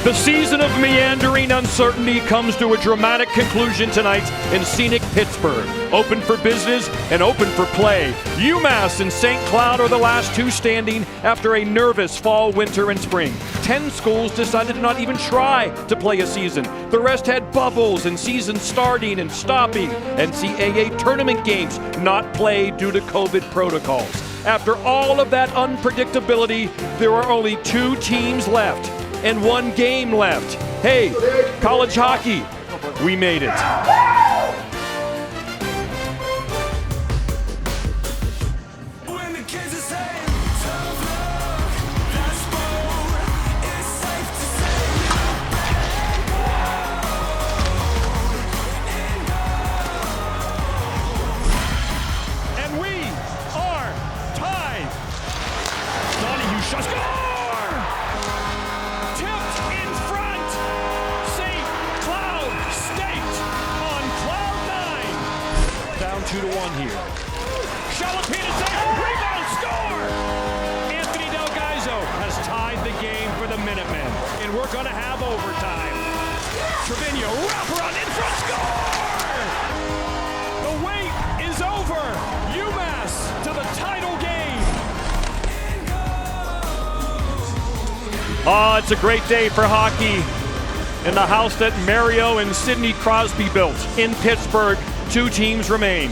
The season of meandering uncertainty comes to a dramatic conclusion tonight in scenic Pittsburgh. Open for business and open for play. UMass and St. Cloud are the last two standing after a nervous fall, winter, and spring. 10 schools decided to not even try to play a season. The rest had bubbles and seasons starting and stopping. NCAA tournament games not played due to COVID protocols. After all of that unpredictability, there are only 2 teams left and 1 game left. Hey, college hockey, we made it. And we are tied. Donahue shot. Score! Tipped in front. St. CloudSt on cloud 9. Down 2-1 here. Shalapina save. Rebound score! Anthony Delgaizo has tied the game for the Minutemen. And we're going to have overtime. Trevino wraparound in front. Score! The wait is over. UMass to the title game. Oh, it's a great day for hockey in the house that Mario and Sidney Crosby built in Pittsburgh. 2 teams remain.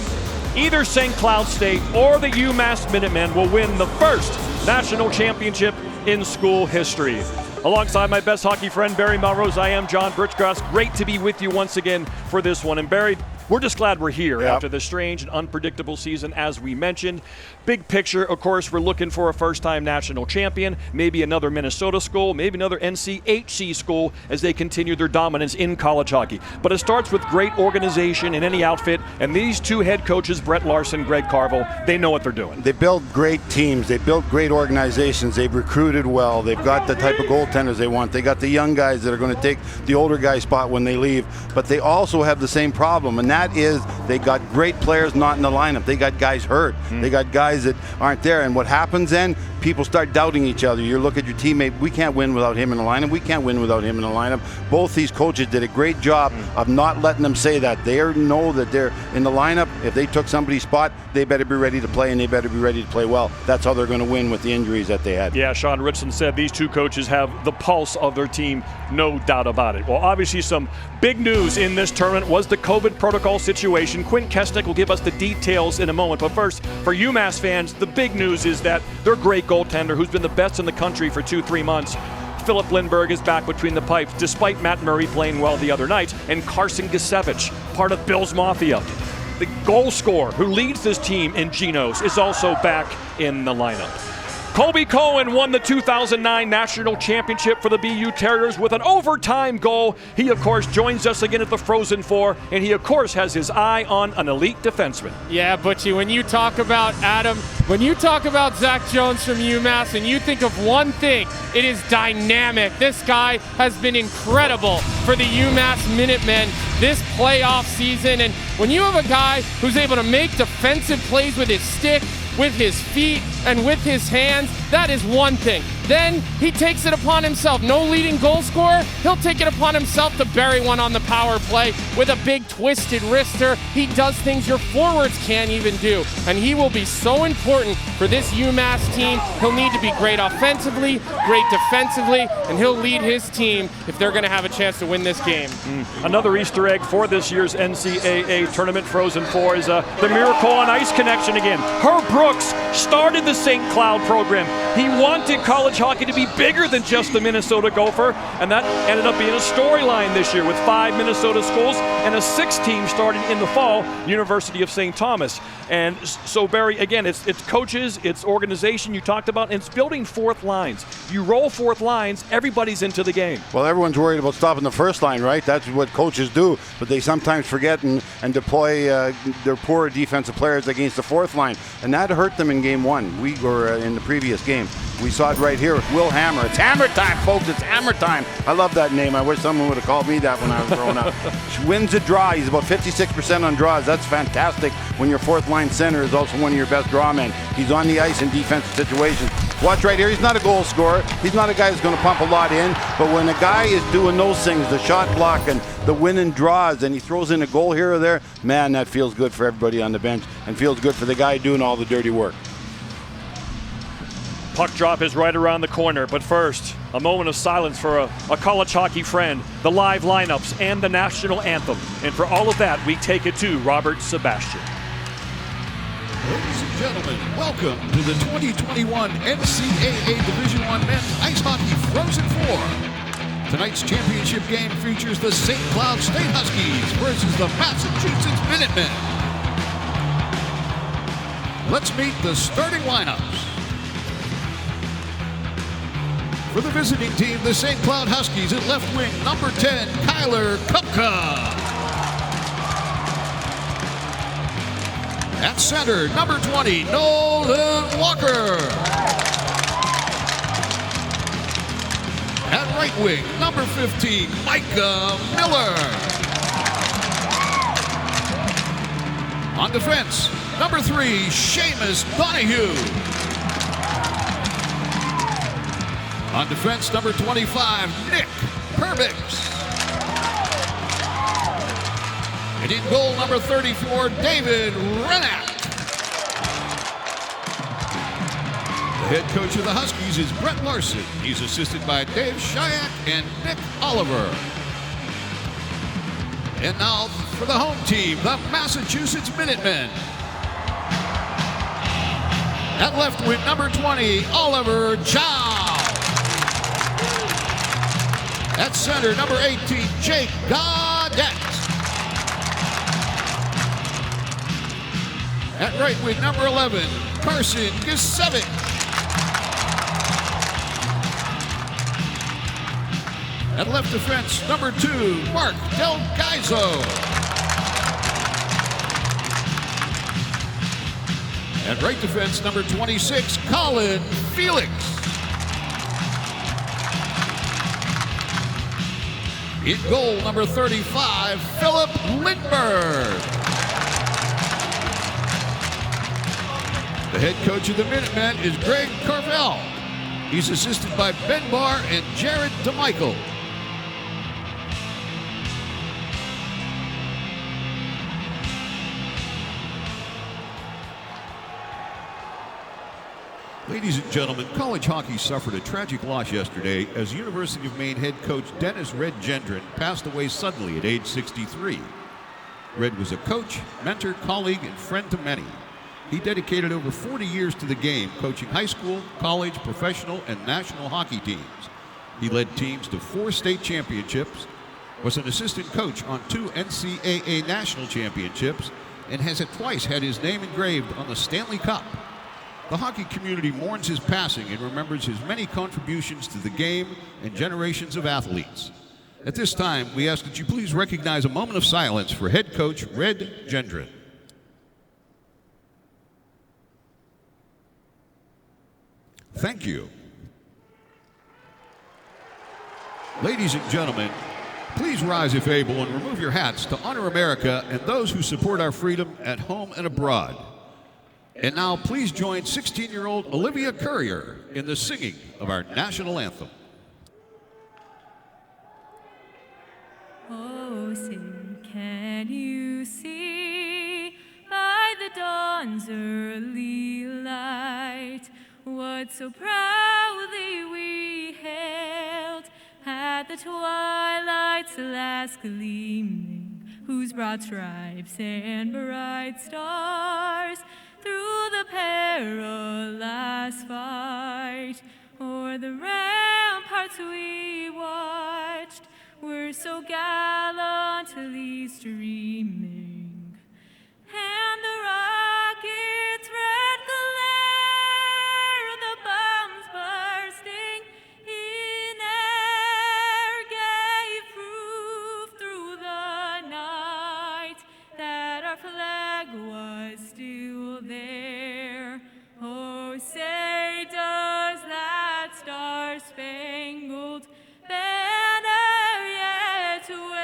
Either St. Cloud State or the UMass Minutemen will win the first national championship in school history. Alongside my best hockey friend, Barry Melrose, I am John Britchgrass. Great to be with you once again for this one. And Barry, we're just glad we're here after this strange and unpredictable season, as we mentioned. Big picture, of course, we're looking for a first-time national champion, maybe another Minnesota school, maybe another NCHC school as they continue their dominance in college hockey. But it starts with great organization in any outfit, and these 2 head coaches, Brett Larson, Greg Carvel, they know what they're doing. They build great teams. They built great organizations. They've recruited well. They've got the type of goaltenders they want. They got the young guys that are going to take the older guys' spot when they leave. But they also have the same problem, and that is they got great players not in the lineup. They got guys hurt. They got guys that aren't there. And what happens then? People start doubting each other. You look at your teammate, we can't win without him in the lineup. We can't win without him in the lineup. Both these coaches did a great job of not letting them say that. They know that they're in the lineup. If they took somebody's spot, they better be ready to play, and they better be ready to play well. That's how they're going to win with the injuries that they had. Yeah, Sean Richardson said these 2 coaches have the pulse of their team, no doubt about it. Well, obviously some big news in this tournament was the COVID protocol situation. Quinn Kesnick will give us the details in a moment. But first, for UMass fans, the big news is that their great goaltender, who's been the best in the country for 2-3 months, Philip Lindbergh, is back between the pipes, despite Matt Murray playing well the other night, and Carson Gisevich, part of Bill's Mafia. The goal scorer who leads this team in Genos is also back in the lineup. Colby Cohen won the 2009 National Championship for the BU Terriers with an overtime goal. He, of course, joins us again at the Frozen Four, and he, of course, has his eye on an elite defenseman. Yeah, Butchie, when you talk about Adam, when you talk about Zach Jones from UMass, and you think of one thing, it is dynamic. This guy has been incredible for the UMass Minutemen this playoff season, and when you have a guy who's able to make defensive plays with his stick, with his feet, and with his hands, that is one thing. Then he takes it upon himself. No leading goal scorer, he'll take it upon himself to bury one on the power play with a big twisted wrister. He does things your forwards can't even do, and he will be so important for this UMass team. He'll need to be great offensively, great defensively, and he'll lead his team if they're going to have a chance to win this game. Another Easter egg for this year's NCAA Tournament Frozen Four is the Miracle on Ice connection again. Herb Brooks started the St. Cloud program. He wanted college hockey to be bigger than just the Minnesota Gopher, and that ended up being a storyline this year with 5 Minnesota schools and a 6th team starting in the fall, University of St. Thomas. And so, Barry, again, it's coaches, it's organization you talked about, and it's building 4th lines. You roll 4th lines, everybody's into the game. Well, everyone's worried about stopping the first line, right? That's what coaches do, but they sometimes forget and deploy their poor defensive players against the 4th line, and that hurt them in game 1. We were in the previous game. We saw it right here with Will Hammer. It's hammer time, folks. It's hammer time. I love that name. I wish someone would have called me that when I was growing up. Wins a draw. He's about 56% on draws. That's fantastic when your 4th line center is also one of your best draw men. He's on the ice in defensive situations. Watch right here. He's not a goal scorer. He's not a guy who's going to pump a lot in. But when a guy is doing those things, the shot block and the winning draws, and he throws in a goal here or there, man, that feels good for everybody on the bench and feels good for the guy doing all the dirty work. Puck drop is right around the corner, but first, a moment of silence for a college hockey friend, the live lineups, and the national anthem. And for all of that, we take it to Robert Sebastian. Ladies and gentlemen, welcome to the 2021 NCAA Division I Men's Ice Hockey Frozen Four. Tonight's championship game features the St. Cloud State Huskies versus the Massachusetts Minutemen. Let's meet the starting lineups. For the visiting team, the St. Cloud Huskies at left wing, number 10, Kyler Kupka. At center, number 20, Nolan Walker. At right wing, number 15, Micah Miller. On defense, number 3, Seamus Donahue. On defense, number 25, Nick Perbix. And in goal, number 34, David Renack. The head coach of the Huskies is Brett Larson. He's assisted by Dave Shayak and Nick Oliver. And now for the home team, the Massachusetts Minutemen. At left wing, number 20, Oliver Chow. At center, number 18, Jake Gaudette. At right wing, number 11, Carson Gisevic. At left defense, number 2, Mark Del Gaizo. At right defense, number 26, Colin Felix. In goal, number 35, Philip Lindbergh. The head coach of the Minutemen is Greg Carvel. He's assisted by Ben Barr and Jared DeMichael. Ladies and gentlemen, college hockey suffered a tragic loss yesterday as University of Maine head coach Dennis Red Gendron passed away suddenly at age 63. Red was a coach, mentor, colleague, and friend to many. He dedicated over 40 years to the game, coaching high school, college, professional, and national hockey teams. He led teams to 4 state championships, was an assistant coach on 2 NCAA national championships, and has twice had his name engraved on the Stanley Cup. The hockey community mourns his passing and remembers his many contributions to the game and generations of athletes. At this time, we ask that you please recognize a moment of silence for head coach Red Gendron. Thank you. Ladies and gentlemen, please rise if able and remove your hats to honor America and those who support our freedom at home and abroad. And now, please join 16-year-old Olivia Courier in the singing of our national anthem. Oh, say, can you see by the dawn's early light what so proudly we hailed at the twilight's last gleaming, whose broad stripes and bright stars through the perilous fight o'er the ramparts we watched were so gallantly streaming, and the rocket's red glare, the bombs bursting in air, gave proof through the night that our flag was still there. Oh, say does that star-spangled banner yet wave?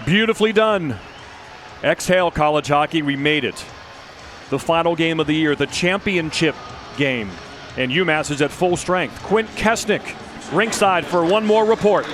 Beautifully done. Exhale, college hockey. We made it. The final game of the year, the championship game. And UMass is at full strength. Quint Kesnick, ringside for one more report.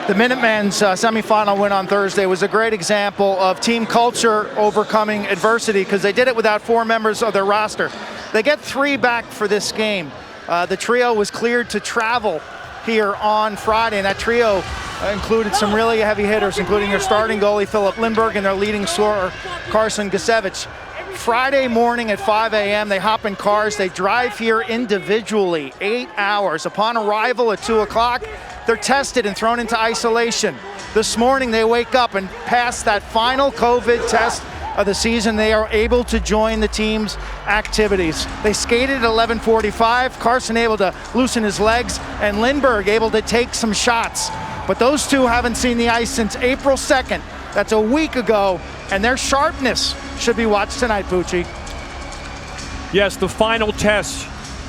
The Minutemen's semifinal win on Thursday was a great example of team culture overcoming adversity because they did it without 4 members of their roster. They get 3 back for this game. The trio was cleared to travel here on Friday, and that trio included some really heavy hitters, including their starting goalie, Philip Lindbergh, and their leading scorer, Carson Gasevich. Friday morning at 5 a.m., they hop in cars. They drive here individually, 8 hours. Upon arrival at 2 o'clock, they're tested and thrown into isolation. This morning, they wake up and pass that final COVID test of the season. They are able to join the team's activities. They skated at 11:45. Carson able to loosen his legs, and Lindbergh able to take some shots. But those two haven't seen the ice since April 2nd. That's a week ago, and their sharpness should be watched tonight, Pucci. Yes, the final test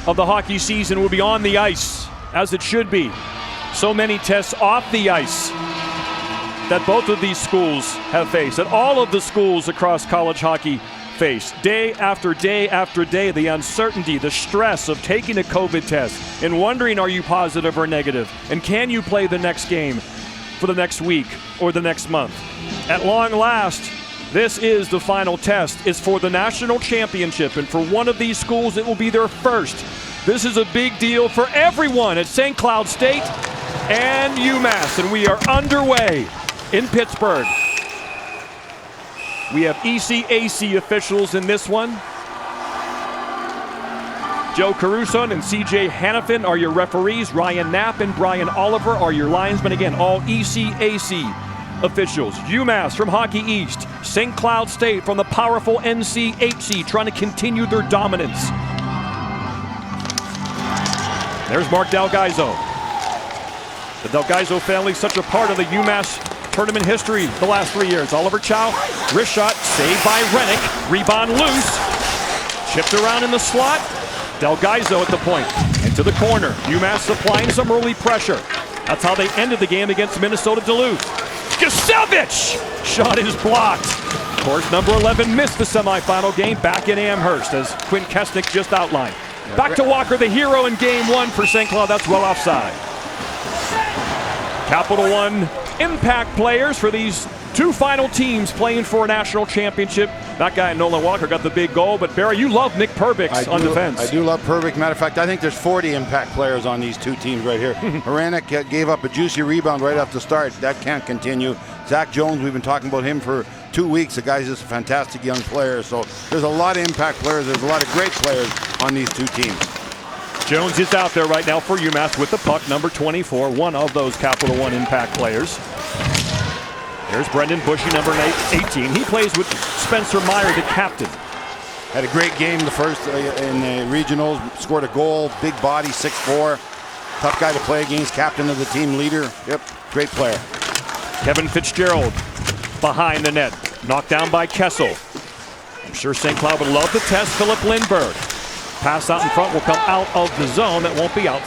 of the hockey season will be on the ice, as it should be. So many tests off the ice that both of these schools have faced, that all of the schools across college hockey face. Day after day after day, the uncertainty, the stress of taking a COVID test and wondering, are you positive or negative? And can you play the next game for the next week or the next month? At long last, this is the final test. It's for the national championship, and for one of these schools, it will be their first. This is a big deal for everyone at St. Cloud State and UMass, and we are underway in Pittsburgh. We have ECAC officials in this one. Joe Caruso and CJ Hannafin are your referees. Ryan Knapp and Brian Oliver are your linesmen. Again, all ECAC officials. UMass from Hockey East. St. Cloud State from the powerful NCHC trying to continue their dominance. There's Mark Delgaizo. The Delgaizo family, such a part of the UMass tournament history the last 3 years. Oliver Chow, wrist shot, saved by Rennick. Rebound loose. Chipped around in the slot. Delgaizo at the point. Into the corner. UMass supplying some early pressure. That's how they ended the game against Minnesota Duluth. Gasevich! Shot is blocked. Of course, number 11 missed the semifinal game back in Amherst, as Quint Kesnick just outlined. Back to Walker, the hero in game 1 for St. Cloud. That's well offside. Capital One impact players for these 2 final teams playing for a national championship. That guy, Nolan Walker, got the big goal, but Barry, you love Nick Perbix on defense. I do love Perbix. Matter of fact, I think there's 40 impact players on these 2 teams right here. Haranek gave up a juicy rebound right off the start. That can't continue. Zach Jones, we've been talking about him for 2 weeks. The guy's just a fantastic young player. So there's a lot of impact players. There's a lot of great players on these 2 teams. Jones is out there right now for UMass with the puck, number 24, one of those Capital One impact players. There's Brendan Bushy, number 18. He plays with Spencer Meyer, the captain. Had a great game the first in the regionals. Scored a goal, big body, 6'4". Tough guy to play against, captain of the team, leader. Yep, great player. Kevin Fitzgerald behind the net, knocked down by Kessel. I'm sure St. Cloud would love to test Philip Lindbergh. Pass out in front will come out of the zone. That won't be out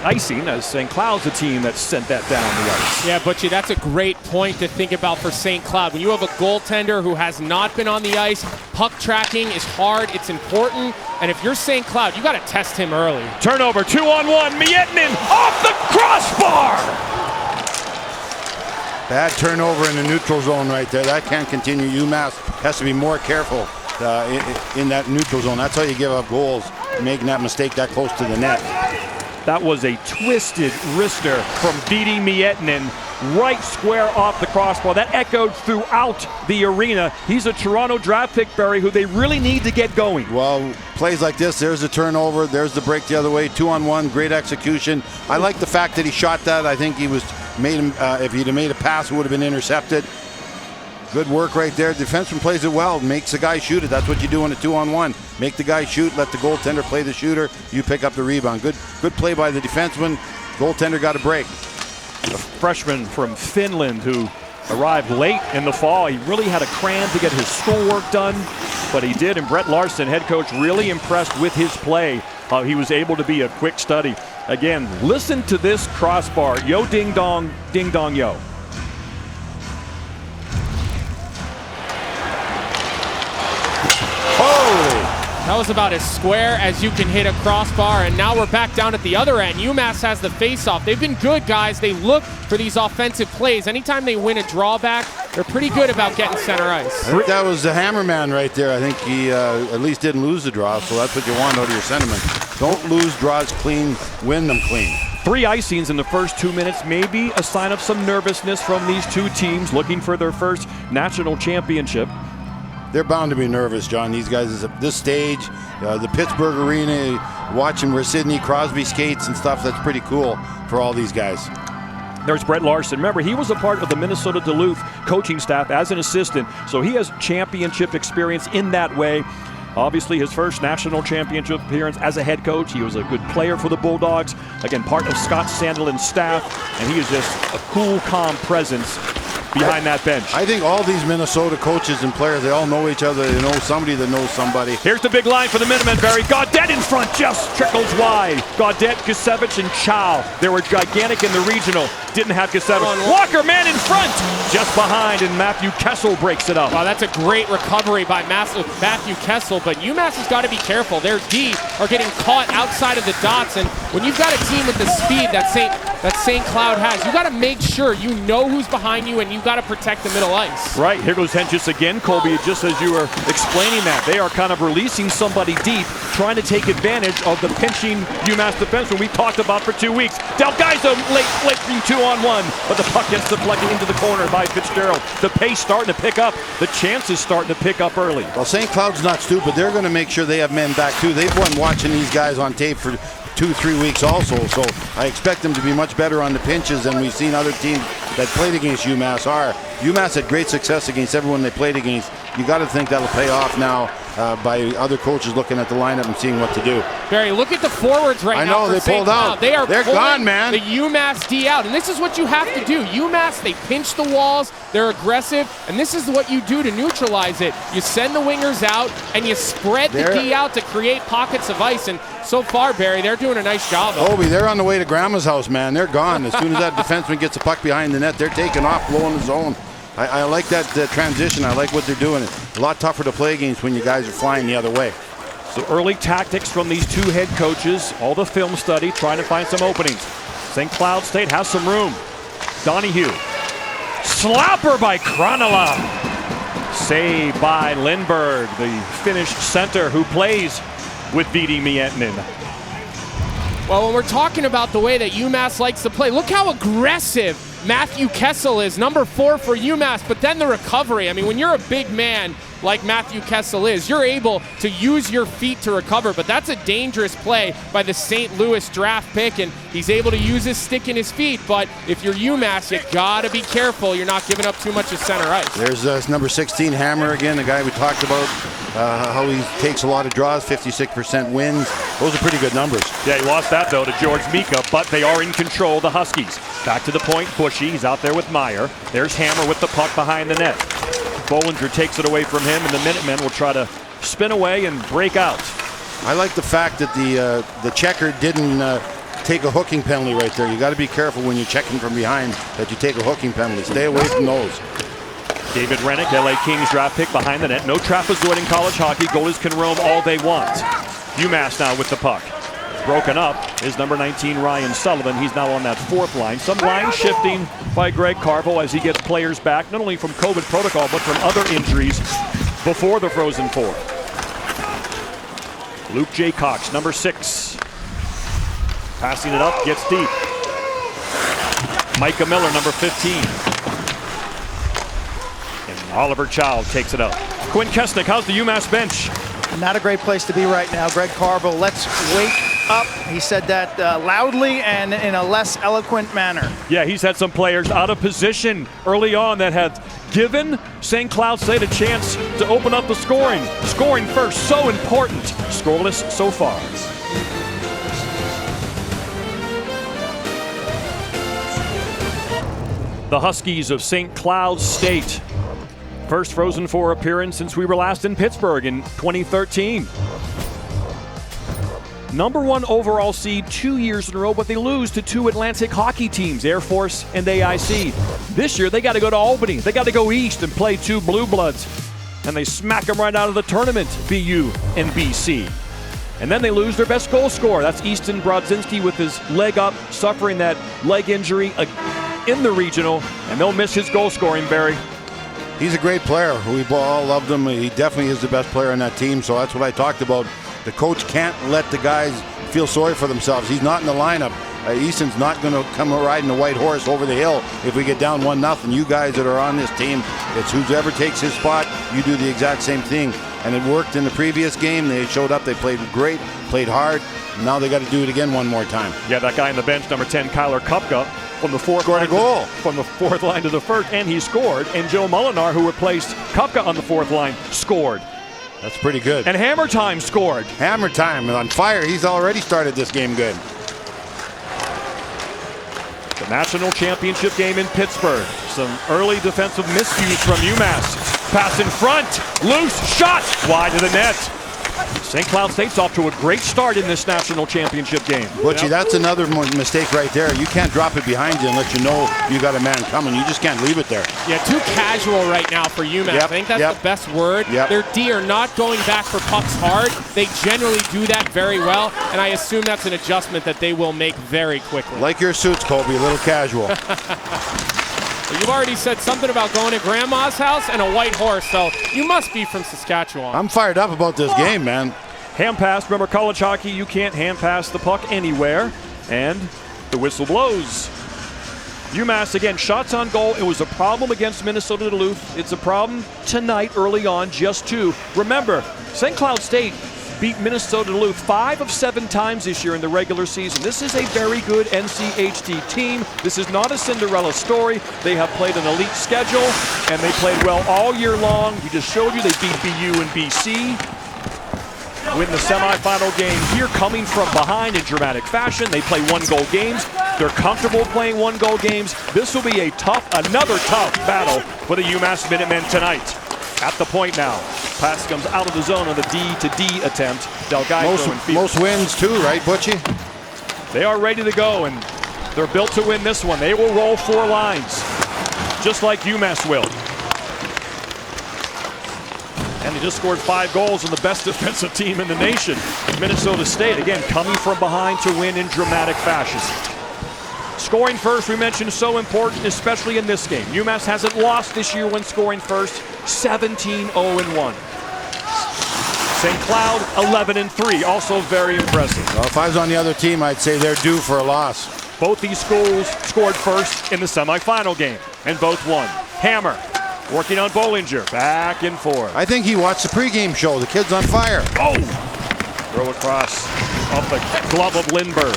icing, as St. Cloud's the team that sent that down the ice. Yeah, Butchie, that's a great point to think about for St. Cloud. When you have a goaltender who has not been on the ice, puck tracking is hard, it's important, and if you're St. Cloud, you got to test him early. Turnover, 2-on-1, Miettinen off the crossbar! Bad turnover in the neutral zone right there. That can't continue. UMass has to be more careful in that neutral zone. That's how you give up goals, making that mistake that close to the net. That was a twisted wrister from Didi Miettinen, right square off the crossbar. That echoed throughout the arena. He's a Toronto draft pick, Barry, who they really need to get going. Well, plays like this, there's the turnover, there's the break the other way, 2-on-1, great execution. I like the fact that he shot that. I think he was made him, if he'd have made a pass, it would have been intercepted. Good work right there. Defenseman plays it well, makes the guy shoot it. That's what you do in a 2-on-1. Make the guy shoot, let the goaltender play the shooter. You pick up the rebound. Good play by the defenseman. Goaltender got a break. A freshman from Finland who arrived late in the fall. He really had a cram to get his schoolwork done, but he did. And Brett Larson, head coach, really impressed with his play. He was able to be a quick study. Again, listen to this crossbar. Yo, ding dong, yo. That was about as square as you can hit a crossbar, and now we're back down at the other end. UMass has the face-off. They've been good, guys. They look for these offensive plays. Anytime they win a drawback, they're pretty good about getting center ice. I think that was the hammerman right there. I think he at least didn't lose the draw, so that's what you want out of your sentiment. Don't lose draws clean, win them clean. 3 icings in the first 2 minutes, maybe a sign of some nervousness from these two teams looking for their first national championship. They're bound to be nervous, John. These guys is at this stage, the Pittsburgh Arena, watching where Sidney Crosby skates and stuff, that's pretty cool for all these guys. There's Brett Larson. Remember, he was a part of the Minnesota Duluth coaching staff as an assistant, so he has championship experience in that way. Obviously, his first national championship appearance as a head coach. He was a good player for the Bulldogs. Again, part of Scott Sandelin's staff, and he is just a cool, calm presence behind that bench. I think all these Minnesota coaches and players, they all know each other. They know somebody that knows somebody. Here's the big line for the Minutemen, Barry. Gaudet in front, just trickles wide. Gaudet, Kusevich, and Chow. They were gigantic in the regional. Didn't have Kusevich. Walker, man in front, just behind, and Matthew Kessel breaks it up. Wow, that's a great recovery by Matthew Kessel, but UMass has got to be careful. Their D are getting caught outside of the dots, and when you've got a team with the speed that St. Cloud has, you got to make sure you know who's behind you, and you got to protect the middle ice. Right, here goes Hentges again, Colby, just as you were explaining that. They are kind of releasing somebody deep, trying to take advantage of the pinching UMass defenseman we talked about for 2 weeks. Delgaizo late flickering 2-on-1, but the puck gets deflected into the corner by Fitzgerald. The pace starting to pick up. The chances starting to pick up early. Well, St. Cloud's not stupid. They're going to make sure they have men back too. They've been watching these guys on tape for 2-3 weeks also, so I expect them to be much better on the pinches than we've seen other teams that played against UMass are. UMass had great success against everyone they played against. You got to think that'll pay off now by other coaches looking at the lineup and seeing what to do. Barry, look at the forwards right now. I know, they pulled out. They're gone, man. The UMass D out, and this is what you have to do. UMass, they pinch the walls, they're aggressive, and this is what you do to neutralize it. You send the wingers out, and you spread the D out to create pockets of ice, and so far, Barry, they're doing a nice job. Obi, they're on the way to Grandma's house, man. They're gone. As soon as that defenseman gets a puck behind the net, they're taking off, blowing the zone. I like that transition. I like what they're doing. It's a lot tougher to play against when you guys are flying the other way. So early tactics from these two head coaches, all the film study, trying to find some openings. St. Cloud State has some room. Donahue. Slapper by Kranila. Save by Lindberg, the Finnish center who plays with Vidi Miettinen. Well, when we're talking about the way that UMass likes to play, look how aggressive Matthew Kessel is, number 4 for UMass, but then the recovery. I mean, when you're a big man like Matthew Kessel is, you're able to use your feet to recover, but that's a dangerous play by the St. Louis draft pick, and he's able to use his stick and his feet, but if you're UMass, you gotta be careful you're not giving up too much of center ice. There's number 16, Hammer again, the guy we talked about, how he takes a lot of draws, 56% wins. Those are pretty good numbers. Yeah, he lost that, though, to George Mika, but they are in control, the Huskies. Back to the point, Bushy, he's out there with Meyer. There's Hammer with the puck behind the net. Bollinger takes it away from him, and the Minutemen will try to spin away and break out. I like the fact that the checker didn't take a hooking penalty right there. You got to be careful when you're checking from behind that you take a hooking penalty. Stay away from those. David Rennick, LA Kings draft pick behind the net. No trapezoid in college hockey. Goalies can roam all they want. UMass now with the puck. Broken up is number 19, Ryan Sullivan. He's now on that 4th line. Some line shifting by Greg Carvel as he gets players back, not only from COVID protocol, but from other injuries before the Frozen Four. Luke J. Cox, number 6. Passing it up, gets deep. Micah Miller, number 15. And Oliver Chow takes it up. Quinn Kesnick, how's the UMass bench? Not a great place to be right now. Greg Carvel, let's wake up. He said that loudly and in a less eloquent manner. Yeah, he's had some players out of position early on that have given St. Cloud State a chance to open up the scoring. Scoring first, so important. Scoreless so far. The Huskies of St. Cloud State. First Frozen Four appearance since we were last in Pittsburgh in 2013. Number 1 overall seed 2 years in a row, but they lose to 2 Atlantic hockey teams, Air Force and AIC. This year, they got to go to Albany. They got to go east and play 2 Blue Bloods. and they smack them right out of the tournament, BU and BC. And then they lose their best goal scorer. That's Easton Brodzinski with his leg up, suffering that leg injury in the regional, and they'll miss his goal scoring, Barry. He's a great player. We all loved him. He definitely is the best player on that team, so that's what I talked about. The coach can't let the guys feel sorry for themselves. He's not in the lineup. Easton's not going to come riding a white horse over the hill if we get down 1-0. You guys that are on this team, it's whoever takes his spot, you do the exact same thing. And it worked in the previous game. They showed up, they played great, played hard. Now they got to do it again one more time. Yeah, that guy on the bench, number 10, Kyler Kupka, from the fourth line to the first, and he scored. And Joe Molinar, who replaced Kupka on the fourth line, scored. That's pretty good. And Hammer Time scored. Hammer Time on fire. He's already started this game good. The national championship game in Pittsburgh. Some early defensive miscues from UMass. Pass in front, loose, shot, wide to the net. St. Cloud State's off to a great start in this national championship game. Butchie, that's another mistake right there. You can't drop it behind you and let you know you got a man coming. You just can't leave it there. Yeah, too casual right now for UMass. I think that's the best word. Their D are not going back for pucks hard. They generally do that very well, and I assume that's an adjustment that they will make very quickly. Like your suits, Colby, a little casual. Well, you've already said something about going to Grandma's house and a white horse, so you must be from Saskatchewan. I'm fired up about this game, man. Hand pass. Remember, college hockey, you can't hand pass the puck anywhere. And the whistle blows. UMass, again, shots on goal. It was a problem against Minnesota Duluth. It's a problem tonight early on, just 2. Remember, St. Cloud State beat Minnesota Duluth 5 of 7 times this year in the regular season. This is a very good NCHD team. This is not a Cinderella story. They have played an elite schedule, and they played well all year long. We just showed you they beat BU and BC. Win the semifinal game here, coming from behind in dramatic fashion. They play 1-goal games. They're comfortable playing 1-goal games. This will be another tough battle for the UMass Minutemen tonight. At the point now. Pass comes out of the zone on the D-to-D attempt. Most wins too, right, Butchie? They are ready to go, and they're built to win this one. They will roll 4 lines, just like UMass will. And they just scored 5 goals on the best defensive team in the nation, Minnesota State. Again, coming from behind to win in dramatic fashion. Scoring first, we mentioned, so important, especially in this game. UMass hasn't lost this year when scoring first, 17-0-1. St. Cloud, 11-3, also very impressive. Well, if I was on the other team, I'd say they're due for a loss. Both these schools scored first in the semifinal game, and both won. Hammer working on Bollinger, back and forth. I think he watched the pregame show. The kid's on fire. Oh! Throw across off the glove of Lindbergh.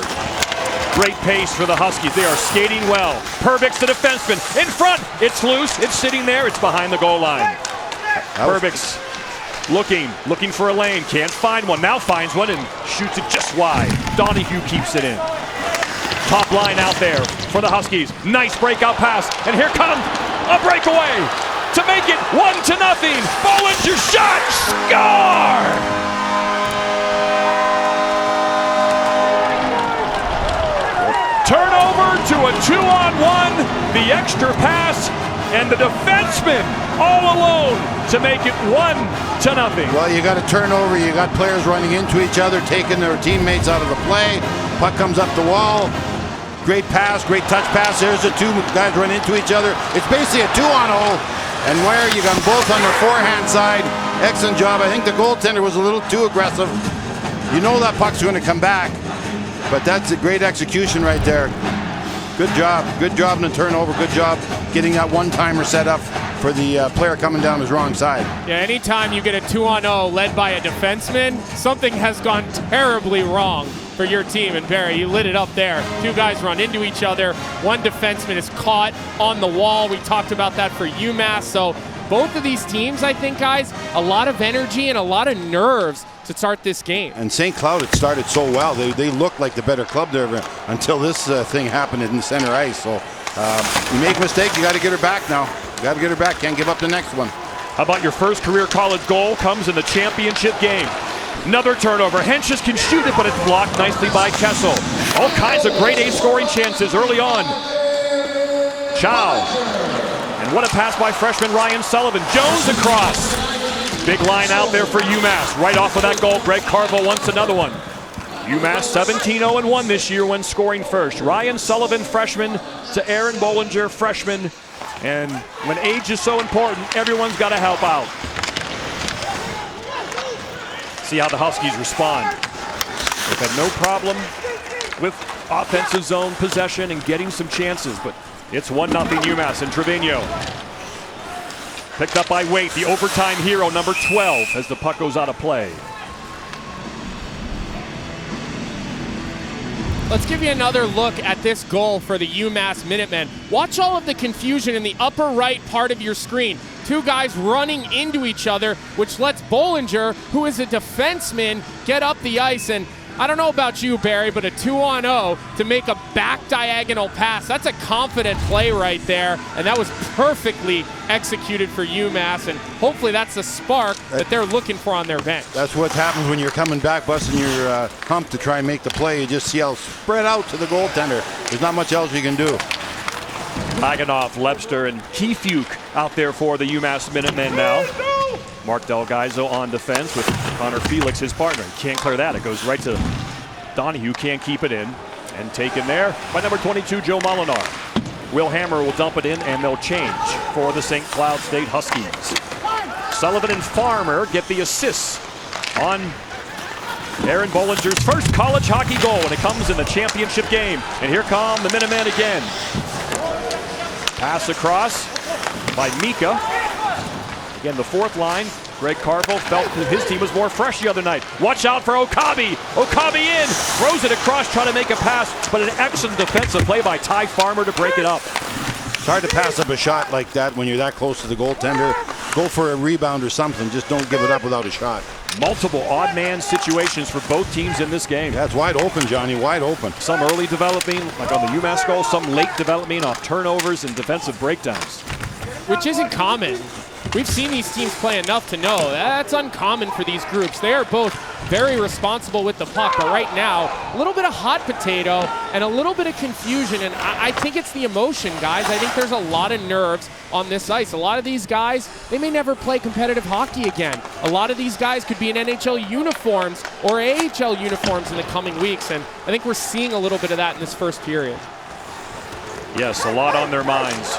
Great pace for the Huskies. They are skating well. Perbix, the defenseman, in front. It's loose. It's sitting there. It's behind the goal line. Perbix looking for a lane. Can't find one. Now finds one and shoots it just wide. Donahue keeps it in. Top line out there for the Huskies. Nice breakout pass. And here comes a breakaway to make it 1-0. Bollinger shot. Score! Turnover to a 2-on-1, the extra pass, and the defenseman all alone to make it 1-0. Well, you got a turnover, you got players running into each other, taking their teammates out of the play. Puck comes up the wall. Great pass, great touch pass. There's the 2 guys run into each other. It's basically a 2-on-0. And where you got them both on their forehand side. Excellent job. I think the goaltender was a little too aggressive. You know that puck's going to come back. But that's a great execution right there. Good job. Good job in the turnover. Good job getting that one-timer set up for the player coming down his wrong side. Yeah, anytime you get a 2-on-0 led by a defenseman, something has gone terribly wrong for your team. And Barry, you lit it up there. 2 guys run into each other. 1 defenseman is caught on the wall. We talked about that for UMass. So both of these teams, I think, guys, a lot of energy and a lot of nerves to start this game. And St. Cloud had started so well. They looked like the better club there until this thing happened in the center ice. So you make a mistake, you got to get her back now. You got to get her back. Can't give up the next one. How about your first career college goal comes in the championship game? Another turnover. Henches can shoot it, but it's blocked nicely by Kessel. All kinds of grade A scoring chances early on. Chow. And what a pass by freshman Ryan Sullivan. Jones across. Big line out there for UMass. Right off of that goal, Greg Carville wants another one. UMass 17-0-1 this year when scoring first. Ryan Sullivan, freshman, to Aaron Bollinger, freshman. And when age is so important, everyone's got to help out. See how the Huskies respond. They've had no problem with offensive zone possession and getting some chances, but it's 1-0 UMass, and Trevino picked up by Waite, the overtime hero, number 12, as the puck goes out of play. Let's give you another look at this goal for the UMass Minutemen. Watch all of the confusion in the upper right part of your screen. Two guys running into each other, which lets Bollinger, who is a defenseman, get up the ice. And I don't know about you, Barry, but a 2-on-0 to make a back diagonal pass, that's a confident play right there. And that was perfectly executed for UMass. And hopefully that's the spark that they're looking for on their bench. That's what happens when you're coming back, busting your hump to try and make the play. You just see how spread out to the goaltender. There's not much else you can do. Maganoff, Lebster, and Kefuk out there for the UMass Minutemen now. Mark Delgaizo on defense with Connor Felix, his partner. He can't clear that. It goes right to Donahue. Can't keep it in. And taken there by number 22, Joe Molinar. Will Hammer will dump it in, and they'll change for the St. Cloud State Huskies. Sullivan and Farmer get the assists on Aaron Bollinger's first college hockey goal, and it comes in the championship game. And here come the Minutemen again. Pass across by Mika. Again, the fourth line. Greg Carville felt that his team was more fresh the other night. Watch out for Okabe. Okabe in. Throws it across, trying to make a pass, but an excellent defensive play by Ty Farmer to break it up. It's hard to pass up a shot like that when you're that close to the goaltender. Go for a rebound or something. Just don't give it up without a shot. Multiple odd man situations for both teams in this game. That's wide open, Johnny, wide open. Some early developing, like on the UMass goal, some late developing off turnovers and defensive breakdowns. Which isn't common. We've seen these teams play enough to know that's uncommon for these groups. They are both very responsible with the puck, but right now, a little bit of hot potato and a little bit of confusion, and I think it's the emotion, guys. I think there's a lot of nerves on this ice. A lot of these guys, they may never play competitive hockey again. A lot of these guys could be in NHL uniforms or AHL uniforms in the coming weeks, and I think we're seeing a little bit of that in this first period. Yes, a lot on their minds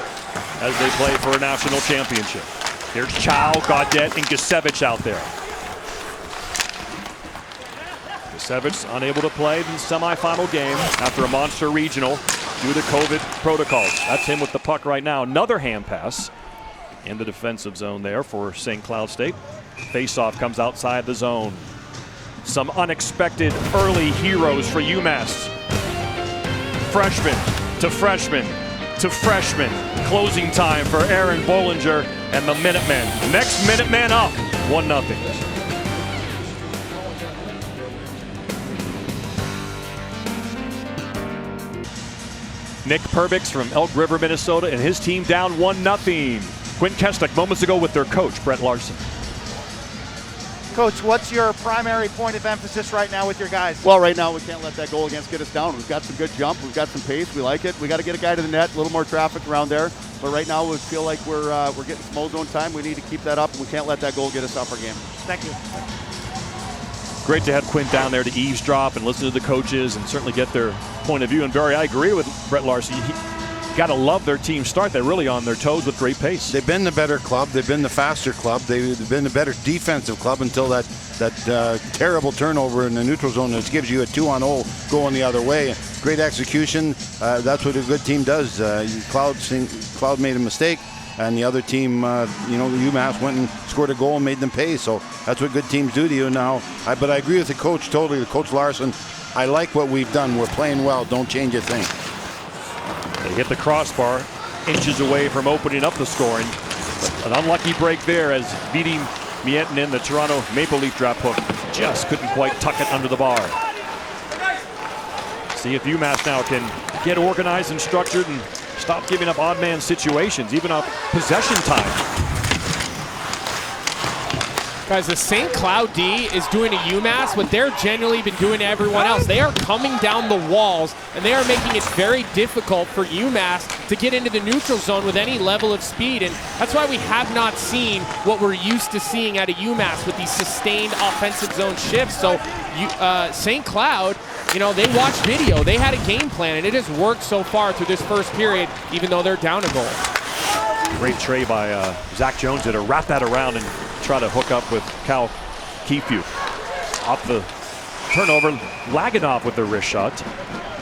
as they play for a national championship. There's Chow, Gaudet, and Gisevich out there. Gisevich unable to play the semifinal game after a monster regional due to COVID protocols. That's him with the puck right now. Another hand pass in the defensive zone there for St. Cloud State. Faceoff comes outside the zone. Some unexpected early heroes for UMass. Freshman to freshman to freshman. Closing time for Aaron Bollinger and the Minutemen. Next Minutemen up, 1-0. Nick Perbix from Elk River, Minnesota, and his team down 1-0. Quinn Keswick moments ago with their coach, Brett Larson. Coach, what's your primary point of emphasis right now with your guys? Well, right now we can't let that goal against get us down. We've got some good jump. We've got some pace. We like it. We got to get a guy to the net, a little more traffic around there. But right now we feel like we're getting some ozone time. We need to keep that up, and we can't let that goal get us off our game. Thank you. Great to have Quinn down there to eavesdrop and listen to the coaches and certainly get their point of view. And Barry, I agree with Brett Larson. Got to love their team start. They're really on their toes with great pace. They've been the better club. They've been the faster club. They've been the better defensive club until that terrible turnover in the neutral zone that gives you a 2-on-0 going the other way. Great execution. That's what a good team does. Cloud made a mistake, and the other team, the UMass went and scored a goal and made them pay. So that's what good teams do to you now. But I agree with the coach totally. Coach Larson, I like what we've done. We're playing well. Don't change a thing. They hit the crossbar, inches away from opening up the scoring. But an unlucky break there as Vidi Miettinen, the Toronto Maple Leaf drop hook, just couldn't quite tuck it under the bar. See if UMass now can get organized and structured and stop giving up odd man situations, even up possession time. Guys, the St. Cloud D is doing to UMass what they're generally been doing to everyone else. They are coming down the walls, and they are making it very difficult for UMass to get into the neutral zone with any level of speed. And that's why we have not seen what we're used to seeing out of UMass with these sustained offensive zone shifts. So St. Cloud, you know, they watched video. They had a game plan, and it has worked so far through this first period, even though they're down a goal. Great tray by Zach Jones to wrap that around and try to hook up with Cal Keefu. Off the turnover, Laganov with the wrist shot.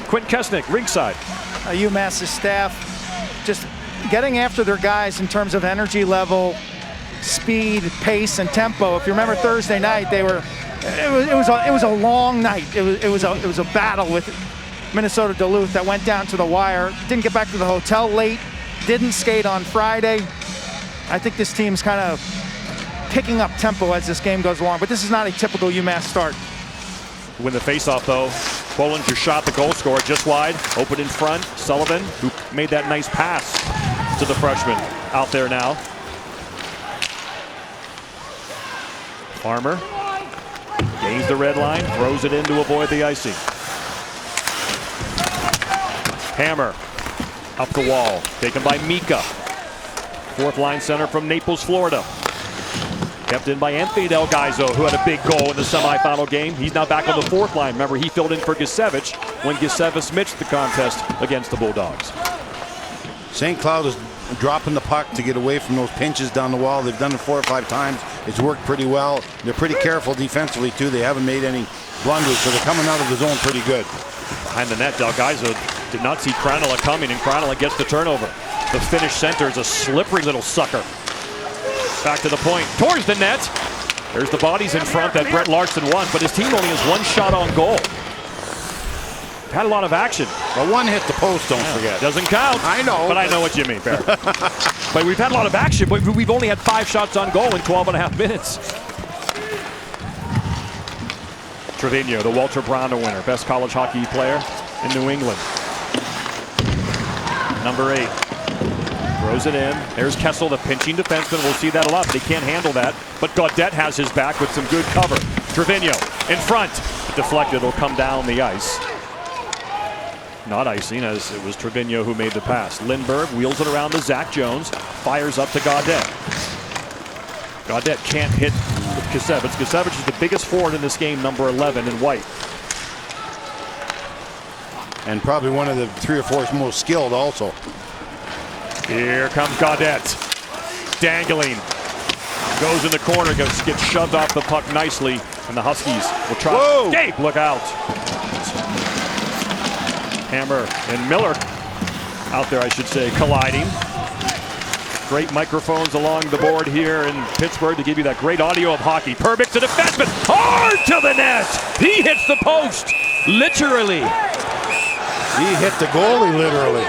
Quinn Kesnick, ringside. UMass's staff just getting after their guys in terms of energy level, speed, pace, and tempo. If you remember Thursday night, it was a long night. It was a battle with Minnesota Duluth that went down to the wire. Didn't get back to the hotel late. Didn't skate on Friday. I think this team's kind of picking up tempo as this game goes along, but this is not a typical UMass start. Win the faceoff though. Bollinger shot the goal scorer just wide. Open in front. Sullivan, who made that nice pass to the freshman, out there now. Farmer gains the red line, throws it in to avoid the icing. Hammer up the wall, taken by Mika. Fourth line center from Naples, Florida. Kept in by Anthony Del Gaizo, who had a big goal in the semifinal game. He's now back on the fourth line. Remember, he filled in for Gisevich when Gisevich missed the contest against the Bulldogs. St. Cloud is dropping the puck to get away from those pinches down the wall. They've done it 4 or 5 times. It's worked pretty well. They're pretty careful defensively, too. They haven't made any blunders, so they're coming out of the zone pretty good. Behind the net, Del Gaizo did not see Krannila coming, and Krannila gets the turnover. The Finnish center is a slippery little sucker. Back to the point, towards the net. There's the bodies in front that Brett Larson won, but his team only has 1 shot on goal. Had a lot of action. Well, 1 hit the post, don't forget. Doesn't count. I know. But I know what you mean, Barry. But we've had a lot of action, but we've only had 5 shots on goal in 12.5 minutes. Trevino, the Walter Brown winner, best college hockey player in New England. Number 8. Throws it in. There's Kessel, the pinching defenseman. We'll see that a lot, but he can't handle that. But Gaudette has his back with some good cover. Trevino in front. Deflected, will come down the ice. Not icing, as it was Trevino who made the pass. Lindbergh wheels it around to Zach Jones. Fires up to Gaudette. Gaudette can't hit Gisevich. Gisevich is the biggest forward in this game, number 11 in white. And probably one of the 3 or 4 most skilled also. Here comes Gaudette. Dangling. Goes in the corner, gets shoved off the puck nicely, and the Huskies will try. Whoa! Gabe, look out. Hammer and Miller out there, I should say, colliding. Great microphones along the board here in Pittsburgh to give you that great audio of hockey. Perbix, the defenseman, hard to the net. He hits the post, literally. He hit the goalie, literally.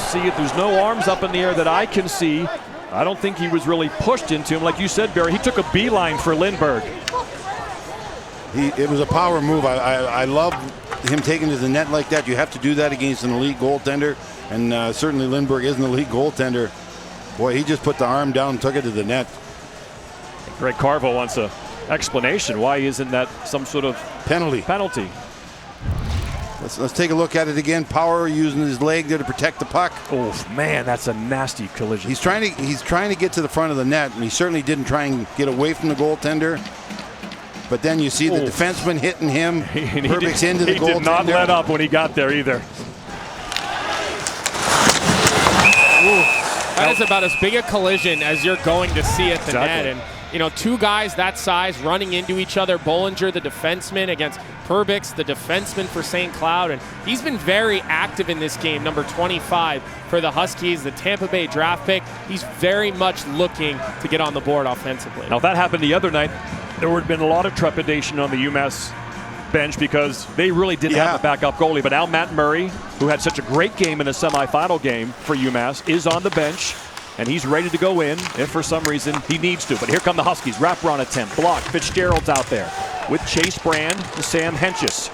See if there's no arms up in the air that I can see. I don't think he was really pushed into him. Like you said, Barry, he took a beeline for Lindbergh. It was a power move. I love him taking to the net like that. You have to do that against an elite goaltender, and certainly Lindbergh is an elite goaltender. Boy, he just put the arm down and took it to the net. Greg Carvo wants an explanation. Why isn't that some sort of penalty? Let's take a look at it again. Power using his leg there to protect the puck. Oh man, that's a nasty collision. He's trying to get to the front of the net, and he certainly didn't try and get away from the goaltender. But then you see the defenseman hitting him. Perbix into the goaltender. He did not let up when he got there either. That is about as big a collision as you're going to see at the net. And you know, 2 guys that size running into each other. Bollinger, the defenseman, against Perbix, the defenseman for St. Cloud. And he's been very active in this game, number 25 for the Huskies, the Tampa Bay draft pick. He's very much looking to get on the board offensively. Now, if that happened the other night, there would have been a lot of trepidation on the UMass bench because they really didn't have a backup goalie. But now Matt Murray, who had such a great game in the semifinal game for UMass, is on the bench. And he's ready to go in if for some reason he needs to. But here come the Huskies. Wraparound attempt. Block. Fitzgerald's out there with Chase Brand and Sam Henches.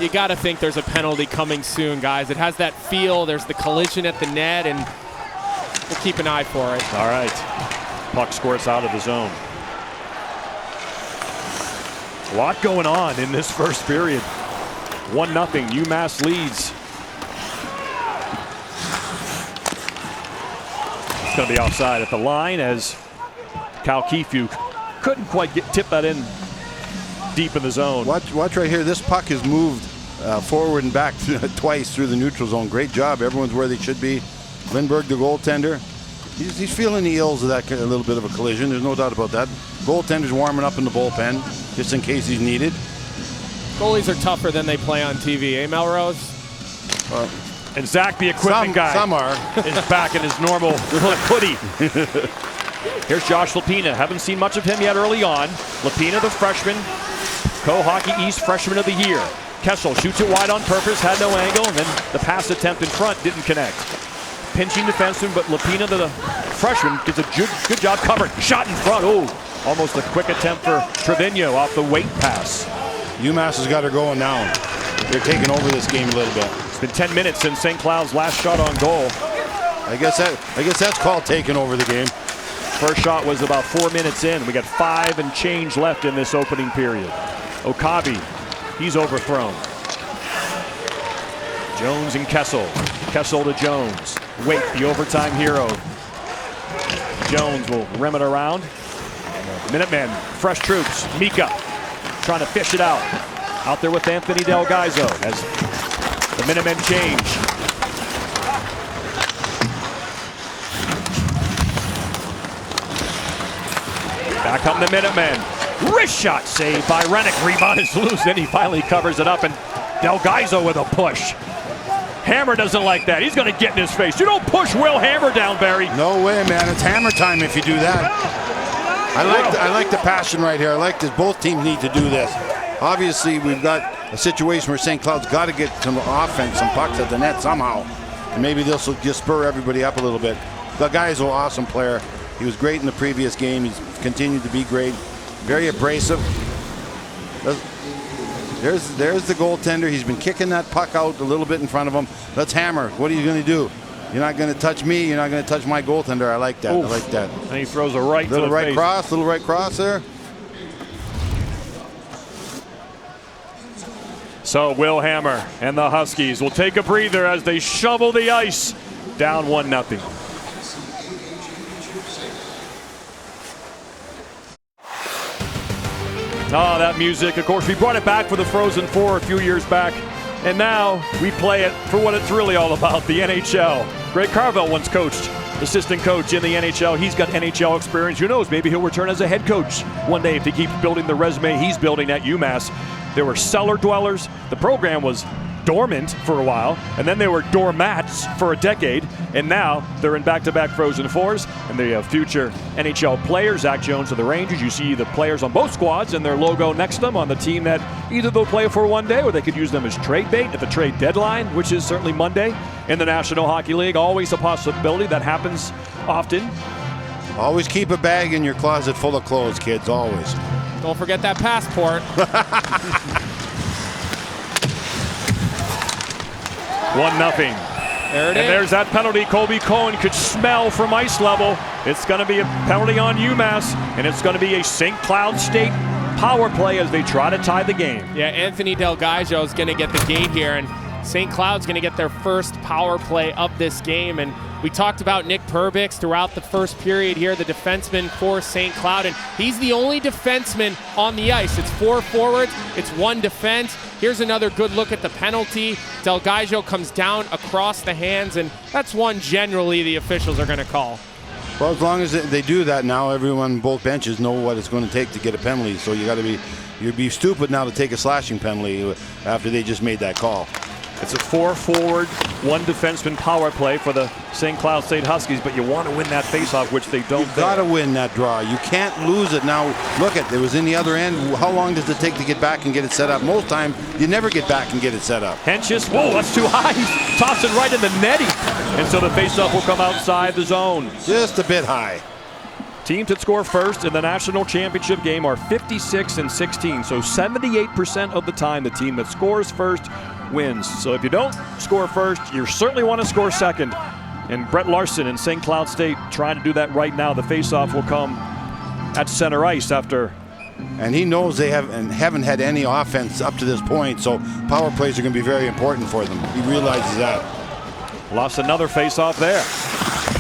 You got to think there's a penalty coming soon, guys. It has that feel. There's the collision at the net, and we'll keep an eye for it. All right. puck squirts out of the zone. A lot going on in this first period. 1-0, UMass leads. It's going to be offside at the line as Cal Keefe couldn't quite tip that in deep in the zone. Watch right here. This puck has moved forward and back twice through the neutral zone. Great job. Everyone's where they should be. Lindbergh, the goaltender, he's feeling the ills of that a little bit of a collision. There's no doubt about that. Goaltender's warming up in the bullpen just in case he's needed. Goalies are tougher than they play on TV, eh, Melrose? And Zach, the equipment guy, some are. is back in his normal hoodie. Here's Josh Lapina. Haven't seen much of him yet early on. Lapina, the freshman, Co-Hockey East Freshman of the Year. Kessel shoots it wide on purpose, had no angle, and then the pass attempt in front didn't connect. Pinching defenseman, but Lapina, the freshman, gets a good job covering. Shot in front. Oh, almost a quick attempt for Trevino off the weight pass. UMass has got her going now. They're taking over this game a little bit. It's been 10 minutes since St. Cloud's last shot on goal. I guess that's called taking over the game. First shot was about 4 minutes in. We got 5 and change left in this opening period. Okabe, he's overthrown. Jones and Kessel. Kessel to Jones. Wait, the overtime hero. Jones will rim it around. Minutemen, fresh troops. Mika trying to fish it out. Out there with Anthony Delgaizo as the Minutemen change. Back come the Minutemen. Wrist shot saved by Rennick. Rebound is loose. Then he finally covers it up, and Delgaizo with a push. Hammer doesn't like that. He's going to get in his face. You don't push Will Hammer down, Barry. No way, man. It's hammer time if you do that. I like the passion right here. I like this. Both teams need to do this. Obviously, we've got a situation where St. Cloud's got to get some offense, some pucks at the net somehow. And maybe this will just spur everybody up a little bit. The guy's an awesome player. He was great in the previous game. He's continued to be great. Very abrasive. There's the goaltender. He's been kicking that puck out a little bit in front of him. Let's hammer. What are you going to do? You're not going to touch me. You're not going to touch my goaltender. I like that. Oof. I like that. And he throws a right little to the right face. Cross, little right cross there. So Will Hammer and the Huskies will take a breather as they shovel the ice. Down 1-0. Oh, that music. Of course, we brought it back for the Frozen Four a few years back. And now we play it for what it's really all about, the NHL. Greg Carvel once coached, assistant coach in the NHL. He's got NHL experience. Who knows, maybe he'll return as a head coach one day if he keeps building the resume he's building at UMass. There were cellar dwellers. The program was dormant for a while, and then they were doormats for a decade, and now they're in back-to-back Frozen Fours, and they have future NHL players. Zach Jones of the Rangers. You see the players on both squads and their logo next to them on the team that either they'll play for one day or they could use them as trade bait at the trade deadline, which is certainly Monday in the National Hockey League. Always a possibility. That happens often. Always keep a bag in your closet full of clothes, kids, always. Don't forget that passport. 1-0. There it is. And there's that penalty Colby Cohen could smell from ice level. It's going to be a penalty on UMass, and it's going to be a St. Cloud State power play as they try to tie the game. Yeah, Anthony Delgaizo is going to get the gate here, and St. Cloud's going to get their first power play of this game. And we talked about Nick Perbix throughout the first period here, the defenseman for St. Cloud, and he's the only defenseman on the ice. It's 4 forwards, it's 1 defense. Here's another good look at the penalty. Delgaizo comes down across the hands, and that's one generally the officials are going to call. Well, as long as they do that now, everyone, both benches know what it's going to take to get a penalty. So you'd be stupid now to take a slashing penalty after they just made that call. It's a 4 forward, 1 defenseman power play for the St. Cloud State Huskies, but you want to win that faceoff, which they don't. You've got to win that draw. You can't lose it. Now, look at it was in the other end. How long does it take to get back and get it set up? Most time, you never get back and get it set up. Henches, whoa, that's too high. He's tossing right in the netting. And so the faceoff will come outside the zone. Just a bit high. Teams that score first in the national championship game are 56-16. So 78% of the time, the team that scores first wins. So if you don't score first, you certainly want to score second. And Brett Larson and St. Cloud State trying to do that right now. The faceoff will come at center ice after. And he knows they haven't had any offense up to this point, so power plays are going to be very important for them. He realizes that. Lost another faceoff there.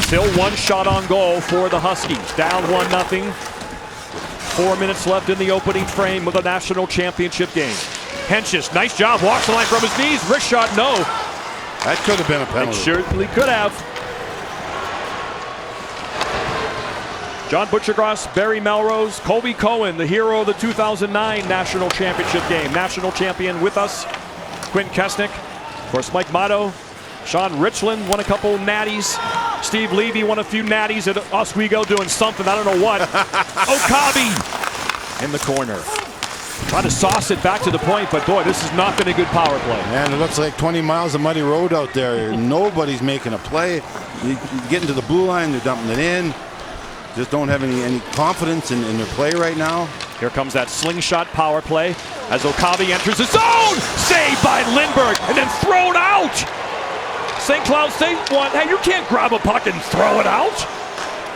Still one shot on goal for the Huskies. Down 1-0. 4 minutes left in the opening frame of the national championship game. Henches, nice job, walks the line from his knees. Wrist shot, no. That could have been a penalty. It certainly could have. John Butchergross, Barry Melrose, Colby Cohen, the hero of the 2009 national championship game. National champion with us, Quinn Kesnick. Of course, Mike Motto, Sean Richland won a couple natties. Steve Levy won a few natties at Oswego doing something, I don't know what. Okabe in the corner. Trying to sauce it back to the point, but boy, this has not been a good power play. Man, it looks like 20 miles of muddy road out there. Nobody's making a play. You get into the blue line, they're dumping it in. Just don't have any confidence in their play right now. Here comes that slingshot power play as Okabe enters the zone. Saved by Lindbergh and then thrown out. St. Cloud State won. Hey, you can't grab a puck and throw it out.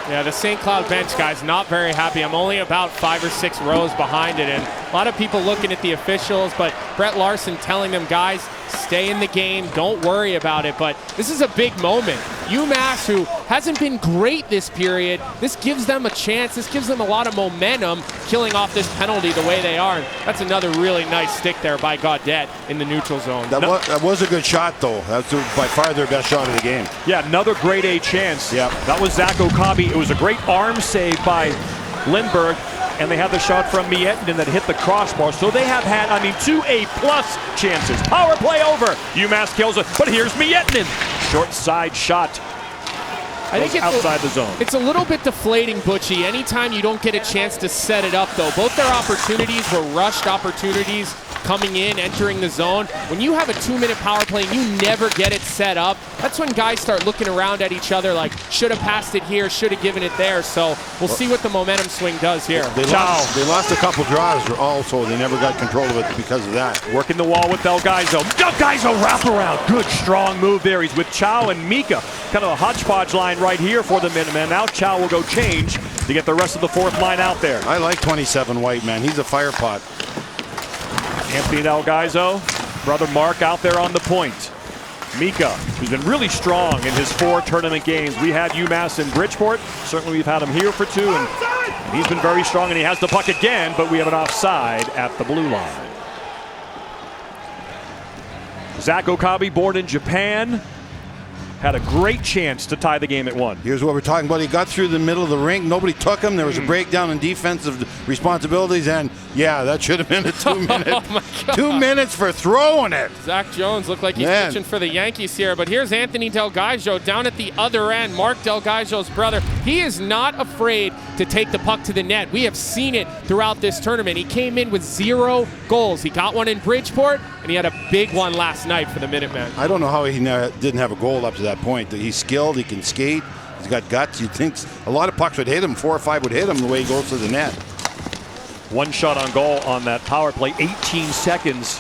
Yeah, the St. Cloud bench, guys, not very happy. I'm only about 5 or 6 rows behind it, and a lot of people looking at the officials, but Brett Larson telling them, guys, stay in the game, don't worry about it. But this is a big moment. UMass, who hasn't been great this period, this gives them a chance. This gives them a lot of momentum, killing off this penalty the way they are. And that's another really nice stick there by Gaudette in the neutral zone. That was a good shot, though. That's by far their best shot of the game. Yeah, another grade A chance. Yeah, that was Zach Okabe. It was a great arm save by Lindbergh. And they had the shot from Miettinen that hit the crossbar. So they have had, 2 A-plus chances. Power play over. UMass kills it, but here's Miettinen. Short side shot. I think it's outside the zone. It's a little bit deflating, Butchie. Anytime you don't get a chance to set it up, though. Both their opportunities were rushed opportunities coming in, entering the zone. When you have a 2-minute power play and you never get it set up, that's when guys start looking around at each other like, should have passed it here, should have given it there. So we'll see what the momentum swing does here. They lost a couple draws also. They never got control of it because of that. Working the wall with Delgaizo. Delgaizo wraparound. Good, strong move there. He's with Chow and Mika. Kind of a hodgepodge line right here for the Minutemen. Now Chow will go change to get the rest of the fourth line out there. I like 27 White, man. He's a fire pot. Anthony Delgaizo, brother Mark out there on the point. Mika, who's been really strong in his 4 tournament games. We had UMass in Bridgeport. Certainly we've had him here for 2, and he's been very strong, and he has the puck again, but we have an offside at the blue line. Zach Okabe, born in Japan, had a great chance to tie the game at 1. Here's what we're talking about. He got through the middle of the rink. Nobody took him. There was a breakdown in defensive responsibilities, and yeah, that should have been a 2-minute. Oh my God. 2 minutes for throwing it. Zach Jones looked like he's pitching for the Yankees here, but here's Anthony Delgaizo down at the other end. Mark Delgaizo's brother. He is not afraid to take the puck to the net. We have seen it throughout this tournament. He came in with 0 goals. He got one in Bridgeport, and he had a big one last night for the Minutemen. I don't know how he didn't have a goal up to that point. He's skilled, he can skate, he's got guts. You'd think a lot of pucks would hit him, 4 or 5 would hit him the way he goes to the net. 1 shot on goal on that power play, 18 seconds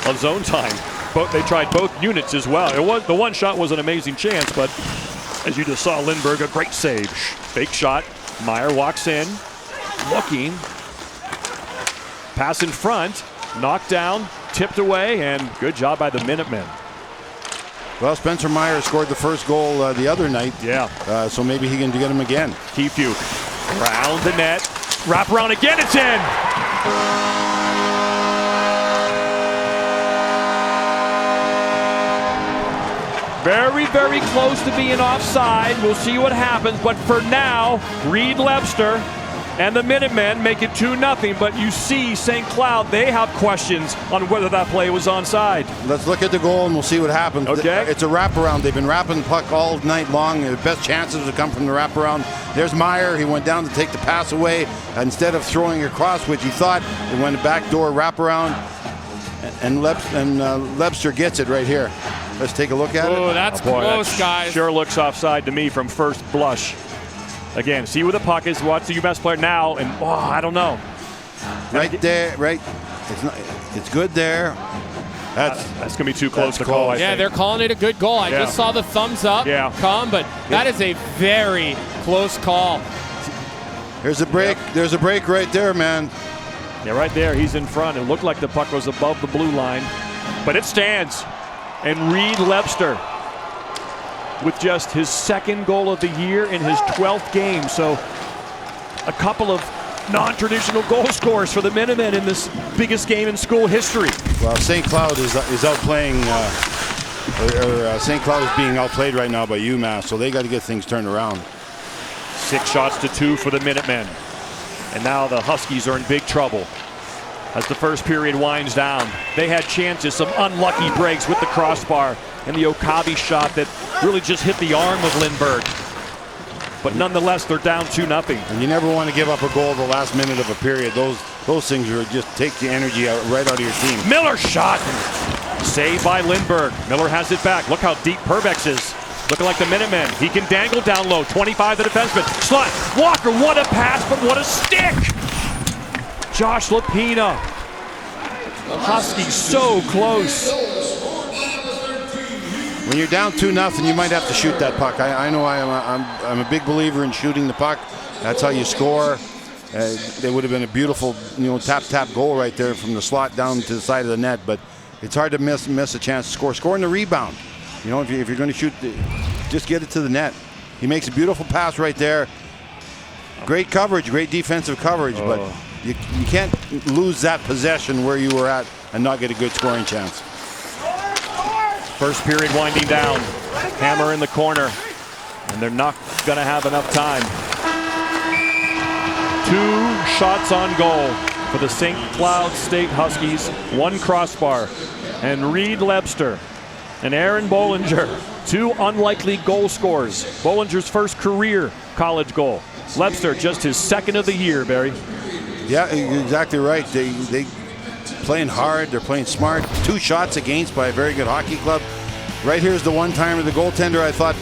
of zone time. They tried both units as well. The 1 shot was an amazing chance, but as you just saw, Lindbergh, a great save. Fake shot, Meyer walks in, looking, pass in front, knocked down, tipped away, and good job by the Minutemen. Well, Spencer Meyer scored the first goal the other night. Yeah. So maybe he can get him again. Keefuke round the net, wrap around again, it's in. Very, very close to being offside. We'll see what happens, but for now, Reed Lebster and the Minutemen make it 2-0, but you see St. Cloud, they have questions on whether that play was onside. Let's look at the goal and we'll see what happens. Okay. It's a wraparound. They've been wrapping the puck all night long. The best chances have come from the wraparound. There's Meyer. He went down to take the pass away. Instead of throwing across, which he thought, it went a backdoor wraparound, and Lebster gets it right here. Let's take a look at it. Oh, that's close, guys. Sure looks offside to me from first blush. Again, see where the puck is. Watch the UMass player now, and I don't know. Right there, right. It's good there. That's going to be too close to call, I think. They're calling it a good goal. I just saw the thumbs up come, but that is a very close call. There's a break. There's a break right there, man. Yeah, right there. He's in front. It looked like the puck was above the blue line, but it stands. And Reed Lebster with just his second goal of the year in his 12th game. So a couple of non-traditional goal scorers for the Minutemen in this biggest game in school history. Well, St. Cloud is outplaying, St. Cloud is being outplayed right now by UMass, so they got to get things turned around. 6 shots to 2 for the Minutemen. And now the Huskies are in big trouble as the first period winds down. They had chances, some unlucky breaks with the crossbar and the Okabe shot that really just hit the arm of Lindbergh. But nonetheless, they're down 2-0. And you never want to give up a goal the last minute of a period. Those things are just take the energy right out of your team. Miller shot. Saved by Lindbergh. Miller has it back. Look how deep Perbex is. Looking like the Minutemen. He can dangle down low. 25 the defenseman. Slot. Walker, what a pass, but what a stick. Josh Lapina. Huskies so close. When you're down 2-0, you might have to shoot that puck. I know I'm a big believer in shooting the puck. That's how you score. There would have been a beautiful, tap goal right there from the slot down to the side of the net. But it's hard to miss a chance to score. Scoring the rebound. If you're going to shoot, just get it to the net. He makes a beautiful pass right there. Great coverage, great defensive coverage, but you can't lose that possession where you were at and not get a good scoring chance. First period winding down. Hammer in the corner, and they're not going to have enough time. 2 shots on goal for the St. Cloud State Huskies. 1 crossbar, and Reed Lebster and Aaron Bollinger, 2 unlikely goal scorers. Bollinger's first career college goal. Lebster just his second of the year, Barry. Yeah, you're exactly right. They playing hard, they're playing smart. 2 shots against by a very good hockey club. Right here's the one-timer. The goaltender, I thought,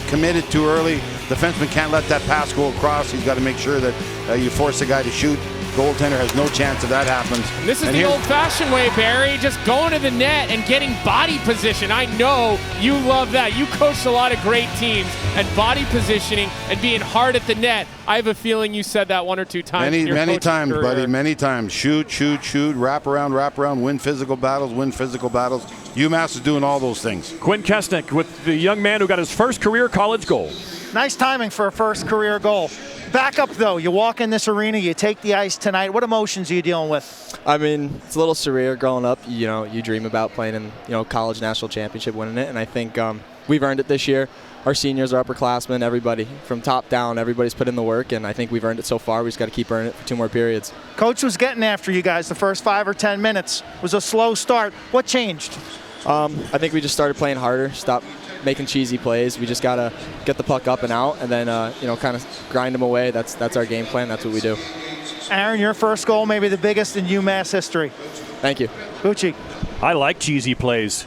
committed too early. Defenseman can't let that pass go across. He's got to make sure that you force the guy to shoot. Goaltender has no chance if that happens. And this is the old-fashioned way, Barry, just going to the net and getting body position. I know you love that. You coached a lot of great teams, and body positioning and being hard at the net. I have a feeling you said that 1 or 2 times. Many times, career. Buddy. Many times. Shoot, wrap around, win physical battles. UMass is doing all those things. Quinn Kesnick with the young man who got his first career college goal. Nice timing for a first career goal. Back up, though. You walk in this arena, you take the ice tonight. What emotions are you dealing with? I mean, it's a little surreal growing up. You dream about playing in, college national championship, winning it, and I think we've earned it this year. Our seniors, our upperclassmen, everybody, from top down, everybody's put in the work, and I think we've earned it so far. We just got to keep earning it for 2 more periods. Coach was getting after you guys the first 5 or 10 minutes. It was a slow start. What changed? I think we just started playing harder, stopped making cheesy plays. We just got to get the puck up and out and then, kind of grind them away. That's our game plan. That's what we do. Aaron, your first goal, maybe the biggest in UMass history. Thank you. Gucci. I like cheesy plays.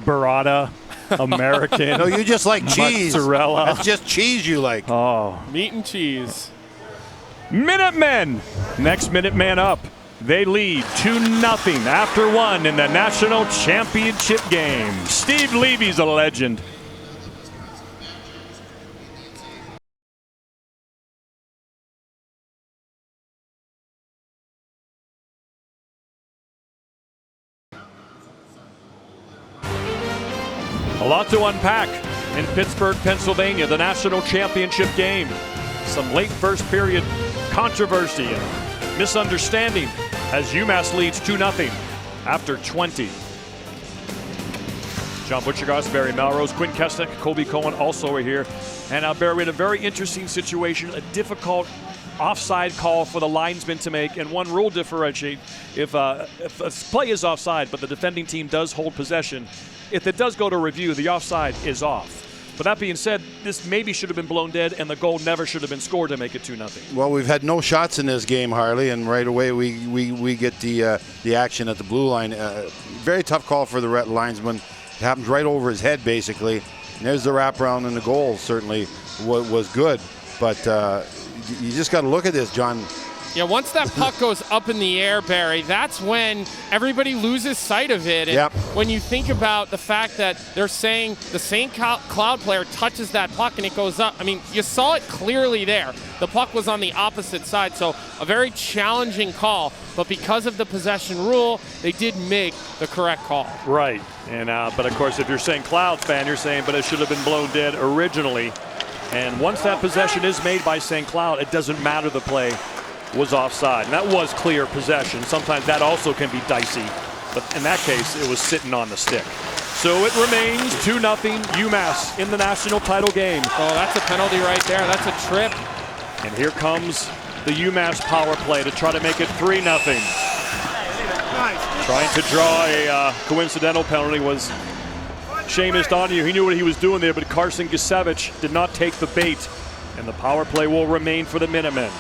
Burrata, American. No, you just like cheese. Mozzarella. That's just cheese you like. Oh. Meat and cheese. Minutemen. Next Minuteman up. They lead 2-0 after 1 in the national championship game. Steve Levy's a legend. A lot to unpack in Pittsburgh, Pennsylvania, the national championship game. Some late first period controversy and misunderstanding as UMass leads 2-0 after 20. John Butchergoss, Barry Melrose, Quinn Kesnick, Colby Cohen also are here. And Barry, we had a very interesting situation, a difficult offside call for the linesman to make, and one rule differentiate. If a play is offside, but the defending team does hold possession, if it does go to review, the offside is off. But that being said, this maybe should have been blown dead, and the goal never should have been scored to make it 2-0. Well, we've had no shots in this game, Harley, and right away we get the action at the blue line. Very tough call for the linesman. It happens right over his head, basically. And there's the wraparound, and the goal certainly was good. But you just got to look at this, John. Yeah, once that puck goes up in the air, Barry, that's when everybody loses sight of it. And when you think about the fact that they're saying the St. Cloud player touches that puck and it goes up, I mean, you saw it clearly there. The puck was on the opposite side, so a very challenging call. But because of the possession rule, they did make the correct call. Right, and but of course, if you're St. Cloud fan, you're saying, but it should have been blown dead originally. And once that possession is made by St. Cloud, it doesn't matter the play was offside. And that was clear possession. Sometimes that also can be dicey. But in that case, it was sitting on the stick. So it remains 2-0 UMass in the national title game. Oh, that's a penalty right there. That's a trip. And here comes the UMass power play to try to make it 3-0. Trying to draw a coincidental penalty was Seamus Donahue. He knew what he was doing there, but Carson Gisevich did not take the bait. And the power play will remain for the Minutemen.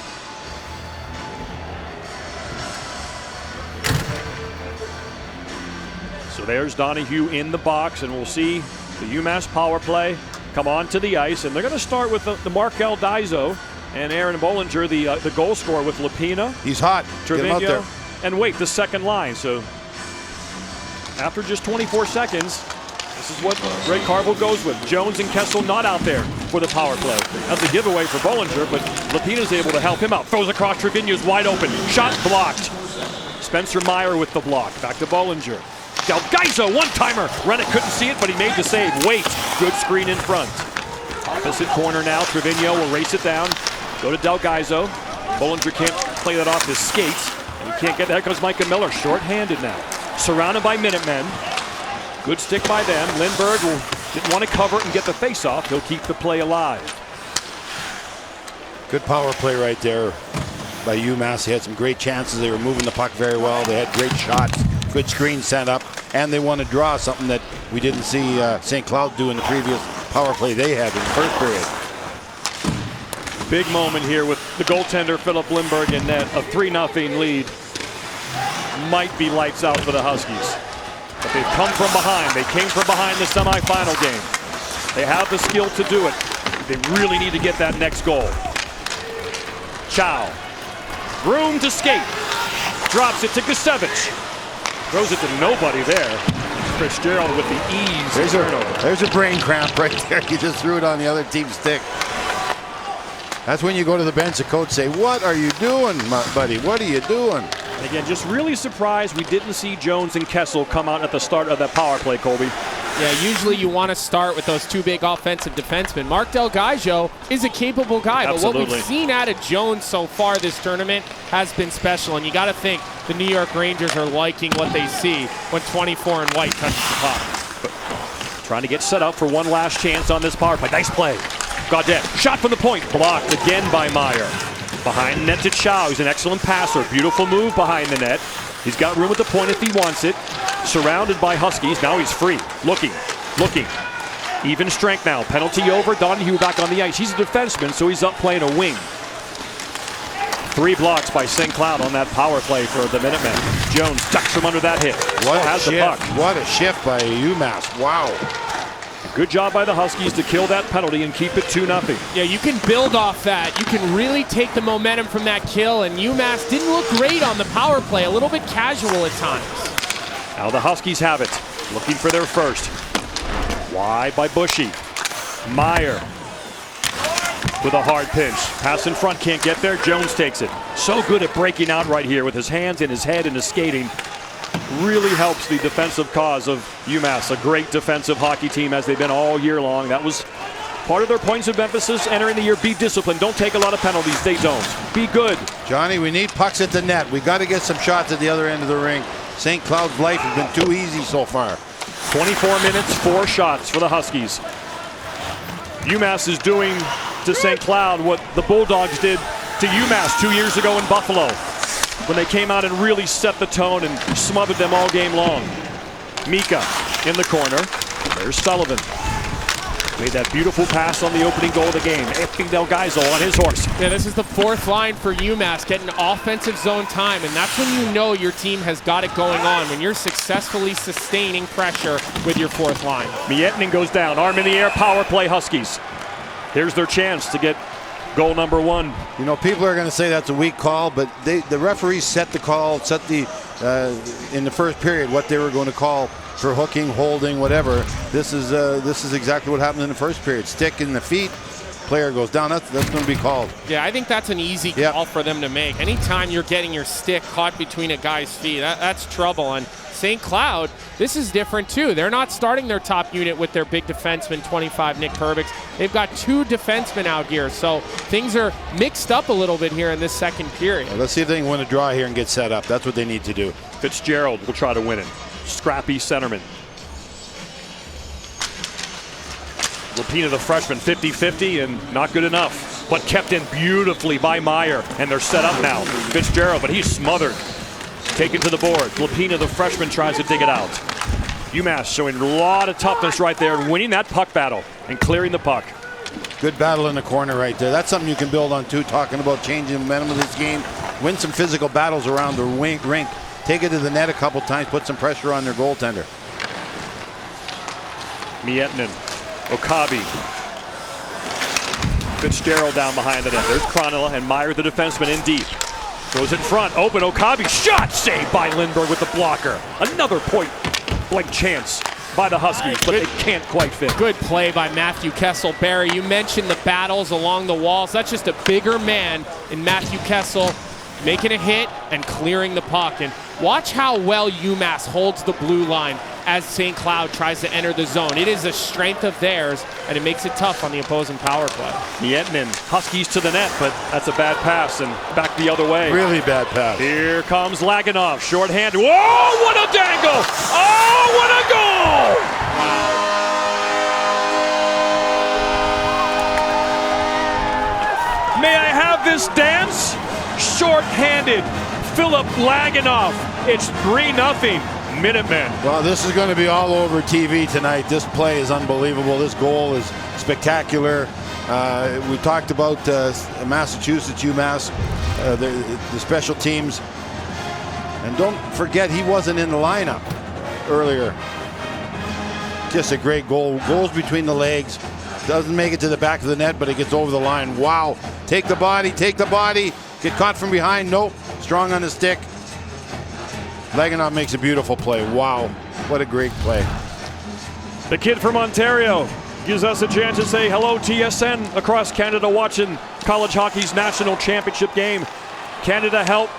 So there's Donahue in the box, and we'll see the UMass power play come onto the ice. And they're going to start with the Markel Daiso and Aaron Bollinger, the goal scorer, with Lapina. He's hot. Get him out there. And wait, the second line. So after just 24 seconds, this is what Ray Carville goes with. Jones and Kessel not out there for the power play. That's a giveaway for Bollinger, but Lapina's able to help him out. Throws across, Trevino's wide open. Shot blocked. Spencer Meyer with the block. Back to Bollinger. Del Gaizo, one-timer. Rennick couldn't see it, but he made the save. Wait, good screen in front. Opposite corner now. Trevino will race it down. Go to Del Gaizo. Bollinger can't play that off his skates. And he can't get there. Comes Micah Miller, short-handed now. Surrounded by Minutemen. Good stick by them. Lindbergh didn't want to cover it and get the face-off. He'll keep the play alive. Good power play right there by UMass. They had some great chances. They were moving the puck very well. They had great shots. Good screen set up, and they won a draw, something that we didn't see St. Cloud do in the previous power play they had in the first period. Big moment here with the goaltender Philip Lindbergh in net. A 3-0 lead might be lights out for the Huskies. But they've come from behind. They came from behind the semifinal game. They have the skill to do it. They really need to get that next goal. Chow. Room to skate. Drops it to Gisevich. Throws it to nobody there. Fitzgerald with the ease. There's a brain cramp right there. You just threw it on the other team's stick. That's when you go to the bench, the coach say, "What are you doing, buddy? What are you doing?" And again, just really surprised we didn't see Jones and Kessel come out at the start of that power play, Colby. Yeah, usually you want to start with those two big offensive defensemen. Mark Del Gaizo is a capable guy, Absolutely. but what we've seen out of Jones so far this tournament has been special, and you got to think the New York Rangers are liking what they see when 24 and White touches the puck. Trying to get set up for one last chance on this power play. Nice play. Gaudette, shot from the point, blocked again by Meyer. Behind the net to Chow. He's an excellent passer. Beautiful move behind the net. He's got room at the point if he wants it. Surrounded by Huskies. Now he's free. Looking. Even strength now. Penalty over. Donahue back on the ice. He's a defenseman, so he's up playing a wing. 3 blocks by St. Cloud on that power play for the Minutemen. Jones ducks from under that hit. What has the puck. What a shift by UMass. Wow. Good job by the Huskies to kill that penalty and keep it 2-0. Yeah, you can build off that. You can really take the momentum from that kill, and UMass didn't look great on the power play. A little bit casual at times. Now the Huskies have it. Looking for their first. Wide by Bushy. Meyer with a hard pinch. Pass in front, can't get there. Jones takes it. So good at breaking out right here with his hands and his head and his skating. Really helps the defensive cause of UMass. A great defensive hockey team as they've been all year long. That was part of their points of emphasis entering the year. Be disciplined. Don't take a lot of penalties. They don't. Be good. Johnny, we need pucks at the net. We got to get some shots at the other end of the ring. St. Cloud's life has been too easy so far. 24 minutes, 4 shots for the Huskies. UMass is doing to St. Cloud what the Bulldogs did to UMass 2 years ago in Buffalo, when they came out and really set the tone and smothered them all game long. Mika in the corner. There's Sullivan. Made that beautiful pass on the opening goal of the game. Effing Del Gaizo on his horse. Yeah, this is the 4th line for UMass, getting offensive zone time, and that's when you know your team has got it going on, when you're successfully sustaining pressure with your 4th line. Mietnin goes down. Arm in the air, power play Huskies. Here's their chance to get Goal number 1. You know, people are going to say that's a weak call, but the referees set the call, in the first period what they were going to call for hooking, holding, whatever. This is exactly what happened in the first period. Stick in the feet, player goes down. That's going to be called. Yeah, I think that's an easy call for them to make. Anytime you're getting your stick caught between a guy's feet, that's trouble. And St. Cloud, this is different too. They're not starting their top unit with their big defenseman, 25, Nick Perbix. They've got 2 defensemen out here, so things are mixed up a little bit here in this second period. Well, let's see if they can win a draw here and get set up. That's what they need to do. Fitzgerald will try to win it. Scrappy centerman. Lapina, the freshman, 50-50 and not good enough, but kept in beautifully by Meyer, and they're set up now. Fitzgerald, but he's smothered. Taken to the board. Lapina, the freshman, tries to dig it out. UMass showing a lot of toughness right there and winning that puck battle and clearing the puck. Good battle in the corner right there. That's something you can build on too, talking about changing the momentum of this game. Win some physical battles around the rink. Take it to the net a couple times, put some pressure on their goaltender. Miettinen, Okabe. Fitzgerald down behind the net. There's Kronila and Meyer, the defenseman, in deep. Goes in front, open, Okabe, shot, saved by Lindbergh with the blocker. Another point blank chance by the Huskies, but they can't quite fit. Good play by Matthew Kessel. Barry, you mentioned the battles along the walls. That's just a bigger man in Matthew Kessel making a hit and clearing the puck. And watch how well UMass holds the blue line as St. Cloud tries to enter the zone. It is a strength of theirs, and it makes it tough on the opposing power play. Miettinen, Huskies to the net, but that's a bad pass and back the other way. Really bad pass. Here comes Lagunov, shorthanded. Whoa, what a dangle! Oh, what a goal! May I have this dance? Short-handed, Philip Lagunov. It's 3-0. Minutemen. Well, this is going to be all over TV tonight. This play is unbelievable. This goal is spectacular. We talked about Massachusetts, UMass, the special teams. And don't forget, he wasn't in the lineup earlier. Just a great goal. Goes between the legs. Doesn't make it to the back of the net, but it gets over the line. Wow. Take the body. Get caught from behind. Nope. Strong on the stick. Lagunov makes a beautiful play. Wow, what a great play. The kid from Ontario gives us a chance to say hello, TSN, across Canada watching college hockey's national championship game. Canada helped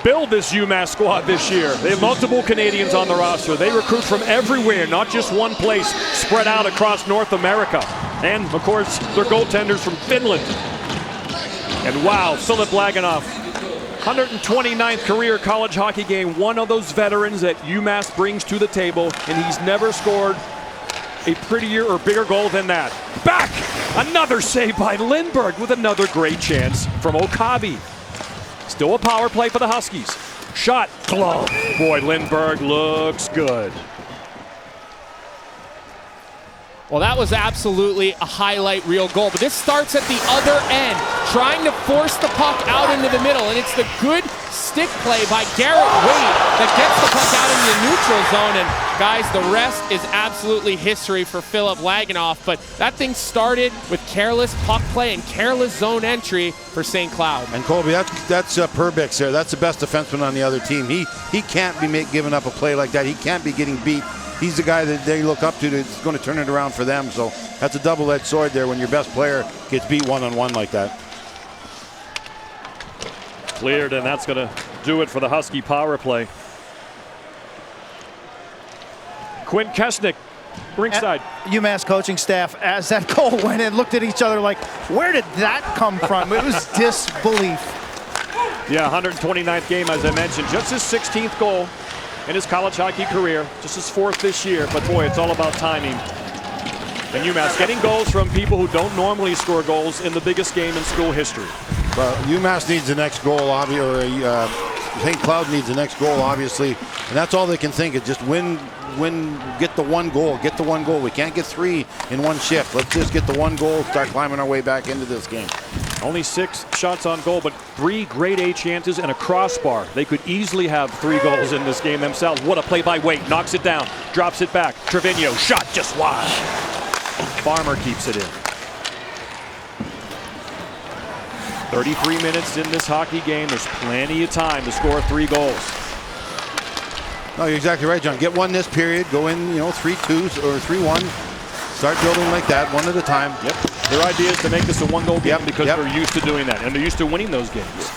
build this UMass squad this year. They have multiple Canadians on the roster. They recruit from everywhere, not just one place, spread out across North America. And, of course, their goaltenders from Finland. And wow, Philip Lagunov, 129th career college hockey game, one of those veterans that UMass brings to the table, and he's never scored a prettier or bigger goal than that. Back! Another save by Lindbergh with another great chance from Okabe. Still a power play for the Huskies. Shot, glove. Boy, Lindbergh looks good. Well, that was absolutely a highlight reel goal, but this starts at the other end, trying to force the puck out into the middle, and it's the good stick play by Garrett Wade that gets the puck out into the neutral zone, and guys, the rest is absolutely history for Philip Lagunov, but that thing started with careless puck play and careless zone entry for St. Cloud. And Colby, that's Perbix there. That's the best defenseman on the other team. He can't be giving up a play like that. He can't be getting beat. He's the guy that they look up to that's going to turn it around for them. So that's a double-edged sword there when your best player gets beat one-on-one like that. Cleared, and that's going to do it for the Husky power play. Quinn Kesnick, ringside. UMass coaching staff, as that goal went in, looked at each other like, where did that come from? It was disbelief. Yeah, 129th game, as I mentioned. Just his 16th goal in his college hockey career, just his 4th this year, but boy, it's all about timing. And UMass getting goals from people who don't normally score goals in the biggest game in school history. Well, UMass needs the next goal, St. Cloud needs the next goal, obviously, and that's all they can think is just get the one goal. We can't get 3 in one shift. Let's just get the one goal, start climbing our way back into this game. Only 6 shots on goal, but 3 grade A chances and a crossbar. They could easily have 3 goals in this game themselves. What a play by Waite. Knocks it down, drops it back. Trevino, shot just wide. Farmer keeps it in. 33 minutes in this hockey game. There's plenty of time to score 3 goals. No, you're exactly right, John. Get one this period. Go in, 3-2 or 3-1. Start building like that, one at a time. Yep. Their idea is to make this a 1-goal game because they're used to doing that, and they're used to winning those games.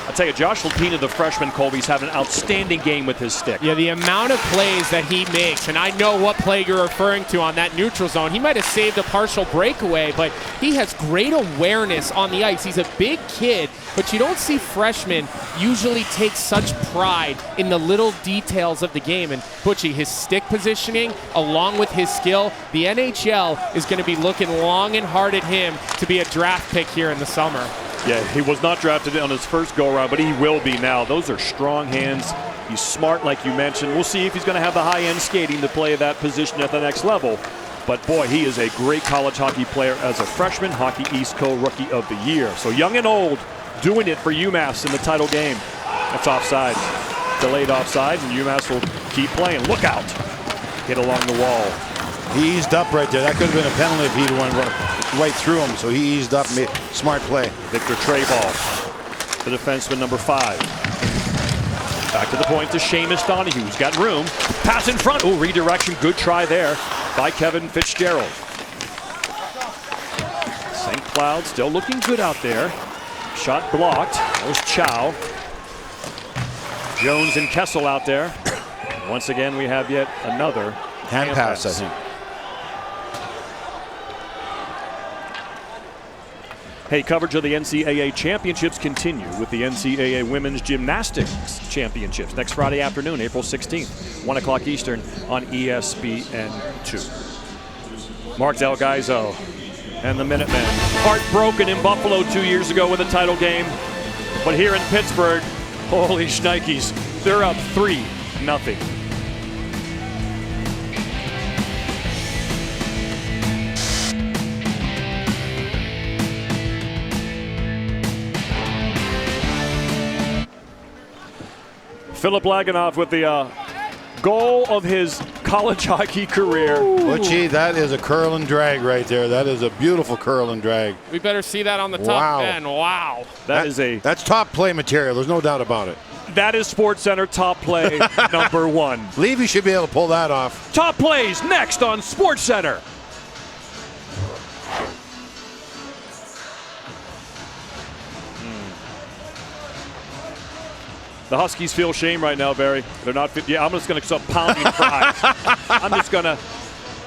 I'll tell you, Josh Lupina, the freshman, Colby's having an outstanding game with his stick. Yeah, the amount of plays that he makes, and I know what play you're referring to on that neutral zone. He might have saved a partial breakaway, but he has great awareness on the ice. He's a big kid, but you don't see freshmen usually take such pride in the little details of the game. And Butchie, his stick positioning, along with his skill, the NHL is going to be looking long and hard at him to be a draft pick here in the summer. Yeah, he was not drafted on his first go-around, but he will be now. Those are strong hands. He's smart, like you mentioned. We'll see if he's going to have the high-end skating to play that position at the next level. But, boy, he is a great college hockey player as a freshman, Hockey East Co-Rookie of the Year. So young and old, doing it for UMass in the title game. That's offside. Delayed offside, and UMass will keep playing. Look out. Hit along the wall. He eased up right there. That could have been a penalty if he'd went right through him. So he eased up, made smart play. Victor Treyball, the defenseman, number 5. Back to the point to Seamus Donahue, who's got room. Pass in front. Oh, redirection. Good try there by Kevin Fitzgerald. St. Cloud still looking good out there. Shot blocked. That was Chow. Jones and Kessel out there. Once again, we have yet another hand pass, I think. Hey, coverage of the NCAA championships continue with the NCAA Women's Gymnastics Championships next Friday afternoon, April 16th, 1 o'clock Eastern on ESPN2. Mark Del Gaizo and the Minutemen, heartbroken in Buffalo 2 years ago with a title game. But here in Pittsburgh, holy shnikes, they're up 3-0. Philip Lagunov with the goal of his college hockey career. Butchie, that is a curl and drag right there. That is a beautiful curl and drag. We better see that on the top end. Wow. That's top play material. There's no doubt about it. That is SportsCenter top play number 1. Levy should be able to pull that off. Top plays next on SportsCenter. The Huskies feel shame right now, Barry. They're not fit. Yeah, I'm just going to start pounding fries. I'm just going to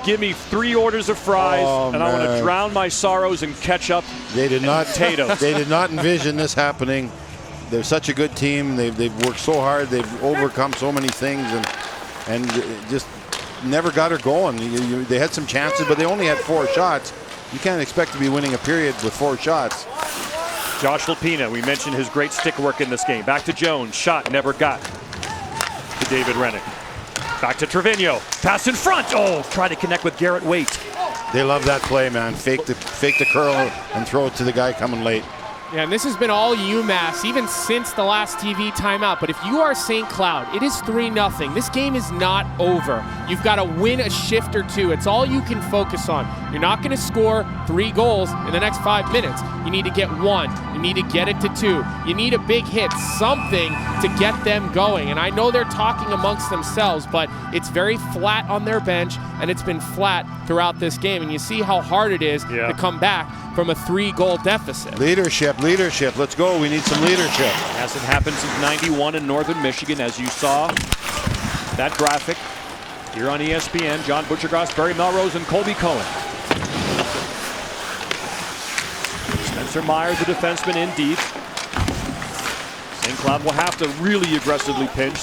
give me 3 orders of fries, and I want to drown my sorrows in ketchup and potatoes. They did not envision this happening. They're such a good team. They've worked so hard. They've overcome so many things, and just never got her going. They had some chances, but they only had 4 shots. You can't expect to be winning a period with 4 shots. Josh Lupina, we mentioned his great stick work in this game. Back to Jones, shot never got to David Rennick. Back to Trevino, pass in front. Oh, try to connect with Garrett Waite. They love that play, man. Fake the curl and throw it to the guy coming late. Yeah, and this has been all UMass, even since the last TV timeout. But if you are St. Cloud, it is 3-0. This game is not over. You've got to win a shift or 2. It's all you can focus on. You're not going to score 3 goals in the next 5 minutes. You need to get 1. You need to get it to 2. You need a big hit, something to get them going. And I know they're talking amongst themselves, but it's very flat on their bench, and it's been flat throughout this game. And you see how hard it is to come back from a 3-goal deficit. Leadership. Let's go. We need some leadership. Hasn't happened since '91 in Northern Michigan, as you saw that graphic here on ESPN. John Butchergross, Barry Melrose, and Colby Cohen. Spencer Meyer, the defenseman, in deep. St. Cloud will have to really aggressively pinch.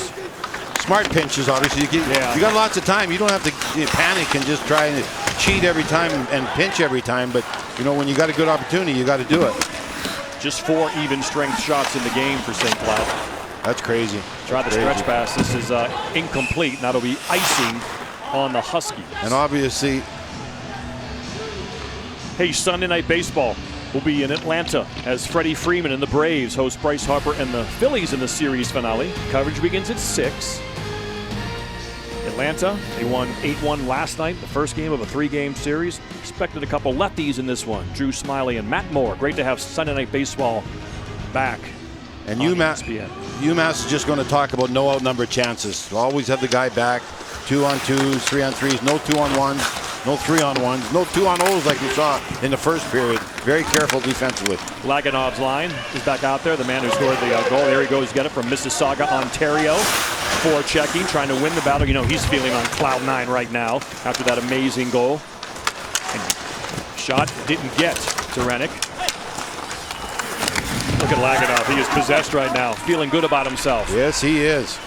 Smart pinches, obviously. You got lots of time. You don't have to panic and just try and cheat every time and pinch every time. But, when you got a good opportunity, you got to do it. Just 4 even strength shots in the game for St. Cloud. That's crazy. Try the stretch pass. This is incomplete. Now it'll be icing on the Huskies. And obviously, hey, Sunday Night Baseball will be in Atlanta as Freddie Freeman and the Braves host Bryce Harper and the Phillies in the series finale. Coverage begins at 6. Atlanta, they won 8-1 last night, the first game of a 3-game series. Expected a couple lefties in this one. Drew Smiley and Matt Moore. Great to have Sunday Night Baseball back. And UMass is just going to talk about no outnumbered chances. Always have the guy back. 2-on-2s, 3-on-3s, no 2-on-1s, no 3-on-1s, no 2-on-0s like we saw in the first period. Very careful defensively. Laganov's line is back out there, the man who scored the goal. There he goes, get it from Mississauga, Ontario. Forechecking, trying to win the battle. You know, he's feeling on cloud 9 right now after that amazing goal. And shot didn't get to Rennick. Look at Laganov. He is possessed right now, feeling good about himself. Yes, he is.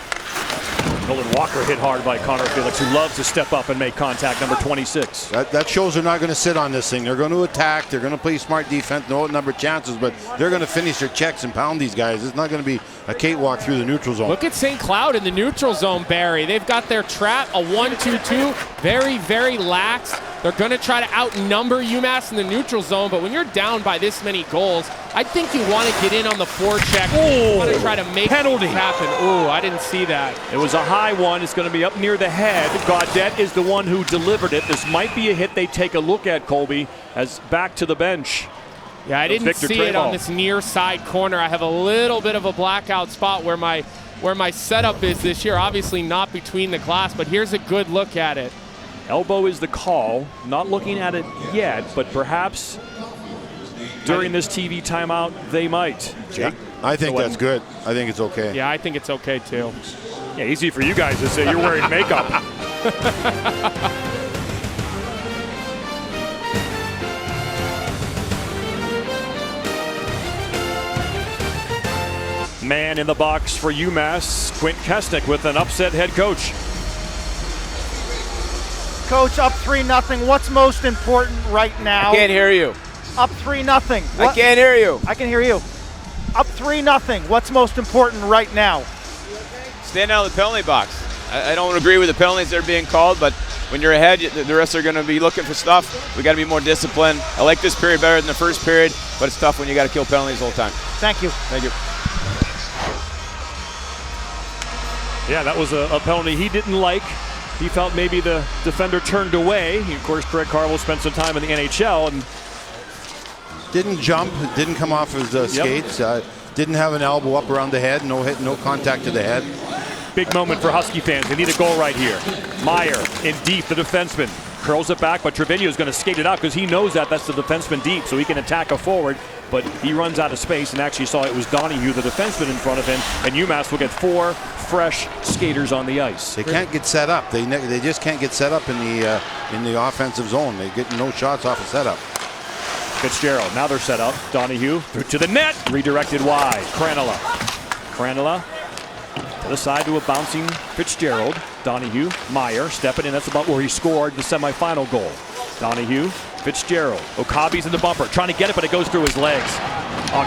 Nolan Walker hit hard by Connor Felix, who loves to step up and make contact, number 26. That shows they're not going to sit on this thing. They're going to attack. They're going to play smart defense, no outnumbered chances, but they're going to finish their checks and pound these guys. It's not going to be a cakewalk through the neutral zone. Look at St. Cloud in the neutral zone, Barry. They've got their trap, a 1-2-2, very, very lax. They're going to try to outnumber UMass in the neutral zone, but when you're down by this many goals, I think you want to get in on the forecheck. You want to try to make penalty happen. Ooh, I didn't see that. It was a high one. It's going to be up near the head. Gaudette is the one who delivered it. This might be a hit they take a look at, Colby, as back to the bench. Yeah, I didn't see it on this near side corner. I have a little bit of a blackout spot where my setup is this year. Obviously not between the glass, but here's a good look at it. Elbow is the call. Not looking at it yet, but perhaps during this TV timeout, they might. Jake? I think that's good. I think it's okay. Yeah, I think it's okay too. Yeah, easy for you guys to say. You're wearing makeup. Man in the box for UMass, Quint Kesnick with an upset head coach. Coach, up 3-0. What's most important right now? I can't hear you. Up 3-0. I can't hear you. I can hear you. Up 3-0. What's most important right now? Stand out of the penalty box. I don't agree with the penalties that are being called, but when you're ahead, the rest are going to be looking for stuff. We got to be more disciplined. I like this period better than the first period, but it's tough when you got to kill penalties the whole time. Thank you. Thank you. Yeah, that was a penalty he didn't like. He felt maybe the defender turned away. Of course, Craig Carville spent some time in the NHL and didn't jump, didn't come off his skates, didn't have an elbow up around the head, no hit, no contact to the head. Big moment for Husky fans. They need a goal right here. Meyer in deep, the defenseman. Curls it back, but Trevino is going to skate it out because he knows that's the defenseman deep, so he can attack a forward, but he runs out of space and actually saw it was Donahue, the defenseman, in front of him, and UMass will get 4 fresh skaters on the ice. They can't get set up. They just can't get set up in the offensive zone. They get no shots off a setup. Fitzgerald, now they're set up. Donahue through to the net, redirected wide. Cranella to the side to a bouncing Fitzgerald. Donahue, Meyer, stepping in. That's about where he scored the semifinal goal. Donahue, Fitzgerald. Okabe's in the bumper, trying to get it, but it goes through his legs.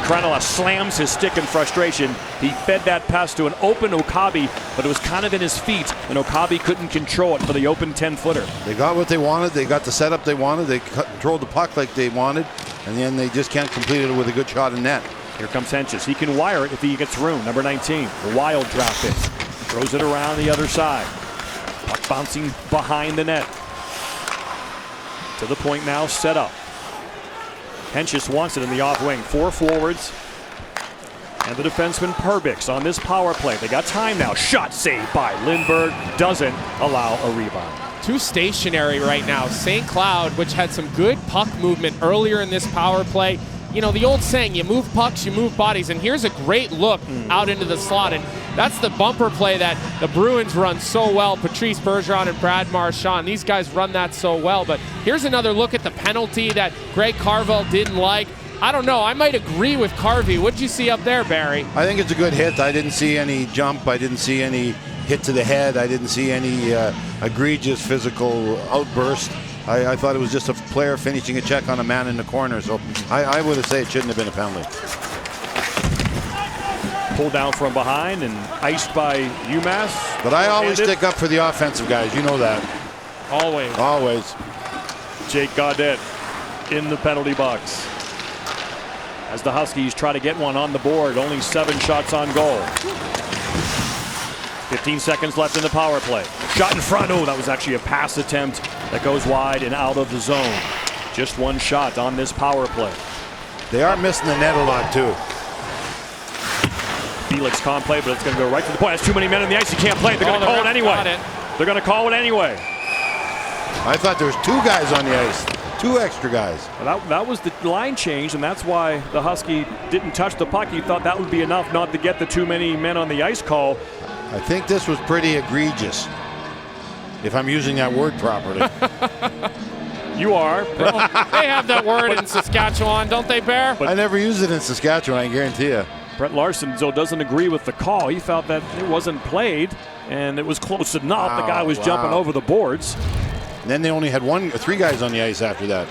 Cranella slams his stick in frustration. He fed that pass to an open Okabe, but it was kind of in his feet, and Okabe couldn't control it for the open 10-footer. They got what they wanted. They got the setup they wanted. They controlled the puck like they wanted, and then they just can't complete it with a good shot in net. Here comes Henches. He can wire it if he gets room. Number 19, the wild draft pick. Throws it around the other side. Puck bouncing behind the net. To the point now, set up. Henches wants it in the off wing. 4 forwards. And the defenseman Perbix on this power play. They got time now. Shot saved by Lindbergh. Doesn't allow a rebound. Too stationary right now. St. Cloud, which had some good puck movement earlier in this power play. You know, the old saying, you move pucks, you move bodies, and here's a great look out into the slot, and that's the bumper play that the Bruins run so well. Patrice Bergeron and Brad Marchand, these guys run that so well, but here's another look at the penalty that Greg Carville didn't like. I don't know, I might agree with Carvey. What did you see up there, Barry? I think it's a good hit. I didn't see any jump. I didn't see any hit to the head. I didn't see any egregious physical outburst. I thought it was just a player finishing a check on a man in the corner, so I would have said it shouldn't have been a penalty. Pulled down from behind and iced by UMass. But I always stick up for the offensive guys, you know that. Always. Always. Jake Gaudette in the penalty box. As the Huskies try to get one on the board, only 7 shots on goal. 15 seconds left in the power play. Shot in front. Oh, that was actually a pass attempt that goes wide and out of the zone. Just one shot on this power play. They are missing the net a lot, too. Felix can't play, but it's going to go right to the point. There's too many men on the ice. He can't play. They're going to call it anyway. They're going to call it anyway. I thought there was 2 guys on the ice. 2 extra guys. Well, that was the line change, and that's why the Husky didn't touch the puck. He thought that would be enough not to get the too many men on the ice call. I think this was pretty egregious, if I'm using that word properly. You are. Well, they have that word in Saskatchewan, don't they, Bear? But I never used it in Saskatchewan, I guarantee you. Brett Larson, though, doesn't agree with the call. He felt that it wasn't played, and it was close enough. The guy was jumping over the boards. And then they only had 3 guys on the ice after that.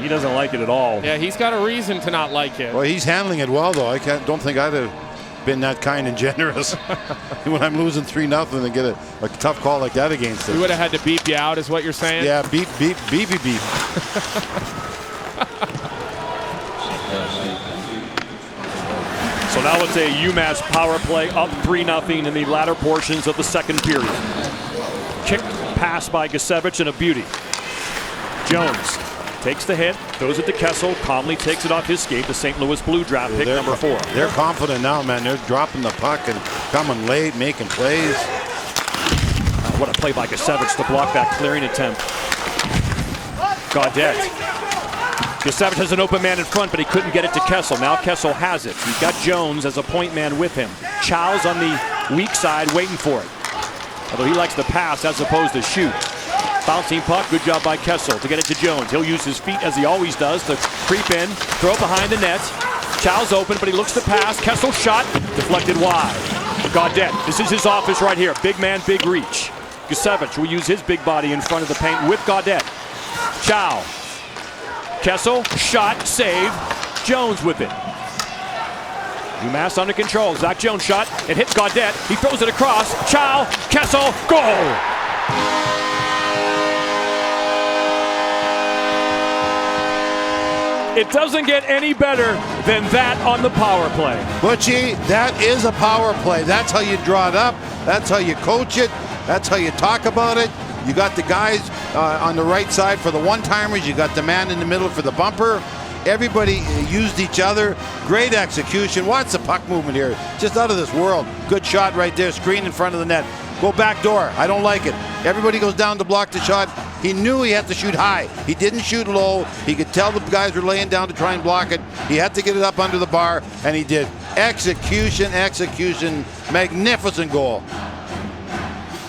He doesn't like it at all. Yeah, he's got a reason to not like it. Well, he's handling it well, though. Don't think I'd have been that kind and generous when I'm losing 3-0 and get a tough call like that against him. We would have had to beep you out, is what you're saying? Yeah, beep, beep, beep, beep, beep. So now it's a UMass power play, up 3-0 in the latter portions of the second period. Kick pass by Gusevich and a beauty. Jones takes the hit, throws it to Kessel, calmly takes it off his skate, the St. Louis Blue draft pick number 4. They're confident now, man. They're dropping the puck and coming late, making plays. What a play by Gusevich to block that clearing attempt. Gaudette. Gusevich has an open man in front, but he couldn't get it to Kessel. Now Kessel has it. He's got Jones as a point man with him. Chow's on the weak side waiting for it. Although he likes to pass as opposed to shoot. Bouncing puck, good job by Kessel to get it to Jones. He'll use his feet as he always does to creep in, throw it behind the net. Chow's open, but he looks to pass. Kessel shot, deflected wide. Gaudette, this is his office right here. Big man, big reach. Gusevich will use his big body in front of the paint with Gaudette. Chow. Kessel, shot, save. Jones with it. UMass under control. Zach Jones shot. It hits Gaudette. He throws it across. Chow, Kessel, goal! It doesn't get any better than that on the power play. Butchie, that is a power play. That's how you draw it up. That's how you coach it. That's how you talk about it. You got the guys on the right side for the one-timers. You got the man in the middle for the bumper. Everybody used each other. Great execution. Watch the puck movement here. Just out of this world. Good shot right there. Screen in front of the net. Go back door. I don't like it. Everybody goes down to block the shot. He knew he had to shoot high. He didn't shoot low. He could tell the guys were laying down to try and block it. He had to get it up under the bar, and he did. Execution, execution. Magnificent goal.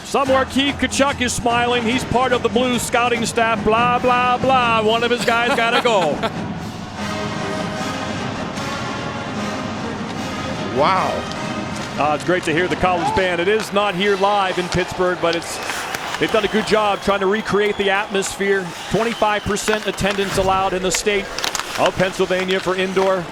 Somewhere Keith Tkachuk is smiling. He's part of the Blues scouting staff. Blah, blah, blah. One of his guys got to go. Wow. It's great to hear the college band. It is not here live in Pittsburgh, but they've done a good job trying to recreate the atmosphere. 25% attendance allowed in the state of Pennsylvania for indoor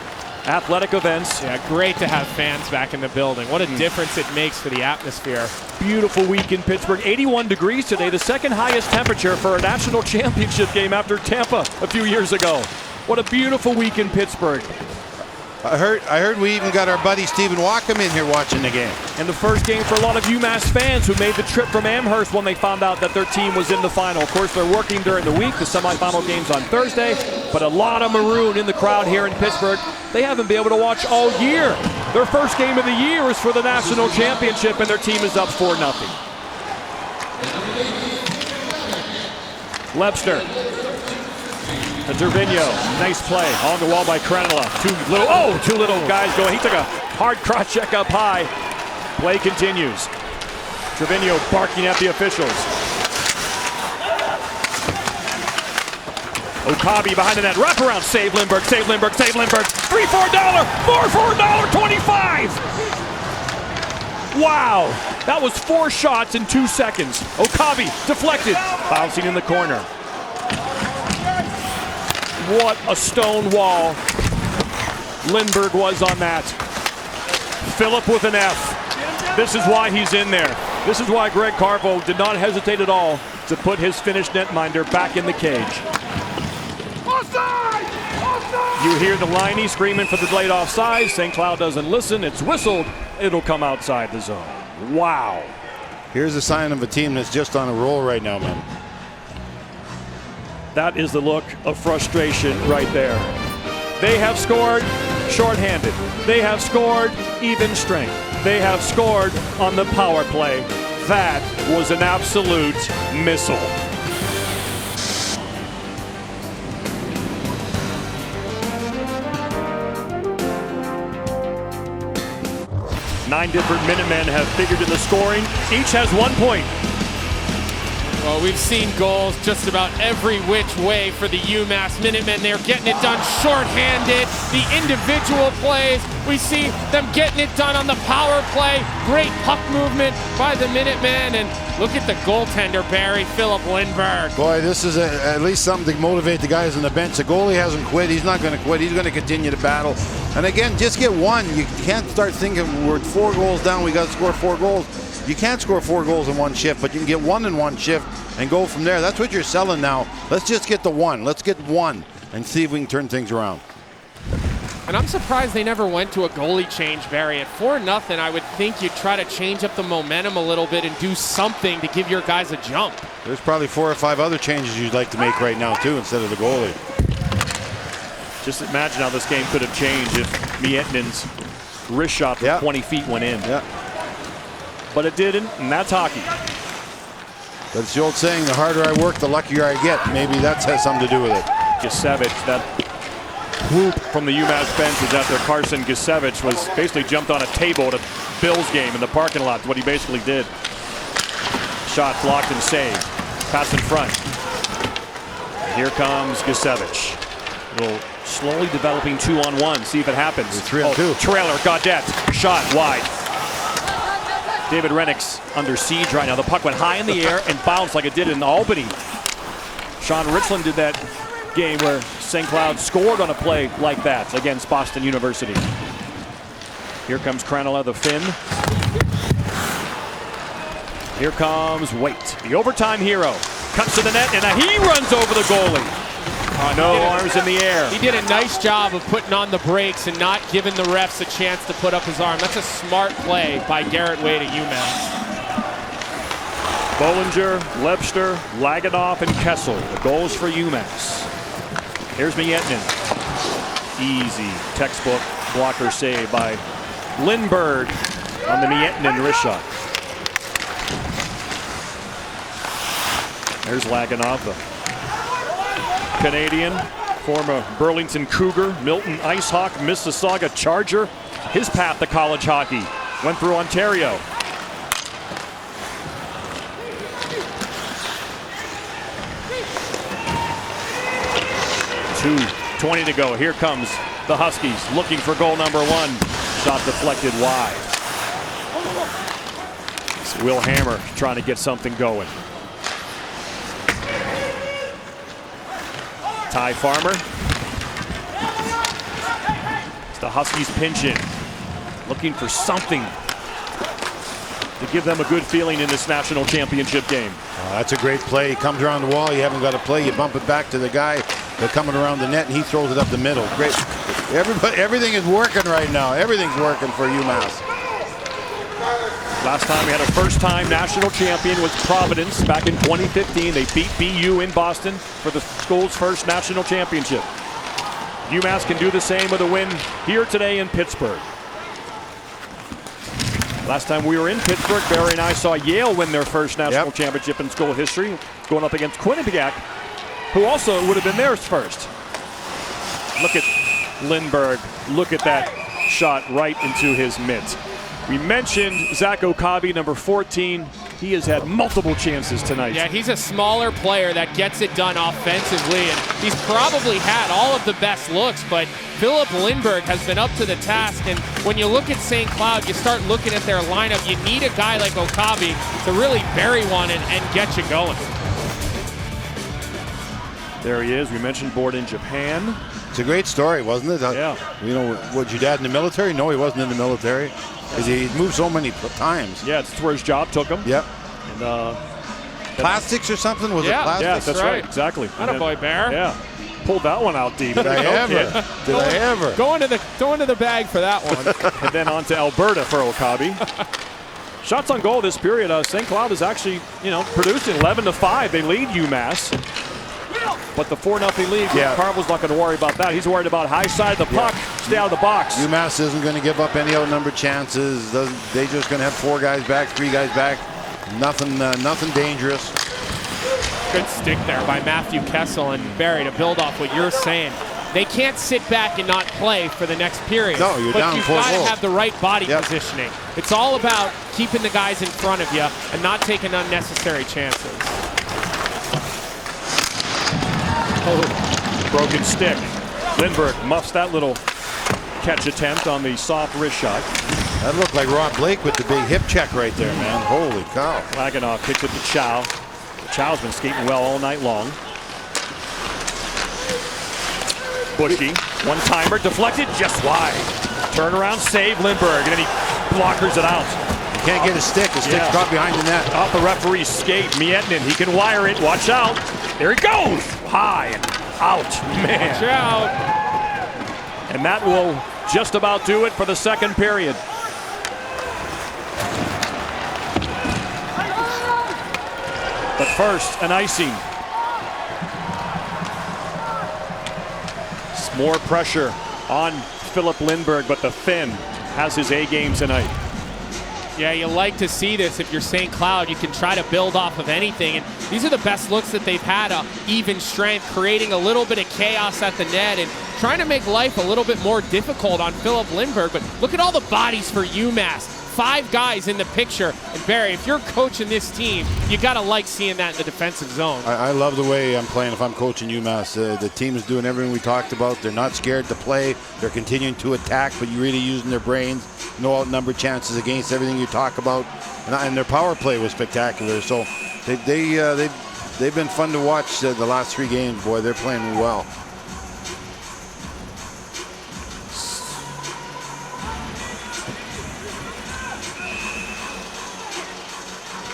athletic events. Yeah, great to have fans back in the building. What a difference it makes for the atmosphere. Beautiful week in Pittsburgh. 81 degrees today, the second highest temperature for a national championship game after Tampa a few years ago. What a beautiful week in Pittsburgh. I heard we even got our buddy Stephen Wackham in here watching the game. And the first game for a lot of UMass fans who made the trip from Amherst when they found out that their team was in the final. Of course, they're working during the week. The semifinal game's on Thursday, but a lot of maroon in the crowd here in Pittsburgh. They haven't been able to watch all year. Their first game of the year is for the national championship, and their team is up 4-0. Lebster. To Trevino, nice play on the wall by Krenala. Two little guys going. He took a hard cross check up high. Play continues. Trevino barking at the officials. Okabe behind the net. Wraparound. Save Lindbergh. Save Lindbergh. Save Lindbergh. 3-4 $4-$4.25. Wow. That was 4 shots in 2 seconds. Okabe deflected. Bouncing in the corner. What a stone wall Lindbergh was on that. Phillip with an F. This is why he's in there. This is why Greg Carvo did not hesitate at all to put his Finnish netminder back in the cage. Offside! Offside! You hear the liney screaming for the delayed offside. St. Cloud doesn't listen. It's whistled. It'll come outside the zone. Wow. Here's a sign of a team that's just on a roll right now, man. That is the look of frustration right there. They have scored shorthanded. They have scored even strength. They have scored on the power play. That was an absolute missile. Nine different Minutemen have figured in the scoring. Each has 1 point. Well, we've seen goals just about every which way for the UMass Minutemen. They're getting it done shorthanded. The individual plays, we see them getting it done on the power play. Great puck movement by the Minutemen. And look at the goaltender, Barry, Philip Lindberg. Boy, this is at least something to motivate the guys on the bench. The goalie hasn't quit. He's not going to quit. He's going to continue to battle. And again, just get one. You can't start thinking we're 4 goals down. We got to score 4 goals. You can't score 4 goals in one shift, but you can get 1 in one shift and go from there. That's what you're selling now. Let's just get the 1. Let's get 1 and see if we can turn things around. And I'm surprised they never went to a goalie change, Barry. At 4-0, I would think you'd try to change up the momentum a little bit and do something to give your guys a jump. There's probably 4 or 5 other changes you'd like to make right now, too, instead of the goalie. Just imagine how this game could have changed if Mietinen's wrist shot from 20 feet went in. Yeah. But it didn't, and that's hockey. But it's the old saying, the harder I work, the luckier I get. Maybe that has something to do with it. Gisevich, that whoop from the UMass bench was after Carson Gisevich was basically jumped on a table at a Bills game in the parking lot. What he basically did. Shot blocked and saved. Pass in front. Here comes Gisevich. Little slowly developing 2-on-1. See if it happens. 3-on-2. Trailer, Gaudette. Shot wide. David Rennick's under siege right now. The puck went high in the air and bounced like it did in Albany. Sean Richland did that game where St. Cloud scored on a play like that against Boston University. Here comes Kranola, the Finn. Here comes Waite, the overtime hero. Cuts to the net, and he runs over the goalie. No arms in the air. He did a nice job of putting on the brakes and not giving the refs a chance to put up his arm. That's a smart play by Garrett Wade at UMass. Bollinger, Lebster, Laganoff, and Kessel. The goals for UMass. Here's Mietinen. Easy textbook blocker save by Lindberg on the Mietinen wrist shot. There's Laganoff, the Canadian, former Burlington Cougar, Milton Icehawk, Mississauga Charger. His path to college hockey went through Ontario. .220 to go. Here comes the Huskies looking for goal number 1. Shot deflected wide. It's Will Hammer trying to get something going. Ty Farmer. It's the Huskies pinching, looking for something to give them a good feeling in this national championship game. That's a great play. He comes around the wall. You haven't got to play. You bump it back to the guy. They're coming around the net, and he throws it up the middle. Great. Everything is working right now. Everything's working for UMass. Last time we had a first-time national champion was Providence back in 2015. They beat BU in Boston for the school's first national championship. UMass can do the same with a win here today in Pittsburgh. Last time we were in Pittsburgh, Barry and I saw Yale win their first national championship in school history, going up against Quinnipiac, who also would have been theirs first. Look at Lindberg. Look at that shot right into his mitt. We mentioned Zach Okabe, number 14. He has had multiple chances tonight. Yeah, he's a smaller player that gets it done offensively, and he's probably had all of the best looks, but Philip Lindberg has been up to the task, and when you look at St. Cloud, you start looking at their lineup. You need a guy like Okabe to really bury one and get you going. There he is. We mentioned board in Japan. It's a great story, wasn't it? Yeah. You know, was your dad in the military? No, he wasn't in the military. He moved so many times. Yeah, it's where his job took him. Yep. And plastics or something? Was it plastics? Yeah, that's right. Exactly. Attaboy, Bear. Yeah. Pulled that one out deep. Did I ever? Did I ever? Go into the bag for that one. And then on to Alberta for Okabe. Shots on goal this period. St. Cloud is actually, producing 11-5. They lead UMass. But the 4-0 lead, Carvel's not going to worry about that. He's worried about high side of the puck, stay out of the box. UMass isn't going to give up any outnumbered chances. They're just going to have 4 guys back, 3 guys back. Nothing dangerous. Good stick there by Matthew Kessel. And Barry, to build off what you're saying, they can't sit back and not play for the next period. No, you're down 4 goals. But you've got to have the right body positioning. It's all about keeping the guys in front of you and not taking unnecessary chances. Oh, broken stick. Lindbergh muffs that little catch attempt on the soft wrist shot. That looked like Rob Blake with the big hip check right there, man. Holy cow. Laganoff kicks it to Chow. Chow's been skating well all night long. Bushy, one-timer, deflected just wide. Turnaround save, Lindbergh, and then he blockers it out. You can't get a stick. The stick's caught behind the net. Off the referee's skate, Mietnin, he can wire it. Watch out. There he goes. High and out, man. Watch out. And that will just about do it for the second period. But first, an icing. More pressure on Philip Lindbergh, but the Finn has his A game tonight. Yeah, you like to see this. If you're St. Cloud, you can try to build off of anything. And these are the best looks that they've had, even strength, creating a little bit of chaos at the net and trying to make life a little bit more difficult on Philip Lindbergh. But look at all the bodies for UMass. 5 guys in the picture. And Barry, if you're coaching this team, you got to like seeing that in the defensive zone. I love the way I'm playing if I'm coaching UMass. The team is doing everything we talked about. They're not scared to play. They're continuing to attack, but you're really using their brains. No outnumbered chances against everything you talk about. And their power play was spectacular. So they've been fun to watch the last 3 games. Boy, they're playing well.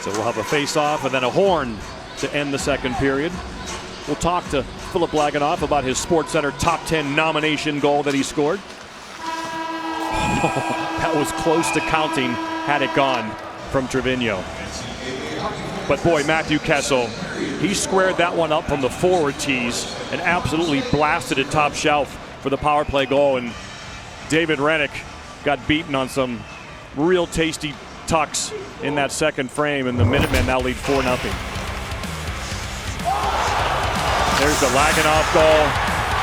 So we'll have a face-off and then a horn to end the second period. We'll talk to Philip Laganoff about his SportsCenter top 10 nomination goal that he scored. That was close to counting had it gone from Trevino. But boy, Matthew Kessel, he squared that one up from the forward tees and absolutely blasted it top shelf for the power play goal. And David Rennick got beaten on some real tasty tucks in that second frame, and the Minutemen now lead 4-0. There's the Laganoff goal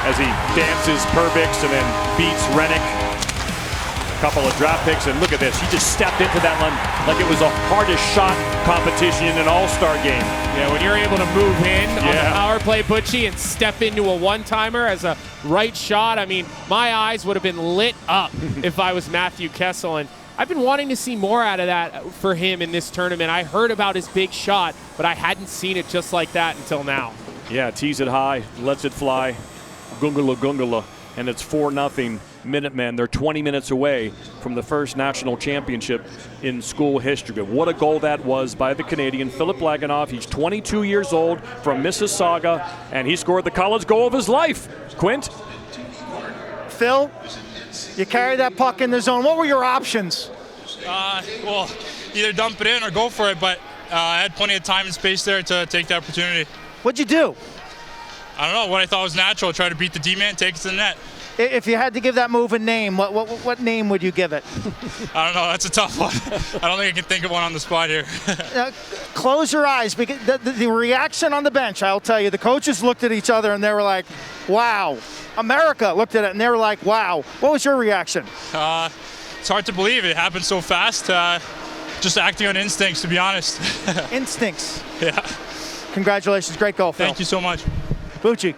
as he dances Perbix and then beats Rennick. A couple of draft picks, and look at this. He just stepped into that one like it was the hardest shot competition in an all-star game. Yeah, when you're able to move in on the power play, Butchie, and step into a one-timer as a right shot, I mean, my eyes would have been lit up if I was Matthew Kessel. And I've been wanting to see more out of that for him in this tournament. I heard about his big shot, but I hadn't seen it just like that until now. Yeah, tees it high, lets it fly, gungala, and it's 4-0 Minutemen. They're 20 minutes away from the first national championship in school history. But what a goal that was by the Canadian, Philip Laganoff. He's 22 years old from Mississauga, and he scored the college goal of his life. Quint? Phil, you carry that puck in the zone. What were your options? Well, either dump it in or go for it, but I had plenty of time and space there to take the opportunity. What'd you do? I don't know, what I thought was natural, try to beat the D-man, take it to the net. If you had to give that move a name, what name would you give it? I don't know, that's a tough one. I don't think I can think of one on the spot here. Close your eyes, because the reaction on the bench, I'll tell you, the coaches looked at each other and they were like, wow. America looked at it and they were like, wow. What was your reaction? It's hard to believe it happened so fast. Just acting on instincts, to be honest. Instincts. Yeah. Congratulations, great goal, Phil. Thank you so much. Bucci.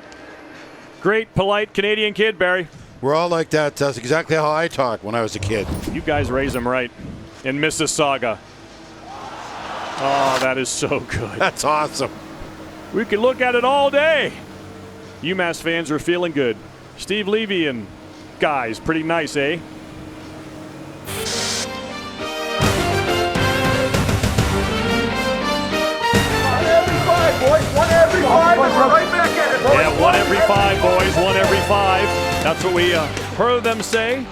Great, polite Canadian kid, Barry. We're all like that. That's exactly how I talked when I was a kid. You guys raised him right in Mississauga. Oh, that is so good. That's awesome. We could look at it all day. UMass fans are feeling good. Steve Levy and guys, pretty nice, eh? One every five, and we're right back at it. Yeah, 1 every 5, boys, 1 every 5. That's what we heard them say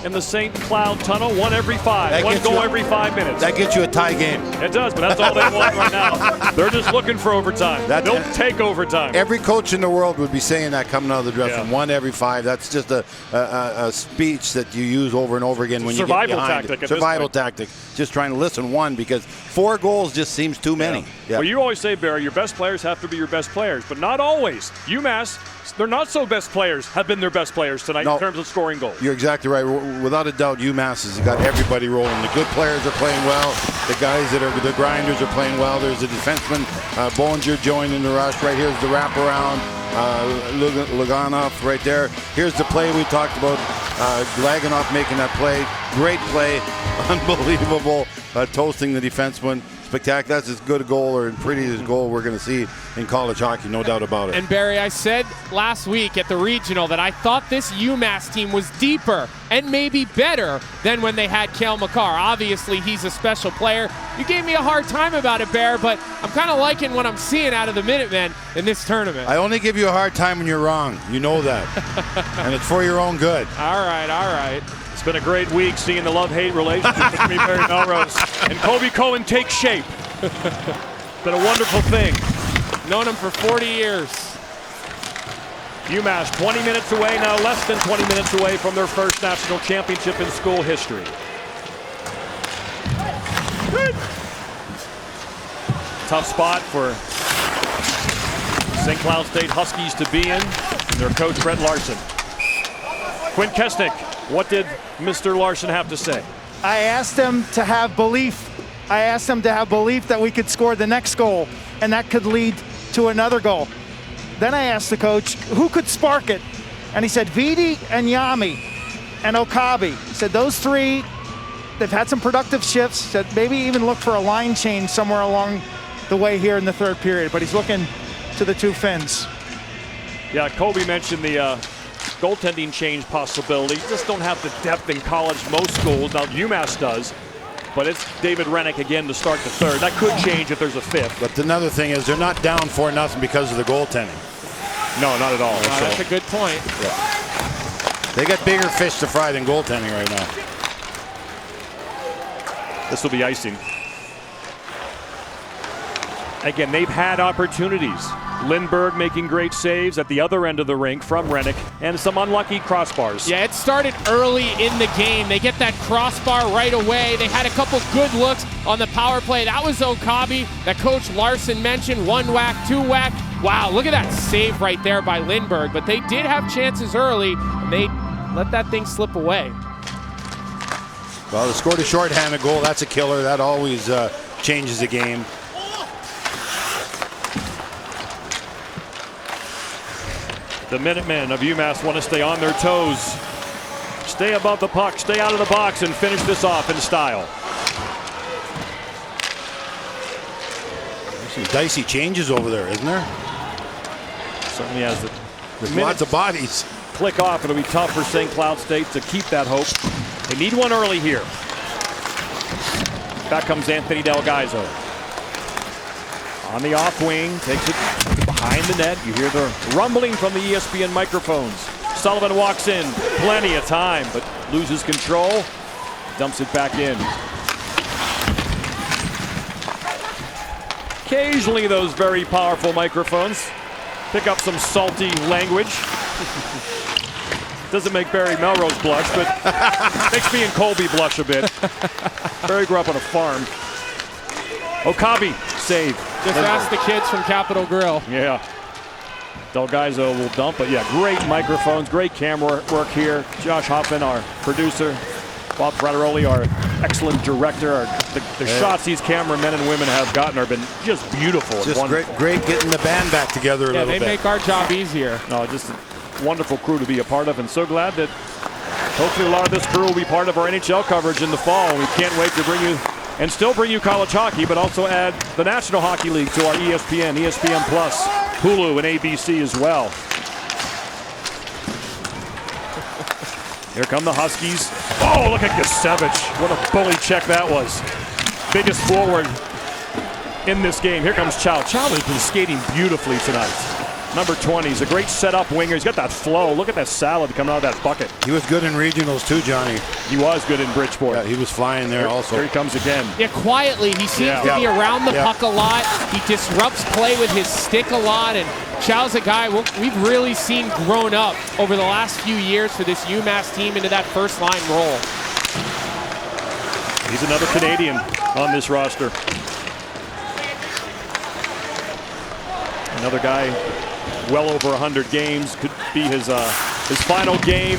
in the St. Cloud Tunnel, one every 5. One goal every 5 minutes. That gets you a tie game. It does, but that's all they want right now. They're just looking for overtime. They'll take overtime. Every coach in the world would be saying that coming out of the dressing room. 1 every 5. That's just a speech that you use over and over again when you get behind. Survival tactic. Just trying to listen, because 4 goals just seems too many. Yeah. Well, you always say, Barry, your best players have to be your best players, but not always. UMass, their not so best players have been their best players tonight in terms of scoring goals. You're exactly right. Without a doubt, UMass has got everybody rolling. The good players are playing well. The guys that are the grinders are playing well. There's a defenseman, Bollinger, joining the rush. Right here's the wraparound. Luganov right there. Here's the play we talked about. Laganov making that play. Great play. Unbelievable. Toasting the defenseman. Spectacular. That's as good a goal or as pretty as goal we're going to see in college hockey, no doubt about it. And Barry, I said last week at the regional that I thought this UMass team was deeper and maybe better than when they had Cale Makar. Obviously, he's a special player. You gave me a hard time about it, Bear, but I'm kind of liking what I'm seeing out of the Minutemen in this tournament. I only give you a hard time when you're wrong. You know that. And it's for your own good. All right, all right. It's been a great week seeing the love-hate relationship between Barry Melrose and Kobe Cohen take shape. Been a wonderful thing. Known him for 40 years. UMass 20 minutes away now, less than 20 minutes away from their first national championship in school history. Tough spot for St. Cloud State Huskies to be in. Their coach, Brett Larson. Quinn Kesnick, what did Mr. Larson have to say? I asked him to have belief. I asked him to have belief that we could score the next goal, and that could lead to another goal. Then I asked the coach, who could spark it? And he said, Vidi and Yami and Okabe. He said, those 3, they've had some productive shifts. Said maybe even look for a line change somewhere along the way here in the 3rd period, but he's looking to the 2 Finns. Yeah, Kobe mentioned the goaltending change possibility. Just don't have the depth in college most schools. Now UMass does, but it's David Rennick again to start the 3rd. That could change if there's a 5th. But another thing is they're not down 4-0 because of the goaltending. No, not at all. That's a good point. Yeah. They got bigger fish to fry than goaltending right now. This will be icing. Again, they've had opportunities. Lindbergh making great saves at the other end of the rink from Rennick, and some unlucky crossbars. Yeah, it started early in the game. They get that crossbar right away. They had a couple good looks on the power play. That was Okabe that Coach Larson mentioned. 1 whack, 2 whack. Wow, look at that save right there by Lindbergh. But they did have chances early, and they let that thing slip away. Well, they scored a shorthanded goal. That's a killer. That always changes the game. The Minutemen of UMass want to stay on their toes. Stay above the puck, stay out of the box, and finish this off in style. There's some dicey changes over there, isn't there? Certainly has the There's lots of bodies. Click off. It'll be tough for St. Cloud State to keep that hope. They need one early here. Back comes Anthony Delgaizo. On the off wing, takes it behind the net. You hear the rumbling from the ESPN microphones. Sullivan walks in, plenty of time, but loses control, dumps it back in. Occasionally those very powerful microphones pick up some salty language. Doesn't make Barry Melrose blush, but makes me and Colby blush a bit. Barry grew up on a farm. Okabe, save. Just ask the kids from Capitol Grill. Yeah. Delgaizo will dump, but yeah, great microphones, great camera work here. Josh Hoffman, our producer. Bob Frateroli, our excellent director. The shots these cameramen and women have gotten have been just beautiful. Just great getting the band back together a little bit. Yeah, they make our job easier. No, just a wonderful crew to be a part of, and so glad that hopefully a lot of this crew will be part of our NHL coverage in the fall. We can't wait to bring you and still bring you college hockey, but also add the National Hockey League to our ESPN, ESPN Plus, Hulu, and ABC as well. Here come the Huskies. Oh, look at Gasevich. What a bully check that was. Biggest forward in this game. Here comes Chow. Chow has been skating beautifully tonight. Number 20, he's a great setup winger. He's got that flow. Look at that salad coming out of that bucket. He was good in regionals too, Johnny. He was good in Bridgeport. Yeah, he was flying there also. Here he comes again. Yeah, quietly, he seems to be around the puck a lot. He disrupts play with his stick a lot, and Chow's a guy we've really seen grown up over the last few years for this UMass team into that first line role. He's another Canadian on this roster. Another guy well over 100 games, could be his final game.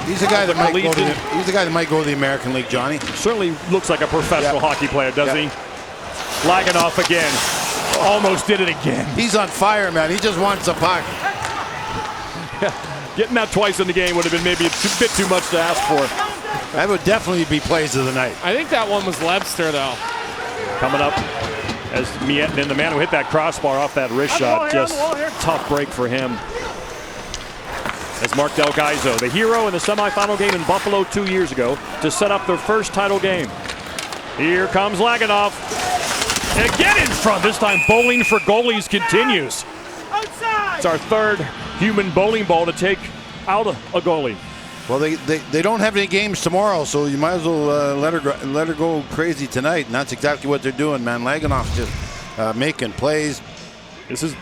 He's the guy that might go to he's the guy that might go to the American League, Johnny. Certainly looks like a professional hockey player, does he? Lagging off again. Almost did it again. He's on fire, man. He just wants a puck. Getting that twice in the game would have been maybe a bit too much to ask for. That would definitely be plays of the night. I think that one was Lebster, though. Coming up as Miettinen, the man who hit that crossbar off that wrist shot, just tough break for him. As Mark Del Gaizo, the hero in the semifinal game in Buffalo 2 years ago, to set up their first title game. Here comes Lagunov. And again in front. This time bowling for goalies continues. It's our third human bowling ball to take out a goalie. Well, they don't have any games tomorrow, so you might as well let her go crazy tonight, and that's exactly what they're doing, man. Lagunoff just making plays. This is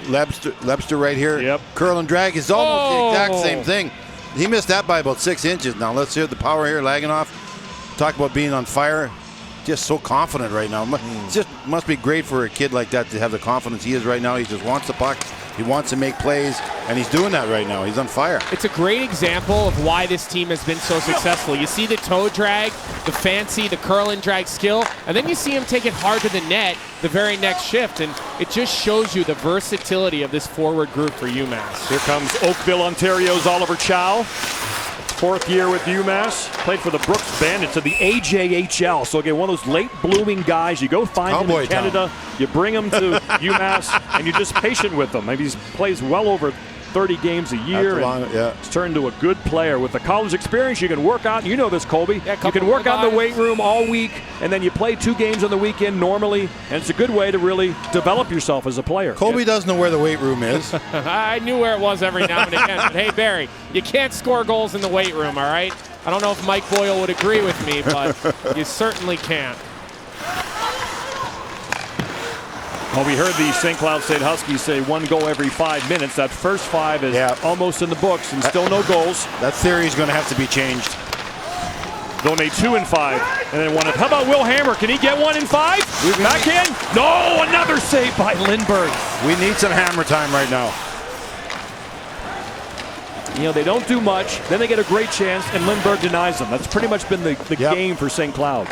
Lebster right here. Yep. Curl and drag is almost the exact same thing. He missed that by about 6 inches. Now let's hear the power here. Lagunoff, talk about being on fire. Just so confident right now. It just must be great for a kid like that to have the confidence he is right now. He just wants the puck. He wants to make plays, and he's doing that right now. He's on fire. It's a great example of why this team has been so successful. You see the toe drag, the fancy, the curl and drag skill, and then you see him take it hard to the net the very next shift, and it just shows you the versatility of this forward group for UMass. Here comes Oakville, Ontario's Oliver Chow. 4th year with UMass, played for the Brooks Bandits of the AJHL. So again, one of those late blooming guys. You go find him in Canada, you bring him to UMass, and you're just patient with him. Maybe he plays well over 30 games a year. He's turned to a good player. With the college experience, you can work out, you know this, Colby. You can work out in the weight room all week, and then you play 2 games on the weekend normally, and it's a good way to really develop yourself as a player. Colby doesn't know where the weight room is. I knew where it was every now and again, but hey, Barry, you can't score goals in the weight room, all right? I don't know if Mike Boyle would agree with me, but you certainly can't. Well, we heard the St. Cloud State Huskies say 1 goal every 5 minutes. That first 5 is almost in the books, and still no goals. That theory is going to have to be changed. They'll make 2 in 5, and then 1. How about Will Hammer? Can he get 1 in 5? Back in? No, another save by Lindbergh. We need some Hammer time right now. You know, they don't do much, then they get a great chance, and Lindbergh denies them. That's pretty much been the game for St. Cloud.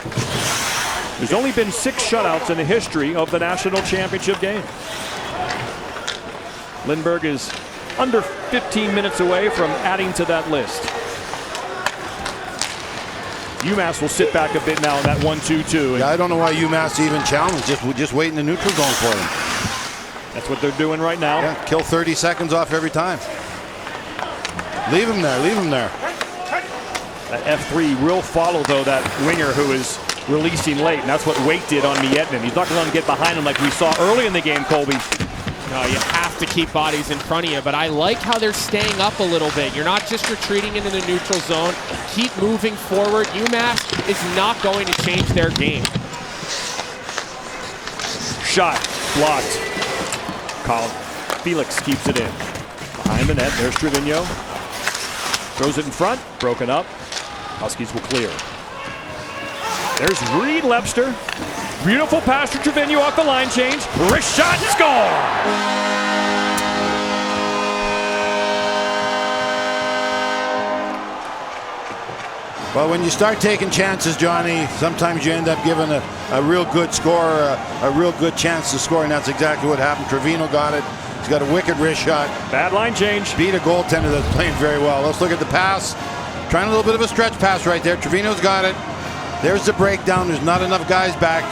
There's only been 6 shutouts in the history of the national championship game. Lindbergh is under 15 minutes away from adding to that list. UMass will sit back a bit now in that 1-2-2. Yeah, I don't know why UMass even challenged. Just wait in the neutral zone for them. That's what they're doing right now. Yeah, kill 30 seconds off every time. Leave him there, leave him there. That F3 will follow, though, that winger who is releasing late, and that's what Wake did on Miettinen. He's not going to get behind him like we saw early in the game, Colby. No, you have to keep bodies in front of you, but I like how they're staying up a little bit. You're not just retreating into the neutral zone. Keep moving forward. UMass is not going to change their game. Shot blocked. Felix keeps it in. Behind the net, there's Trevino. Throws it in front, broken up. Huskies will clear. There's Reed Lebster. Beautiful pass to Trevino off the line change. Wrist shot, score! Well, when you start taking chances, Johnny, sometimes you end up giving a real good score, a real good chance to score, and that's exactly what happened. Trevino got it. He's got a wicked wrist shot. Bad line change. Beat a goaltender that's playing very well. Let's look at the pass. Trying a little bit of a stretch pass right there. Trevino's got it. There's the breakdown. There's not enough guys back.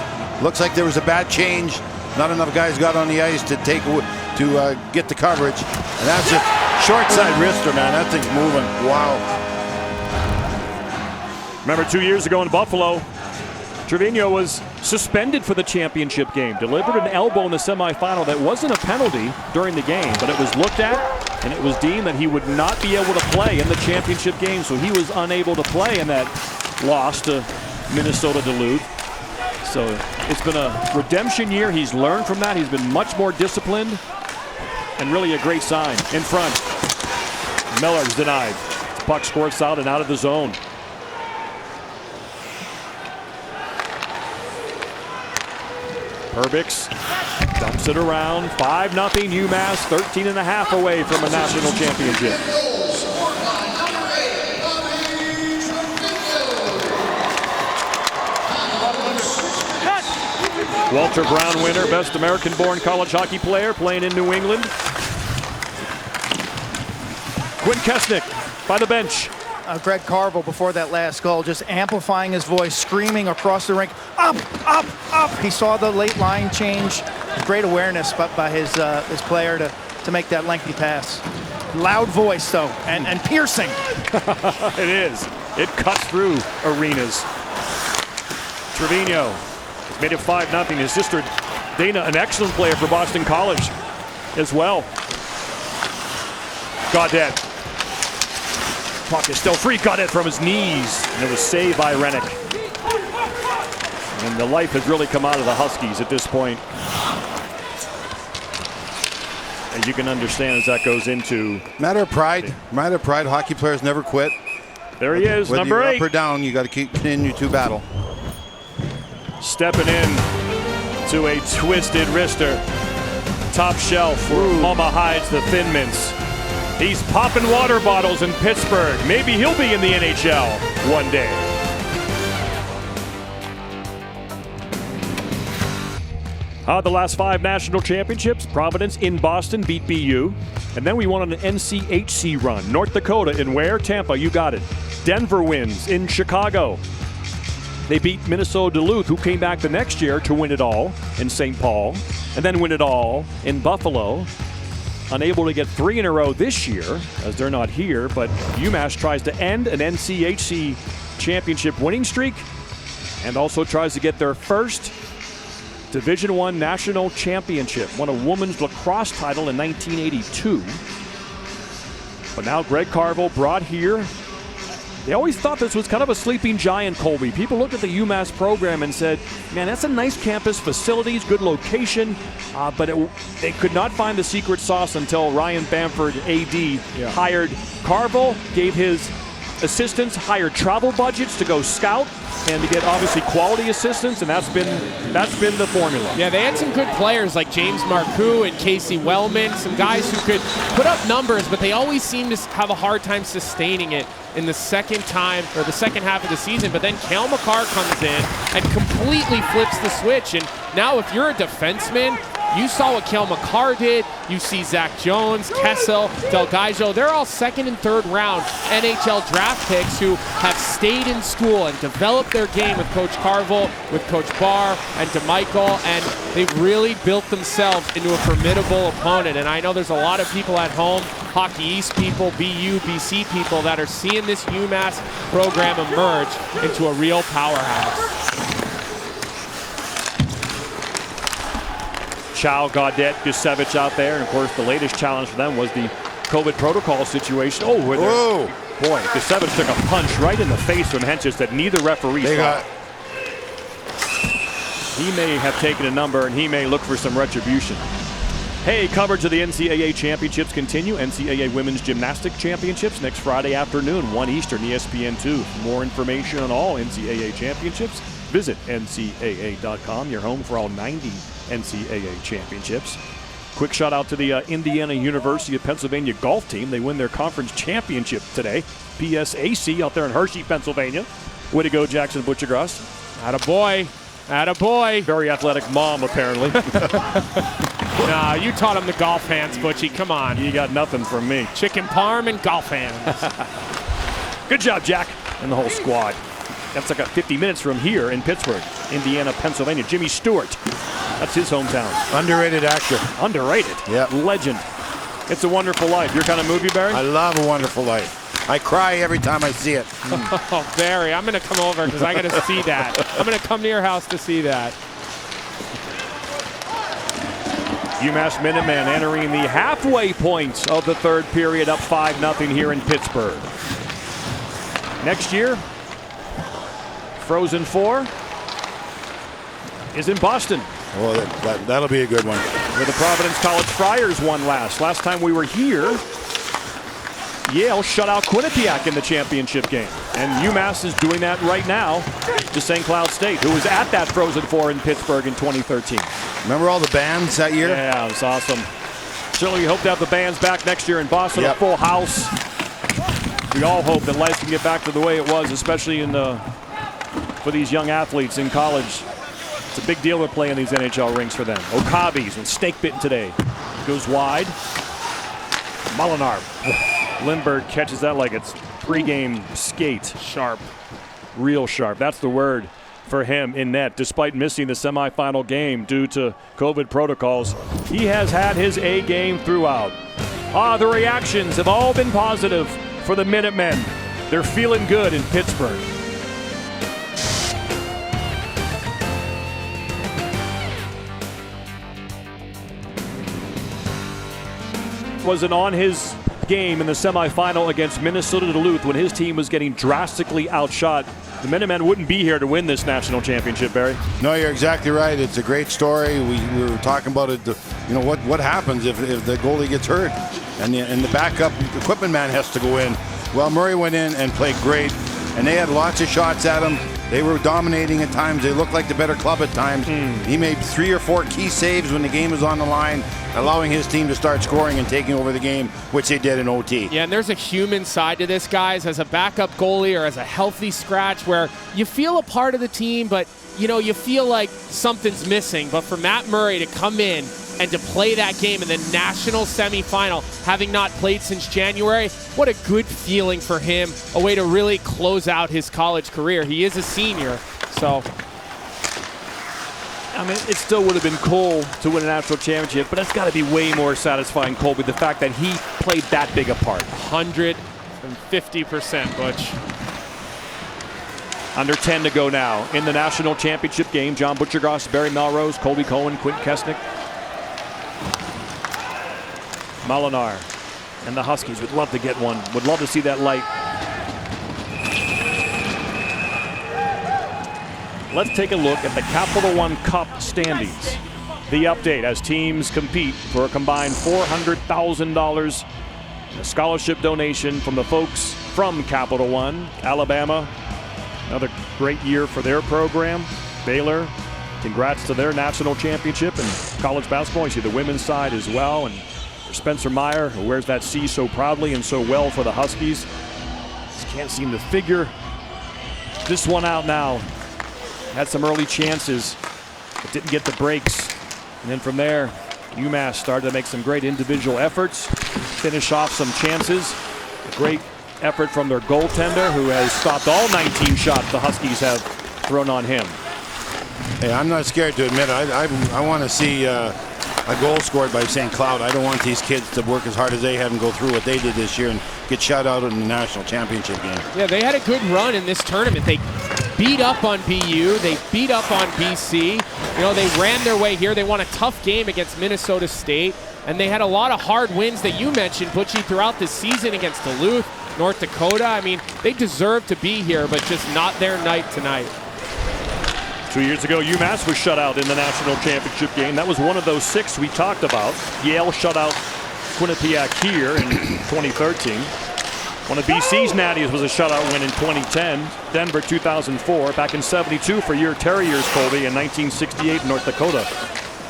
Looks like there was a bad change. Not enough guys got on the ice to get the coverage. And that's just short side wrister, man. That thing's moving. Wow. Remember 2 years ago in Buffalo, Trevino was suspended for the championship game, delivered an elbow in the semifinal that wasn't a penalty during the game, but it was looked at and it was deemed that he would not be able to play in the championship game, so he was unable to play in that loss to Minnesota Duluth. So it's been a redemption year. He's learned from that. He's been much more disciplined and really a great sign. In front, Miller's denied. Puck squirts out and out of the zone. Perbix dumps it around. 5-0 UMass, 13.5 away from a national championship. Walter Brown winner, best American-born college hockey player playing in New England. Quinn Kesnick by the bench. Greg Carvel, before that last goal, just amplifying his voice, screaming across the rink, up, up, up. He saw the late line change. Great awareness by his player to make that lengthy pass. Loud voice, though, and piercing. It is. It cuts through arenas. Trevino made it 5-0. His sister Dana, an excellent player for Boston College as well. Gaudette. Puck is still free. Got it from his knees. And it was saved by Rennick. And the life has really come out of the Huskies at this point. As you can understand as that goes into... Matter of pride. Matter of pride. Hockey players never quit. There he is, whether number 8. Up or down, you got to continue to battle. Stepping in to a twisted wrister. Top shelf where Mama hides the Thin Mints. He's popping water bottles in Pittsburgh. Maybe he'll be in the NHL one day. The last 5 national championships, Providence in Boston beat BU. And then we won on an NCHC run. North Dakota in where? Tampa, you got it. Denver wins in Chicago. They beat Minnesota Duluth, who came back the next year to win it all in St. Paul. And then win it all in Buffalo. Unable to get 3 in a row this year, as they're not here, but UMass tries to end an NCHC championship winning streak and also tries to get their first Division I national championship. Won a women's lacrosse title in 1982. But now Greg Carvel brought here. They always thought this was kind of a sleeping giant, Colby. People looked at the UMass program and said, man, that's a nice campus, facilities, good location, but they could not find the secret sauce until Ryan Bamford, AD, hired Carvel, gave his assistants higher travel budgets to go scout and to get obviously quality assistants, and that's been the formula. Yeah, they had some good players like James Marcoux and Casey Wellman, some guys who could put up numbers, but they always seem to have a hard time sustaining it in the second half of the season. But then Cale Makar comes in and completely flips the switch. And now if you're a defenseman, you saw what Cale Makar did. You see Zach Jones, Kessel, Delgajo. They're all second and third round NHL draft picks who have stayed in school and developed their game with Coach Carvel, with Coach Barr, and DeMichael, and they've really built themselves into a formidable opponent. And I know there's a lot of people at home, Hockey East people, BU, BC people, that are seeing this UMass program emerge into a real powerhouse. Chow, Gaudette, Gusevich out there. And, of course, the latest challenge for them was the COVID protocol situation. Oh, whoa. Boy, Gusevich took a punch right in the face from Hentges that neither referee saw. He may have taken a number, and he may look for some retribution. Hey, coverage of the NCAA championships continue. NCAA Women's Gymnastics Championships next Friday afternoon, 1 Eastern, ESPN2. For more information on all NCAA championships, visit ncaa.com, your home for all 90 NCAA championships. Quick shout out to the Indiana University of Pennsylvania golf team. They win their conference championship today. PSAC out there in Hershey, Pennsylvania. Way to go, Jackson Butchergrass. Attaboy. Attaboy. Very athletic mom, apparently. Nah, you taught him the golf hands, Butchie. Come on. You got nothing from me. Chicken parm and golf hands. Good job, Jack, and the whole squad. That's like 50 minutes from here in Pittsburgh, Indiana, Pennsylvania. Jimmy Stewart. That's his hometown. Underrated actor. Underrated? Yeah. Legend. It's a Wonderful Life. Your kind of movie, Barry? I love A Wonderful Life. I cry every time I see it. Oh, Barry, I'm going to come over because I got to see that. I'm going to come to your house to see that. UMass Minutemen entering the halfway point of the third period, up 5-0 here in Pittsburgh. Next year, Frozen Four is in Boston. Well, that'll be a good one. Where the Providence College Friars won last. Last time we were here, Yale shut out Quinnipiac in the championship game. And UMass is doing that right now to St. Cloud State, who was at that Frozen Four in Pittsburgh in 2013. Remember all the bands that year? Yeah, it was awesome. Certainly we hope to have the bands back next year in Boston, a full house. We all hope that life can get back to the way it was, especially for these young athletes in college. It's a big deal to play in these NHL rinks for them. Okabe's and snake bitten today. Goes wide. Molinar. Lindbergh catches that like it's pregame skate. Sharp. Real sharp. That's the word for him in net. Despite missing the semifinal game due to COVID protocols, he has had his A game throughout. The reactions have all been positive for the Minutemen. They're feeling good in Pittsburgh. Wasn't on his game in the semifinal against Minnesota Duluth when his team was getting drastically outshot. The Minutemen wouldn't be here to win this national championship, Barry. No, you're exactly right. It's a great story. We were talking about it. You know what happens if the goalie gets hurt and the backup equipment man has to go in. Well, Murray went in and played great, and they had lots of shots at him. They were dominating at times. They looked like the better club at times. He made 3 or 4 key saves when the game was on the line, allowing his team to start scoring and taking over the game, which they did in OT. Yeah, and there's a human side to this, guys, as a backup goalie or as a healthy scratch where you feel a part of the team, but you feel like something's missing. But for Matt Murray to come in and to play that game in the national semifinal, having not played since January, what a good feeling for him. A way to really close out his college career. He is a senior, so. I mean, it still would have been cool to win a national championship, but it's got to be way more satisfying, Colby, the fact that he played that big a part. 150%, Butch. Under 10 to go now in the national championship game. John Butchergoss, Barry Melrose, Colby Cohen, Quint Kesnick. Molinar and the Huskies would love to get one. Would love to see that light. Let's take a look at the Capital One Cup standings. The update as teams compete for a combined $400,000. A scholarship donation from the folks from Capital One. Alabama, another great year for their program. Baylor, congrats to their national championship in college basketball. You see the women's side as well. And Spencer Meyer, who wears that C so proudly and so well for the Huskies. Just can't seem to figure this one out now. Had some early chances, but didn't get the breaks. And then from there, UMass started to make some great individual efforts, finish off some chances. A great effort from their goaltender, who has stopped all 19 shots the Huskies have thrown on him. Hey, I'm not scared to admit it. I want to see a goal scored by St. Cloud. I don't want these kids to work as hard as they have and go through what they did this year and get shut out in the national championship game. Yeah, they had a good run in this tournament. They beat up on BU. They beat up on BC. They ran their way here. They won a tough game against Minnesota State. And they had a lot of hard wins that you mentioned, Butchie, throughout the season against Duluth, North Dakota. I mean, they deserve to be here, but just not their night tonight. 2 years ago, UMass was shut out in the national championship game. That was one of those 6 we talked about. Yale shut out Quinnipiac here in 2013. One of BC's natties was a shutout win in 2010. Denver 2004. Back in 72 for your Terriers, Colby. In 1968, North Dakota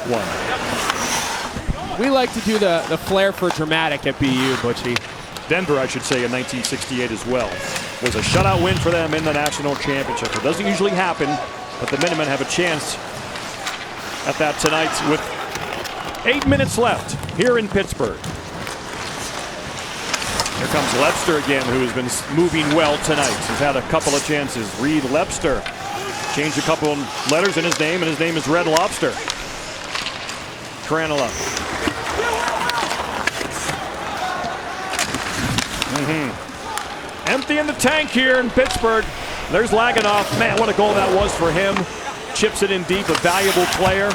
won. We like to do the flair for dramatic at BU, Butchie. Denver, I should say, in 1968 as well. Was a shutout win for them in the national championship. It doesn't usually happen, but the Minutemen have a chance at that tonight with 8 minutes left here in Pittsburgh. Here comes Lepster again, who has been moving well tonight. He's had a couple of chances. Reed Lepster changed a couple of letters in his name, and his name is Red Lobster. Tranela. Empty in the tank here in Pittsburgh. There's Laganoff. Man, what a goal that was for him. Chips it in deep, a valuable player.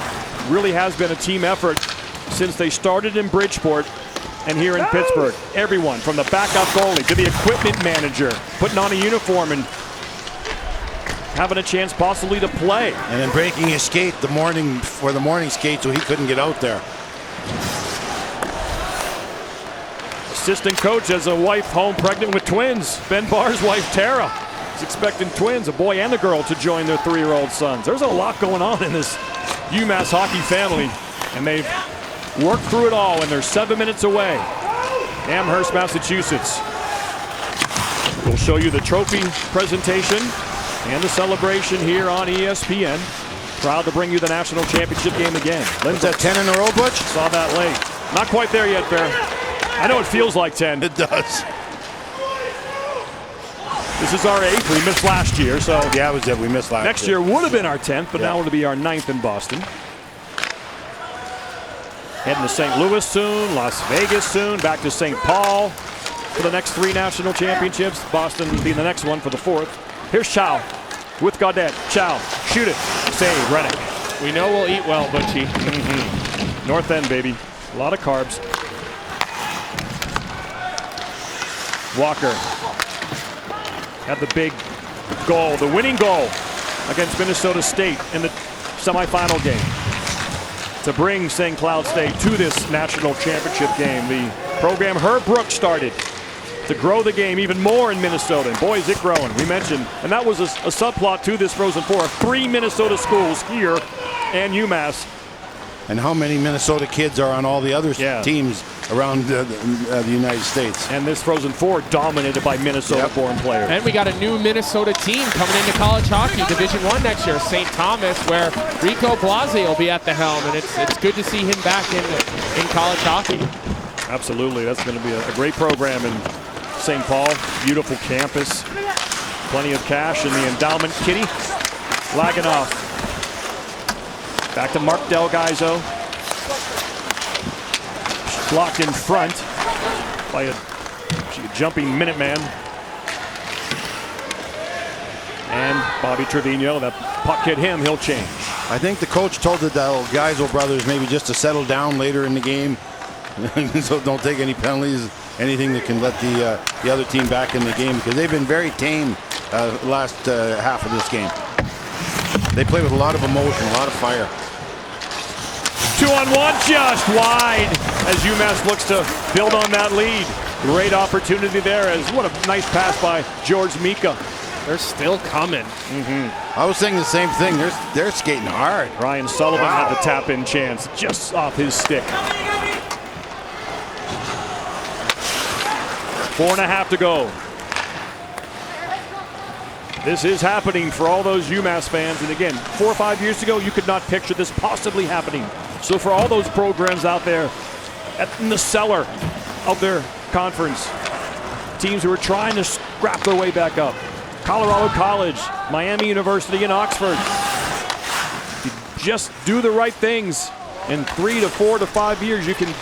Really has been a team effort since they started in Bridgeport and here in Pittsburgh. Everyone from the backup goalie to the equipment manager, putting on a uniform and having a chance possibly to play. And then breaking his skate the morning skate so he couldn't get out there. Assistant coach has a wife home pregnant with twins. Ben Barr's wife, Tara, is expecting twins, a boy and a girl, to join their 3-year-old sons. There's a lot going on in this UMass hockey family, and they've worked through it all, and they're 7 minutes away. Amherst, Massachusetts. We'll show you the trophy presentation and the celebration here on ESPN. Proud to bring you the national championship game again. Is that 10 in a row, Butch? Saw that late. Not quite there yet, Bear. I know it feels like 10. It does. This is our 8th. We missed last year, so yeah, it was it. We missed last year. Next year would have been our 10th, but now it'll be our 9th in Boston. Heading to St. Louis soon, Las Vegas soon, back to St. Paul for the next 3 national championships. Boston being the next one for the 4th. Here's Chow with Gaudette. Chow, shoot it. Save, Rennick. We know we'll eat well, Butchie. North End, baby. A lot of carbs. Walker had the big goal, the winning goal against Minnesota State in the semifinal game to bring St. Cloud State to this national championship game. The program Herb Brooks started to grow the game even more in Minnesota. And boy, is it growing. We mentioned, and that was a subplot to this Frozen Four, 3 Minnesota schools here and UMass. And how many Minnesota kids are on all the other teams around the United States? And this Frozen Four dominated by Minnesota-born players. And we got a new Minnesota team coming into college hockey, Division I next year, St. Thomas, where Rico Blase will be at the helm, and it's good to see him back in college hockey. Absolutely, that's going to be a great program in St. Paul. Beautiful campus, plenty of cash in the endowment kitty. Laganoff. Back to Mark Delgaizo. Blocked in front by a jumping Minuteman. And Bobby Trevino, that puck hit him, he'll change. I think the coach told the Gaizo brothers maybe just to settle down later in the game. So don't take any penalties, anything that can let the other team back in the game, because they've been very tame last half of this game. They play with a lot of emotion, a lot of fire. 2-on-1, just wide as UMass looks to build on that lead. Great opportunity there, as what a nice pass by George Mika. They're still coming. I was saying the same thing. They're skating hard. Ryan Sullivan had the tap-in chance just off his stick. 4.5 to go. This is happening for all those UMass fans. And again, 4 or 5 years ago, you could not picture this possibly happening. So for all those programs out there in the cellar of their conference, teams who are trying to scrap their way back up. Colorado College, Miami University, and Oxford. If you just do the right things, in 3 to 4 to 5 years, you can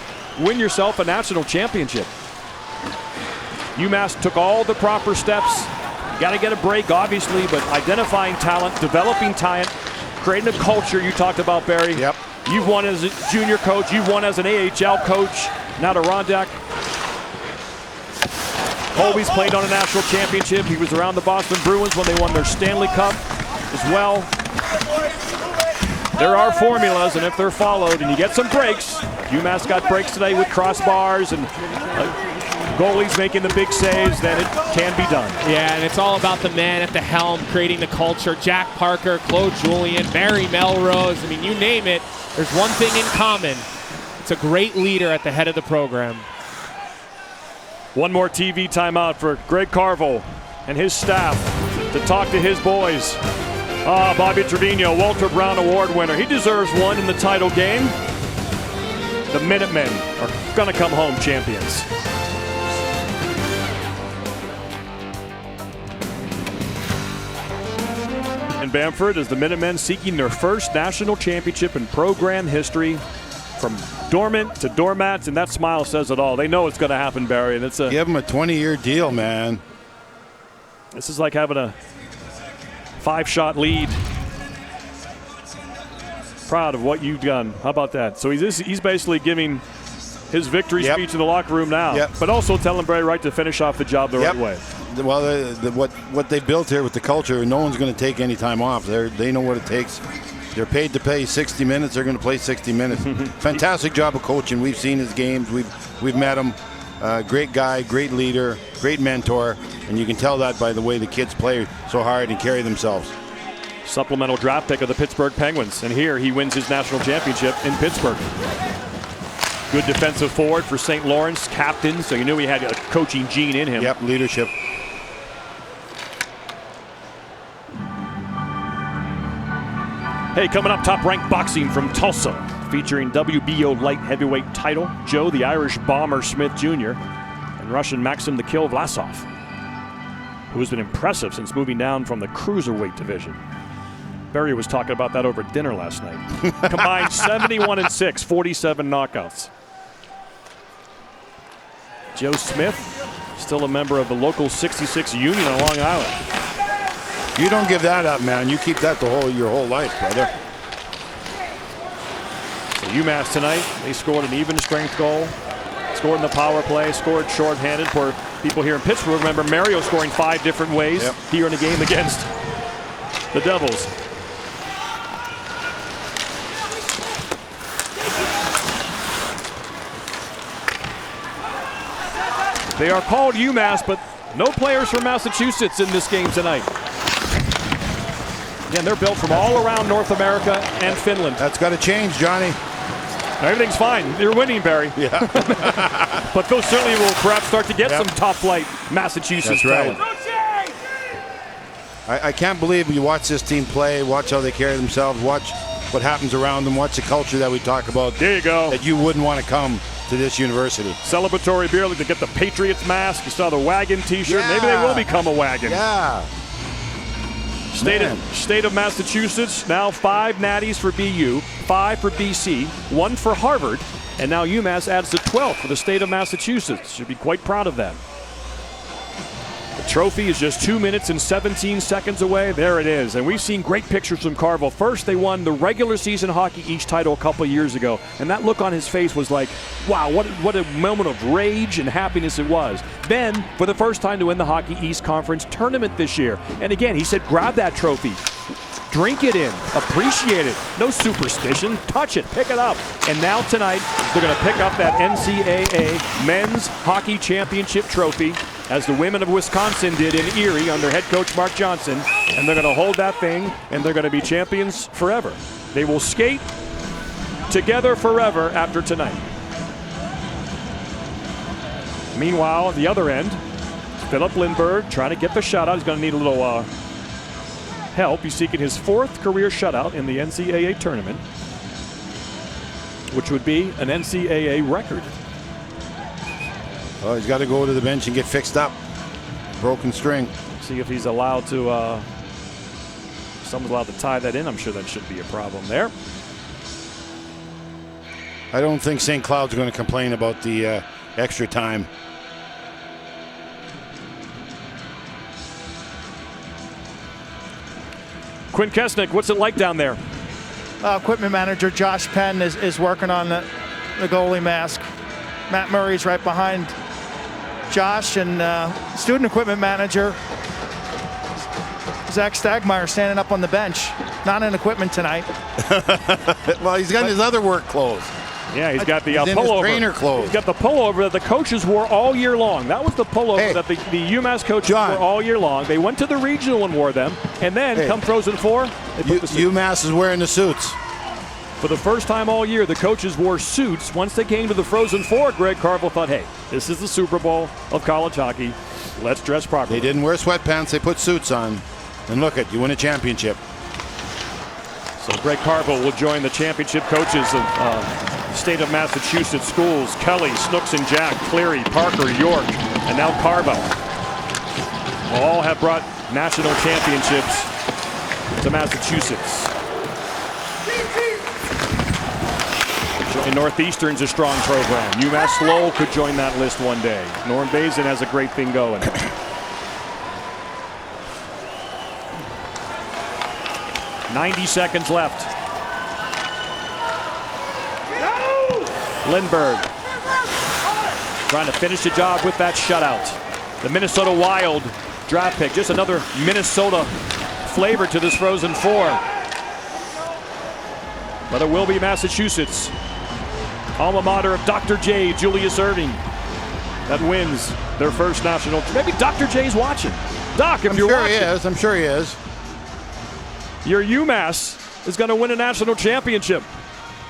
win yourself a national championship. UMass took all the proper steps. You got to get a break, obviously, but identifying talent, developing talent, creating a culture you talked about, Barry. Yep. You've won as a junior coach. You've won as an AHL coach. Now to Rondak. Colby's played on a national championship. He was around the Boston Bruins when they won their Stanley Cup as well. There are formulas, and if they're followed and you get some breaks, UMass got breaks today with crossbars and goalies making the big saves, then it can be done. Yeah, and it's all about the man at the helm creating the culture. Jack Parker, Claude Julien, Barry Melrose. I mean, you name it. There's one thing in common. It's a great leader at the head of the program. One more TV timeout for Greg Carville and his staff to talk to his boys. Bobby Trevino, Walter Brown Award winner. He deserves one in the title game. The Minutemen are going to come home champions. In Bamford, as the Minutemen seeking their first national championship in program history. From dormant to doormats, and that smile says it all. They know it's going to happen, Barry, and it's a give them a 20-year deal, man. This is like having a 5-shot lead. Proud of what you've done. How about that? So he's basically giving his victory speech in the locker room now, but also telling Barry Wright to finish off the job the right way. Well, what they built here with the culture, no one's going to take any time off. They know what it takes. They're paid to play 60 minutes. They're going to play 60 minutes. Fantastic job of coaching. We've seen his games. We've met him. Great guy, great leader, great mentor, and you can tell that by the way the kids play so hard and carry themselves. Supplemental draft pick of the Pittsburgh Penguins, and here he wins his national championship in Pittsburgh. Good defensive forward for St. Lawrence, captain, so you knew he had a coaching gene in him. Yep, leadership. Hey, coming up, Top-Ranked Boxing from Tulsa, featuring WBO light heavyweight title, Joe the Irish Bomber Smith Jr., and Russian Maxim the Kill Vlasov, who has been impressive since moving down from the cruiserweight division. Barry was talking about that over dinner last night. Combined 71-6, 47 knockouts. Joe Smith, still a member of the local 66 Union on Long Island. You don't give that up, man. You keep that your whole life, brother. So UMass tonight, they scored an even strength goal. Scored in the power play, scored shorthanded. For people here in Pittsburgh, remember Mario scoring 5 different ways here in the game against the Devils. They are called UMass, but no players from Massachusetts in this game tonight. Again, they're built from all around North America and Finland. That's got to change, Johnny. Everything's fine. You're winning, Barry. Yeah. But those certainly will perhaps start to get some top-flight Massachusetts talent. I can't believe you watch this team play, watch how they carry themselves, watch what happens around them, watch the culture that we talk about. There you go. That you wouldn't want to come to this university. Celebratory beer, like to get the Patriots mask. You saw the wagon T-shirt. Yeah. Maybe they will become a wagon. Yeah. State of Massachusetts, now 5 natties for BU, 5 for BC, 1 for Harvard, and now UMass adds the 12th for the state of Massachusetts. Should be quite proud of that. The trophy is just 2 minutes and 17 seconds away. There it is. And we've seen great pictures from Carvel. First, they won the regular season Hockey East title a couple of years ago. And that look on his face was like, wow, what a moment of rage and happiness it was. Then, for the first time to win the Hockey East Conference tournament this year. And again, he said, grab that trophy. Drink it in. Appreciate it. No superstition. Touch it. Pick it up. And now tonight, they're going to pick up that NCAA Men's Hockey Championship trophy, as the women of Wisconsin did in Erie under head coach Mark Johnson. And they're going to hold that thing, and they're going to be champions forever. They will skate together forever after tonight. Meanwhile, at the other end, Philip Lindbergh trying to get the shutout. He's going to need a little help. He's seeking his 4th career shutout in the NCAA tournament, which would be an NCAA record. Oh, he's got to go to the bench and get fixed up. Broken string. See if he's allowed to, someone's allowed to tie that in. I'm sure that shouldn't be a problem there. I don't think St. Cloud's going to complain about the extra time. Quinn Kesnick, what's it like down there? Equipment manager Josh Penn is working on the goalie mask. Matt Murray's right behind Josh, and student equipment manager Zach Stagmeyer standing up on the bench. Not in equipment tonight. Well, he's got his other work clothes. Yeah, he's got the he's in pullover. His trainer clothes. He's got the pullover that the coaches wore all year long. That was the pullover that the UMass coaches wore all year long. They went to the regional and wore them, and then come Frozen Four, they put the suits. UMass is wearing the suits. For the first time all year, the coaches wore suits. Once they came to the Frozen Four, Greg Carvel thought, hey, this is the Super Bowl of college hockey. Let's dress properly. They didn't wear sweatpants. They put suits on. And look at you win a championship. So Greg Carvel will join the championship coaches of state of Massachusetts schools. Kelly, Snooks and Jack, Cleary, Parker, York, and now Carvel. All have brought national championships to Massachusetts. And Northeastern's a strong program. UMass Lowell could join that list one day. Norm Bazin has a great thing going. 90 seconds left. Lindbergh trying to finish the job with that shutout. The Minnesota Wild draft pick, just another Minnesota flavor to this Frozen Four. But it will be Massachusetts, alma mater of Dr. J, Julius Erving, that wins their first national. Maybe Dr. J's watching. Doc, if you're watching. I'm sure he is. Your UMass is going to win a national championship.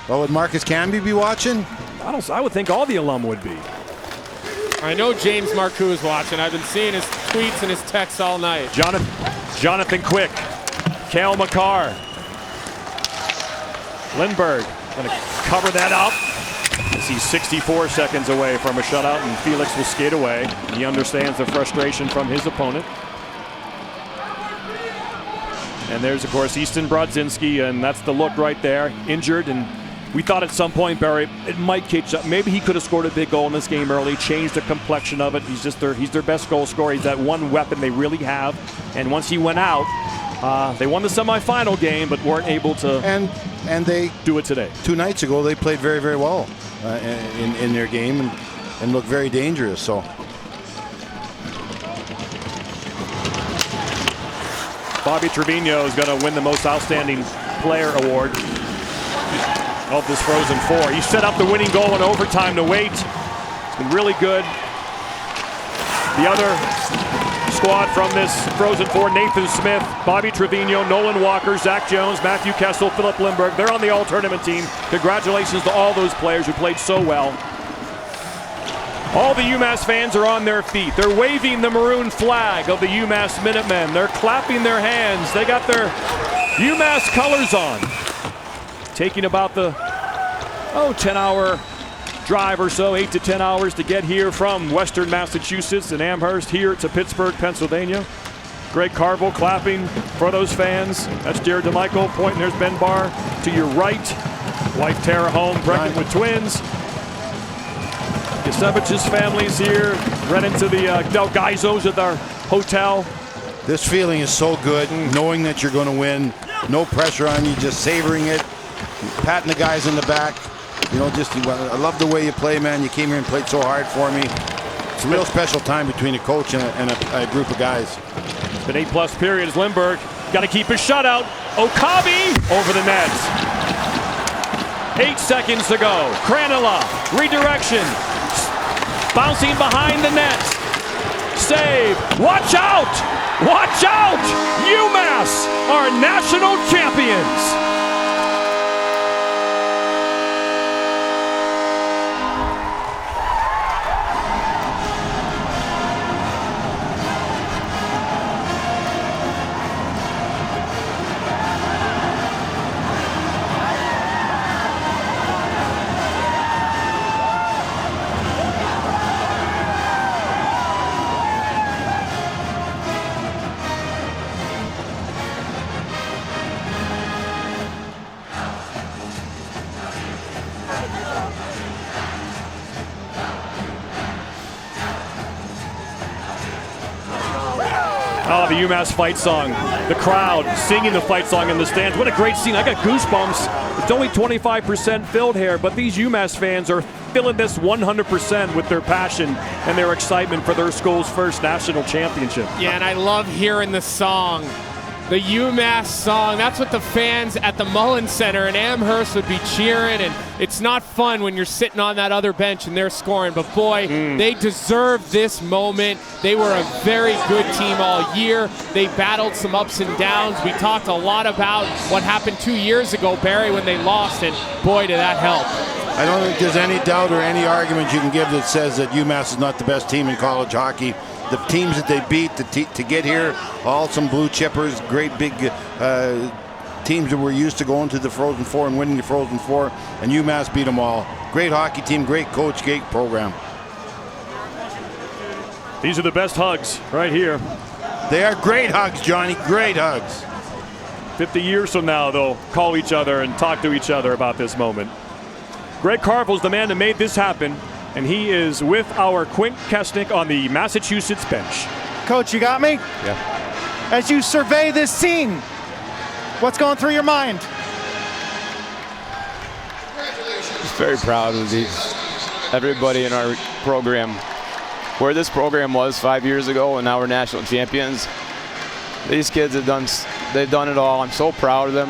Well, would Marcus Camby be watching? I would think all the alum would be. I know James Marcoux is watching. I've been seeing his tweets and his texts all night. Jonathan Quick, Cale Makar, Lindbergh going to cover that up as he's 64 seconds away from a shutout, and Felix will skate away. He understands the frustration from his opponent. And there's, of course, Easton Brodzinski, and that's the look right there, injured. And we thought at some point, Barry, it might catch up. Maybe he could have scored a big goal in this game early, changed the complexion of it. He's their best goal scorer. He's that one weapon they really have. And once he went out, they won the semifinal game, but weren't able to and they do it today. 2 nights ago, they played very, very well in their game and looked very dangerous. So. Bobby Trevino is going to win the most outstanding player award of this Frozen Four. He set up the winning goal in overtime to wait. It's been really good. The other squad from this Frozen Four: Nathan Smith, Bobby Trevino, Nolan Walker, Zach Jones, Matthew Kessel, Philip Lindbergh. They're on the all-tournament team. Congratulations to all those players who played so well. All the UMass fans are on their feet. They're waving the maroon flag of the UMass Minutemen. They're clapping their hands. They got their UMass colors on. Taking about the 10-hour drive or so, 8 to 10 hours to get here from Western Massachusetts and Amherst here to Pittsburgh, Pennsylvania. Greg Carville clapping for those fans. That's Jared DeMichael pointing. There's Ben Barr to your right. Wife Tara home, pregnant with twins. Yasevich's family's here. Ran into the Del Gaizo's at our hotel. This feeling is so good, knowing that you're going to win. No pressure on you, just savoring it. Patting the guys in the back. You know, I love the way you play, man. You came here and played so hard for me. It's a real special time between a coach and a group of guys. It's been 8+ periods. Lindbergh got to keep his shutout. Okabe over the net. 8 seconds to go. Krannila, redirection. Bouncing behind the net. Save. Watch out! Watch out! UMass are national champions. Oh, the UMass fight song. The crowd singing the fight song in the stands. What a great scene. I got goosebumps. It's only 25% filled here, but these UMass fans are filling this 100% with their passion and their excitement for their school's first national championship. Yeah, and I love hearing the song. The UMass song. That's what the fans at the Mullen Center in Amherst would be cheering, and it's not fun when you're sitting on that other bench and they're scoring, but boy, they deserve this moment. They were a very good team all year. They battled some ups and downs. We talked a lot about what happened 2 years ago, Barry, when they lost, and boy, did that help. I don't think there's any doubt or any argument you can give that says that UMass is not the best team in college hockey. The teams that they beat to get here, all some blue chippers, great big teams that were used to going to the Frozen Four and winning the Frozen Four, and UMass beat them all. Great hockey team, great coach, great program. These are the best hugs right here. They are great hugs, Johnny, great hugs. 50 years from now, they'll call each other and talk to each other about this moment. Greg Carville's the man that made this happen, and he is with our Quint Kesnick on the Massachusetts bench. Coach, you got me? Yeah. As you survey this scene, What's going through your mind? Just very proud of everybody in our program. Where this program was 5 years ago, and now we're national champions. These kids they've done it all. I'm so proud of them.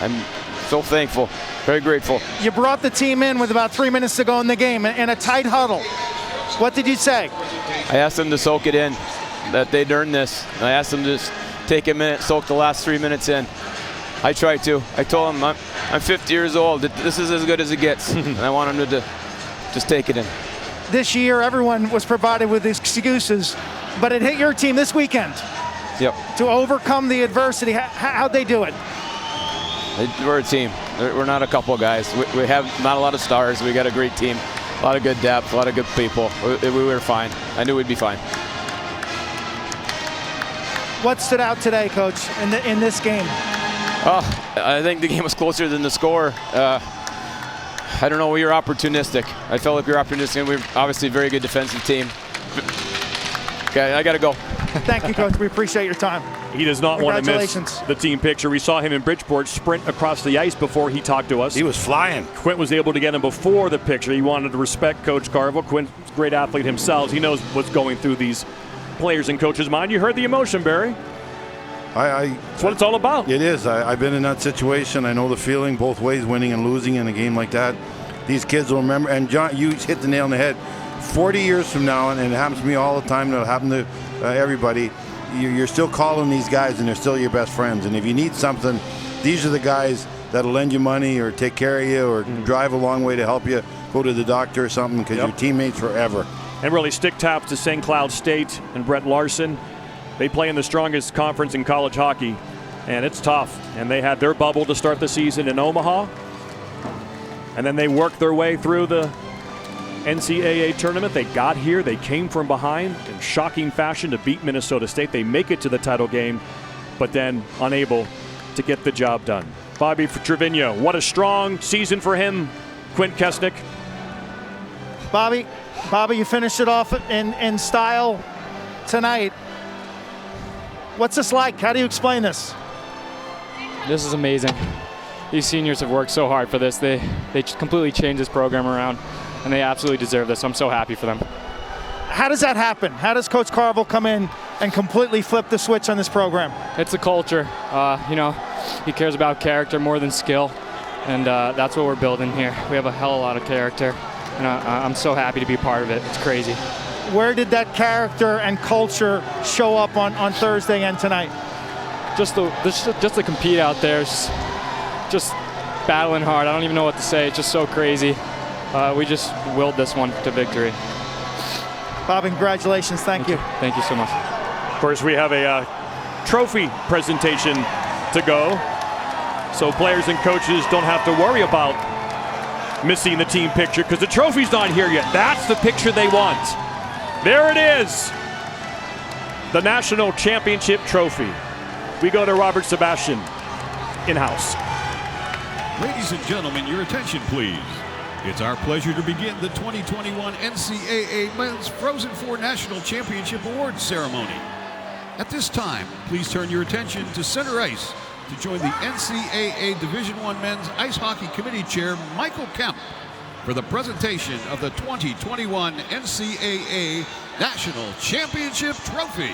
I'm so thankful, very grateful. You brought the team in with about 3 minutes to go in the game in a tight huddle. What did you say? I asked them to soak it in, that they'd earned this. And I asked them to just take a minute, soak the last 3 minutes in. I tried to. I told them I'm 50 years old. This is as good as it gets. And I want them to just take it in. This year, everyone was provided with excuses, but it hit your team this weekend. Yep. To overcome the adversity. How'd they do it? We're a team. We're not a couple of guys. We have not a lot of stars. We got a great team. A lot of good depth, a lot of good people. We were fine. I knew we'd be fine. What stood out today, Coach, in this game? I think the game was closer than the score. I don't know, we were opportunistic. I felt like we were opportunistic, and we were obviously a very good defensive team. Okay, I got to go. Thank you, Coach. We appreciate your time. He does not want to miss the team picture. We saw him in Bridgeport sprint across the ice before he talked to us. He was flying. Quint was able to get him before the picture. He wanted to respect Coach Carville. Quint's a great athlete himself. He knows what's going through these players and coaches' mind. You heard the emotion, Barry. That's what it's all about. It is. I've been in that situation. I know the feeling both ways, winning and losing in a game like that. These kids will remember. And John, you hit the nail on the head. 40 years from now, and it happens to me all the time, and it'll happen to everybody, you're still calling these guys, and they're still your best friends. And if you need something, these are the guys that'll lend you money or take care of you or drive a long way to help you go to the doctor or something, because you're teammates forever. And really stick taps to St. Cloud State and Brett Larson. They play in the strongest conference in college hockey, and it's tough. And they had their bubble to start the season in Omaha, and then they worked their way through the NCAA tournament. They got here. They came from behind in shocking fashion to beat Minnesota State. They make it to the title game, but then unable to get the job done. Bobby Trevino, what a strong season for him. Quint Kesnick. Bobby, you finished it off in style tonight. What's this like? How do you explain this? This is amazing. These seniors have worked so hard for this. They completely changed this program around, and they absolutely deserve this. I'm so happy for them. How does that happen? How does Coach Carville come in and completely flip the switch on this program? It's a culture. He cares about character more than skill, and that's what we're building here. We have a hell of a lot of character, and I'm so happy to be a part of it. It's crazy. Where did that character and culture show up on Thursday and tonight? Just to compete out there, just battling hard. I don't even know what to say. It's just so crazy. We just willed this one to victory. Bobby, congratulations. Thank you. Thank you so much. Of course, we have a trophy presentation to go, so players and coaches don't have to worry about missing the team picture, because the trophy's not here yet. That's the picture they want. There it is, the National Championship Trophy. We go to Robert Sebastian, in-house. Ladies and gentlemen, your attention, please. It's our pleasure to begin the 2021 NCAA Men's Frozen Four National Championship Awards ceremony. At this time, please turn your attention to center ice to join the NCAA Division I Men's Ice Hockey Committee Chair, Michael Kemp, for the presentation of the 2021 NCAA National Championship Trophy.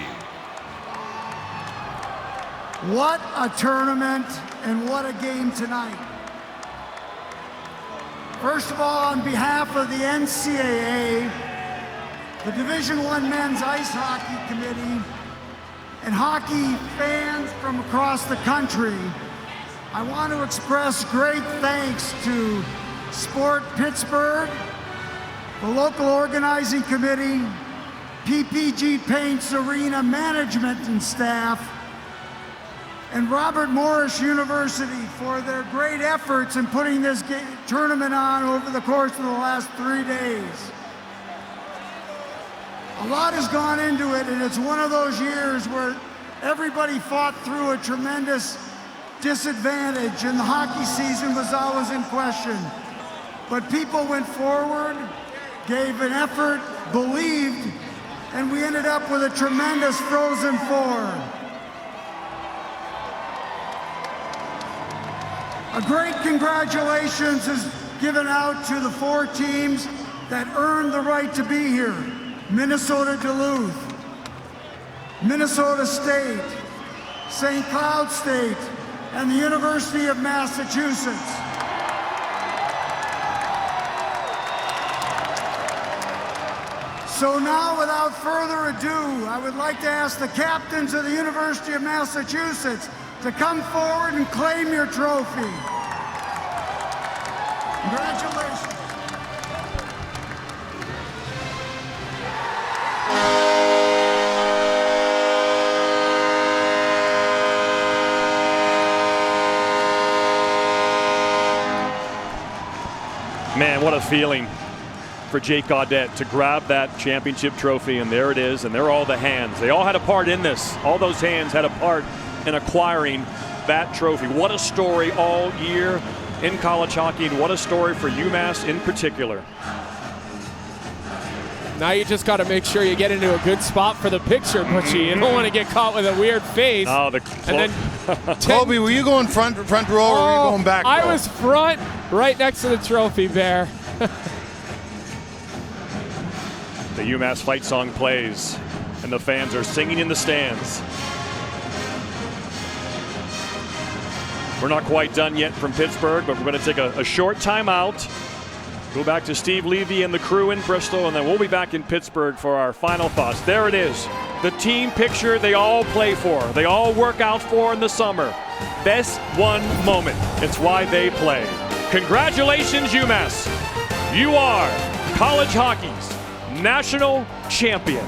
What a tournament and what a game tonight. First of all, on behalf of the NCAA, the Division I Men's Ice Hockey Committee, and hockey fans from across the country, I want to express great thanks to Sport Pittsburgh, the local organizing committee, PPG Paints Arena management and staff, and Robert Morris University for their great efforts in putting this tournament on over the course of the last 3 days. A lot has gone into it, and it's one of those years where everybody fought through a tremendous disadvantage, and the hockey season was always in question. But people went forward, gave an effort, believed, and we ended up with a tremendous Frozen Four. A great congratulations is given out to the 4 teams that earned the right to be here. Minnesota Duluth, Minnesota State, St. Cloud State, and the University of Massachusetts. So now, without further ado, I would like to ask the captains of the University of Massachusetts to come forward and claim your trophy. Congratulations. Man, what a feeling for Jake Gaudette to grab that championship trophy, and there it is, and there are all the hands. They all had a part in this. All those hands had a part in acquiring that trophy. What a story all year in college hockey, and what a story for UMass in particular. Now you just got to make sure you get into a good spot for the picture, Butchie. You don't want to get caught with a weird face. Oh, and then Kobe, were you going front row or were you going back row? I was front, right next to the trophy, Bear. The UMass fight song plays, and the fans are singing in the stands. We're not quite done yet from Pittsburgh, but we're going to take a short timeout. Go back to Steve Levy and the crew in Bristol, and then we'll be back in Pittsburgh for our final thoughts. There it is, the team picture they all play for, they all work out for in the summer. Best one moment. It's why they play. Congratulations, UMass. You are college hockey's national champion.